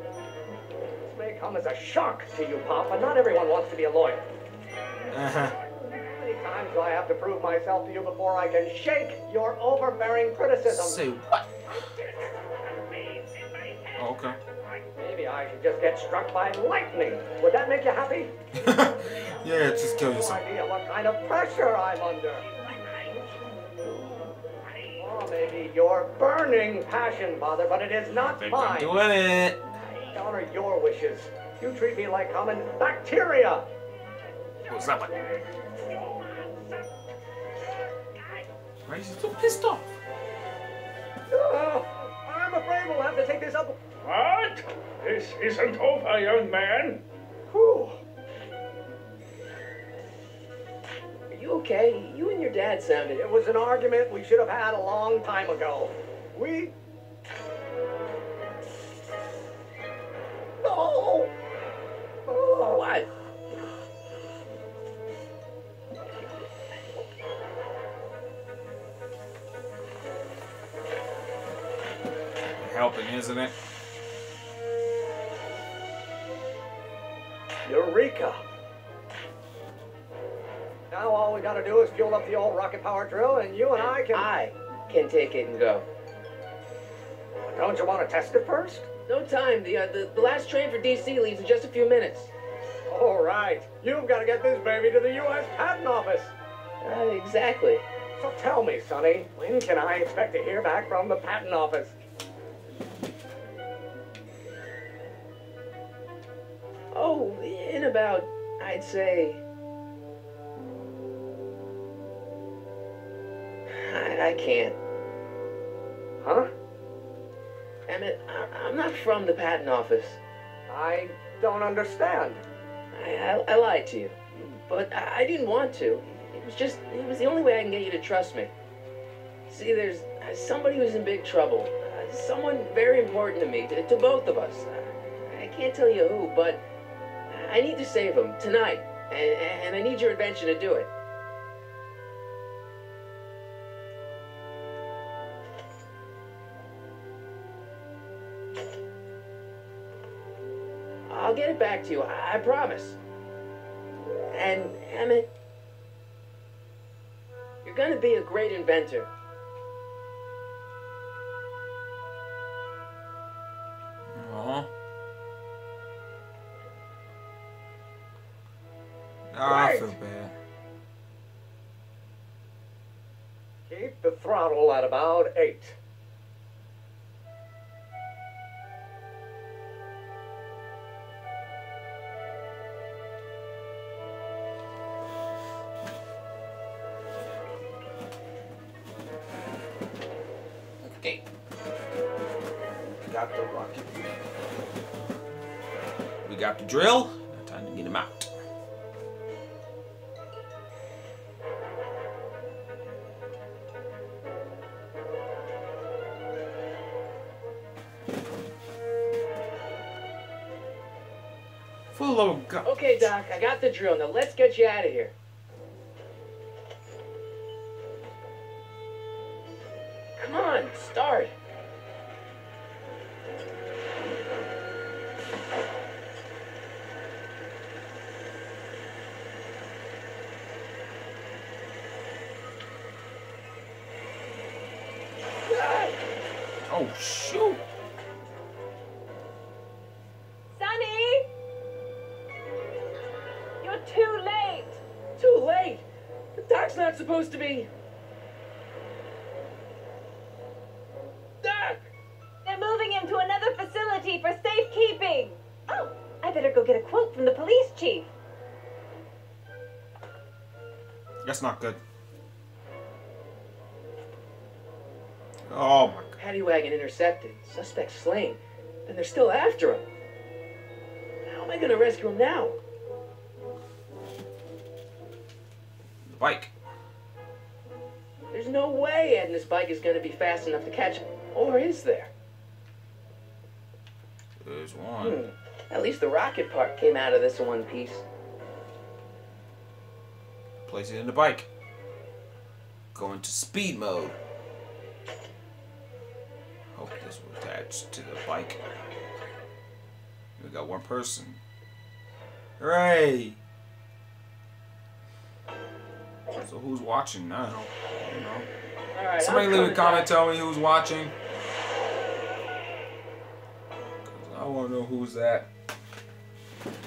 This may come as a shock to you, Pop, but not everyone wants to be a lawyer. Uh-huh. How many times do I have to prove myself to you before I can shake your overbearing criticism? Say what? Oh, okay. Maybe I should just get struck by lightning. Would that make you happy? Yeah, just kill yourself. No idea what kind of pressure I'm under. Or maybe your burning passion, Father, but it is not I'm mine. doing it. I honor your wishes. You treat me like common bacteria. What's that one? Why are you so pissed off? I'm afraid we'll have to take this up. What? This isn't over, young man. Whew. Are you okay? You and your dad sounded... It was an argument we should have had a long time ago. We... No! Oh, what? Helping, isn't it? Eureka! Now all we gotta do is fuel up the old rocket power drill and you and I can... I can take it and go. Don't you want to test it first? No time. The last train for DC leaves in just a few minutes. All right. You've got to get this baby to the U.S. Patent Office. Exactly. So tell me, Sonny, when can I expect to hear back from the Patent Office? Oh, in about, I'd say... I can't. Huh? Emmett, I'm not from the patent office. I don't understand. I lied to you. But I didn't want to. It was the only way I can get you to trust me. See, there's somebody who's in big trouble. Someone very important to me, to both of us. I can't tell you who, but I need to save him tonight, and I need your invention to do it. I'll get it back to you, I promise. And Emmett, you're gonna be a great inventor. Aw. I feel bad. Keep the throttle at about 8. Okay. Got the rocket. We got the drill. Now time to get him out. Full of guts. Okay, Doc, I got the drill. Now let's get you out of here. Come on, start. Oh, shoot. Sonny! You're too late! Too late. The Doc's not supposed to be. Doc! They're moving him to another facility for safekeeping! Oh, I better go get a quote from the police chief. That's not good. Oh my god. Paddy wagon intercepted. Suspect slain. And they're still after him. How am I gonna rescue him now? The bike. There's no way Ed and his bike is gonna be fast enough to catch him. Or is there? There's one. At least the rocket part came out of this in one piece. Place it in the bike. Go into speed mode. Hope this will attach to the bike. We got one person. Hooray! So who's watching now? I don't know. All right, Somebody I'm leave a coming comment, back. tell me who's watching. 'Cause I want to know who's that.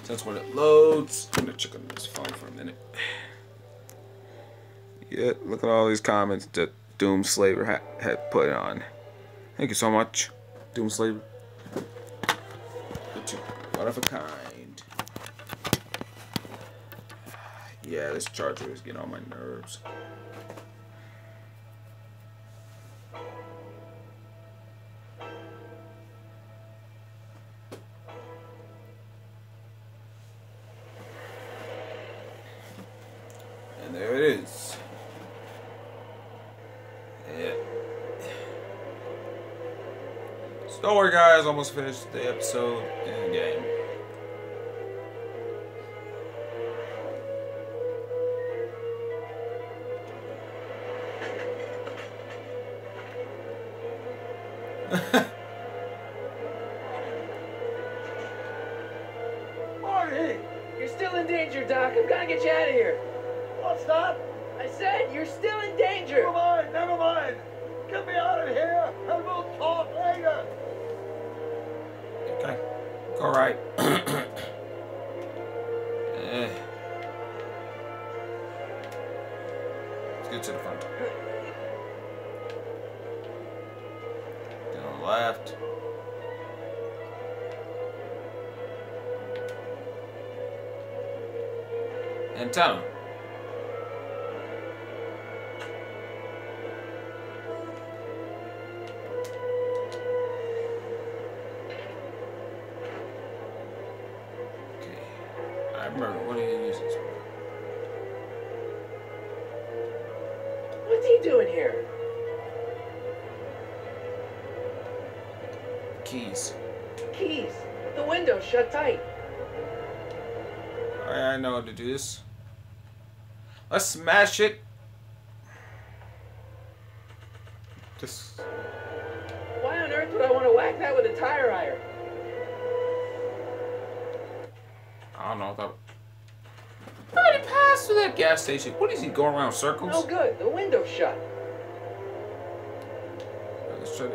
Since when it loads, I'm gonna check on this phone for a minute. Yeah, look at all these comments that Doom Slaver had put on. Thank you so much, Doom Slaver. You're one of a kind. Yeah, this charger is getting on my nerves. And there it is. Yeah. So don't worry guys, almost finished the episode in the game. Marty! You're still in danger, Doc. I'm gonna get you out of here. What's that? I said you're still in danger. Never mind, never mind. Get me out of here, and we'll talk later. Okay. Alright. Let's get to the front. Get on the left. Antenna. Okay. I remember, what do you use this for? What's he doing here? Keys. Keys. The window's shut tight. I know how to do this. Let's smash it. Just. Why on earth would I want to whack that with a tire iron? I don't know. How did he pass through that gas station? What is he going around in circles? No good. The window's shut. Let's try to.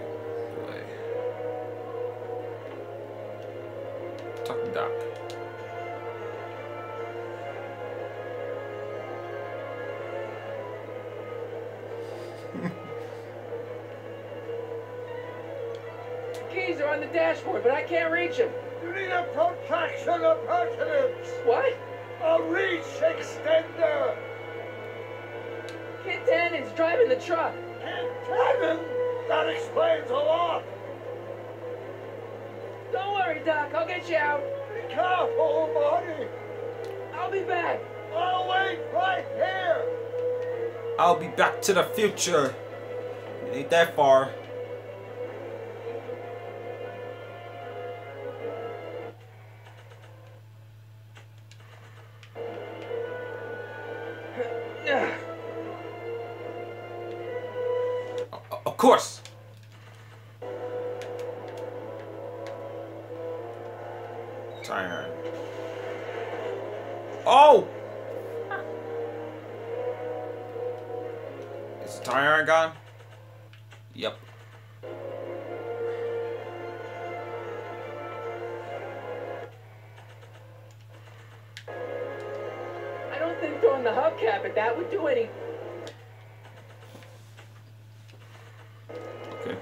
Talk to Doc. Keys are on the dashboard, but I can't reach them. You need a protraction appurtenance. What? A reach extender. Kid Tannen's driving the truck. And Tannen? That explains a lot. Don't worry, Doc. I'll get you out. Be careful, Marty. I'll be back. I'll wait right here. I'll be back to the future. It ain't that far. Of course. Tire iron. Oh! Is the tire iron gone? Yep. I don't think throwing the hubcap at that would do any. Okay.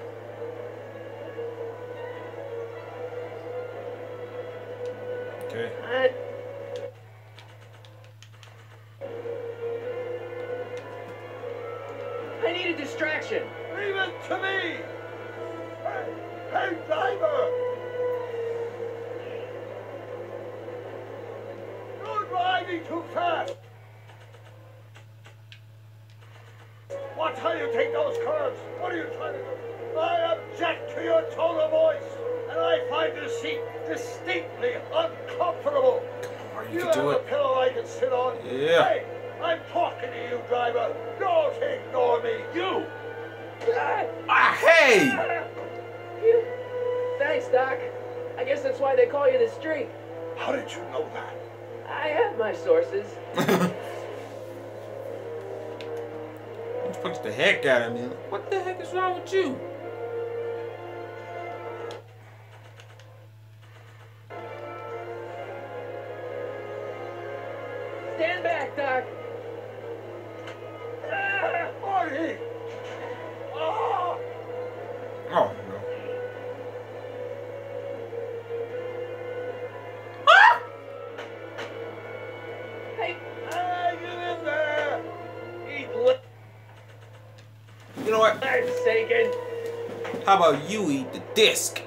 Okay. I need a distraction. Leave it to me. Hey, driver. You're driving too fast. Watch how you take those curves. What are you trying to do? I object to your tone of voice, and I find this seat distinctly uncomfortable. You You can do have it. a pillow I can sit on? Yeah. Hey, I'm talking to you, driver. Don't ignore me. You. Hey! You. Thanks, Doc. I guess that's why they call you the Streak. How did you know that? I have my sources. Let's punch the heck out of me. What the heck is wrong with you? Stand back, Doc. Marty! Ah! Oh, no. Hey, Hey, get in there! eat lip. You know what? I'm Sagan. How about you eat the disc?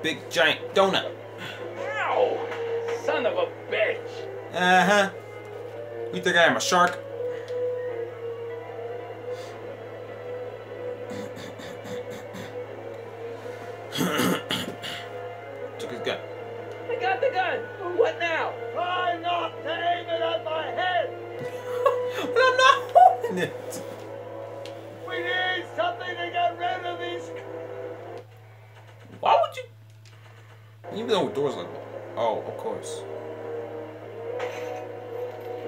Big giant donut. Ow! Son of a bitch. Uh-huh. You think I am a shark? Took his gun. I got the gun. What now? Try not to aim it at my head! But I'm not holding it. We need something to get rid of these. Why would you? Even though the doors like, oh, of course.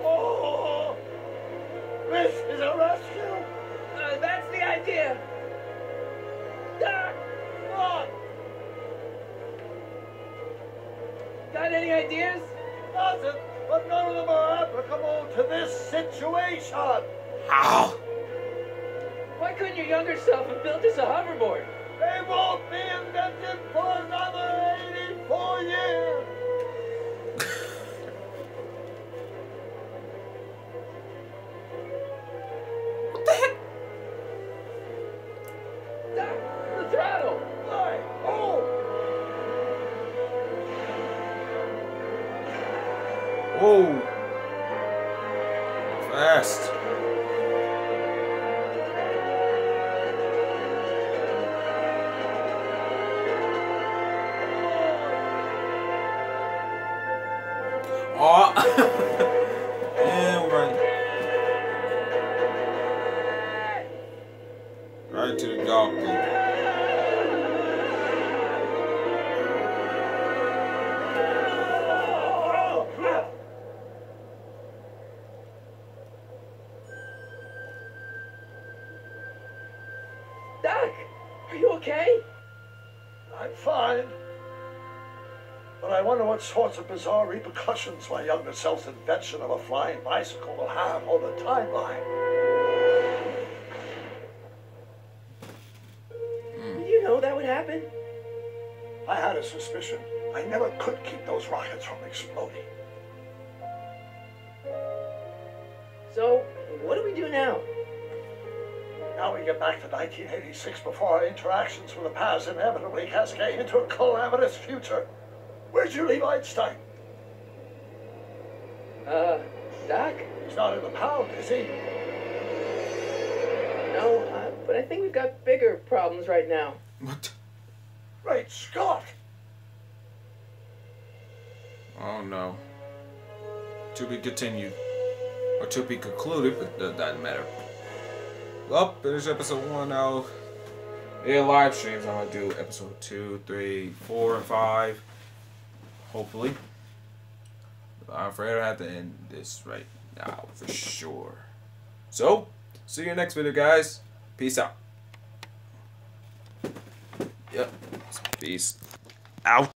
Oh! This is a rescue! That's the idea. Doc, What? got any ideas? Nothing, but none of them are applicable to this situation. Ow! Why couldn't your younger self have built us a hoverboard? They won't be invented for another 84 years. What the heck? Doc, the throttle. Why? Oh! Whoa! Fast. Oh! go. Doc, are you okay? I'm fine. But I wonder what sorts of bizarre repercussions my younger self's invention of a flying bicycle will have on the timeline. Did you know that would happen? I had a suspicion. I never could keep those rockets from exploding. So, what do we do now? Now we get back to 1986 before our interactions with the past inevitably cascade into a calamitous future. Where'd you leave Einstein? Doc? He's not in the pound, is he? No, but I think we've got bigger problems right now. What? Great Scott! Oh no. To be continued. Or to be concluded, but that doesn't matter. Well, finish episode 1 now. Yeah, live streams. I'm gonna do episode 2, 3, 4, and 5. Hopefully. I'm afraid I have to end this right now for sure. So, see you next video, guys. Peace out. Yep. Peace out.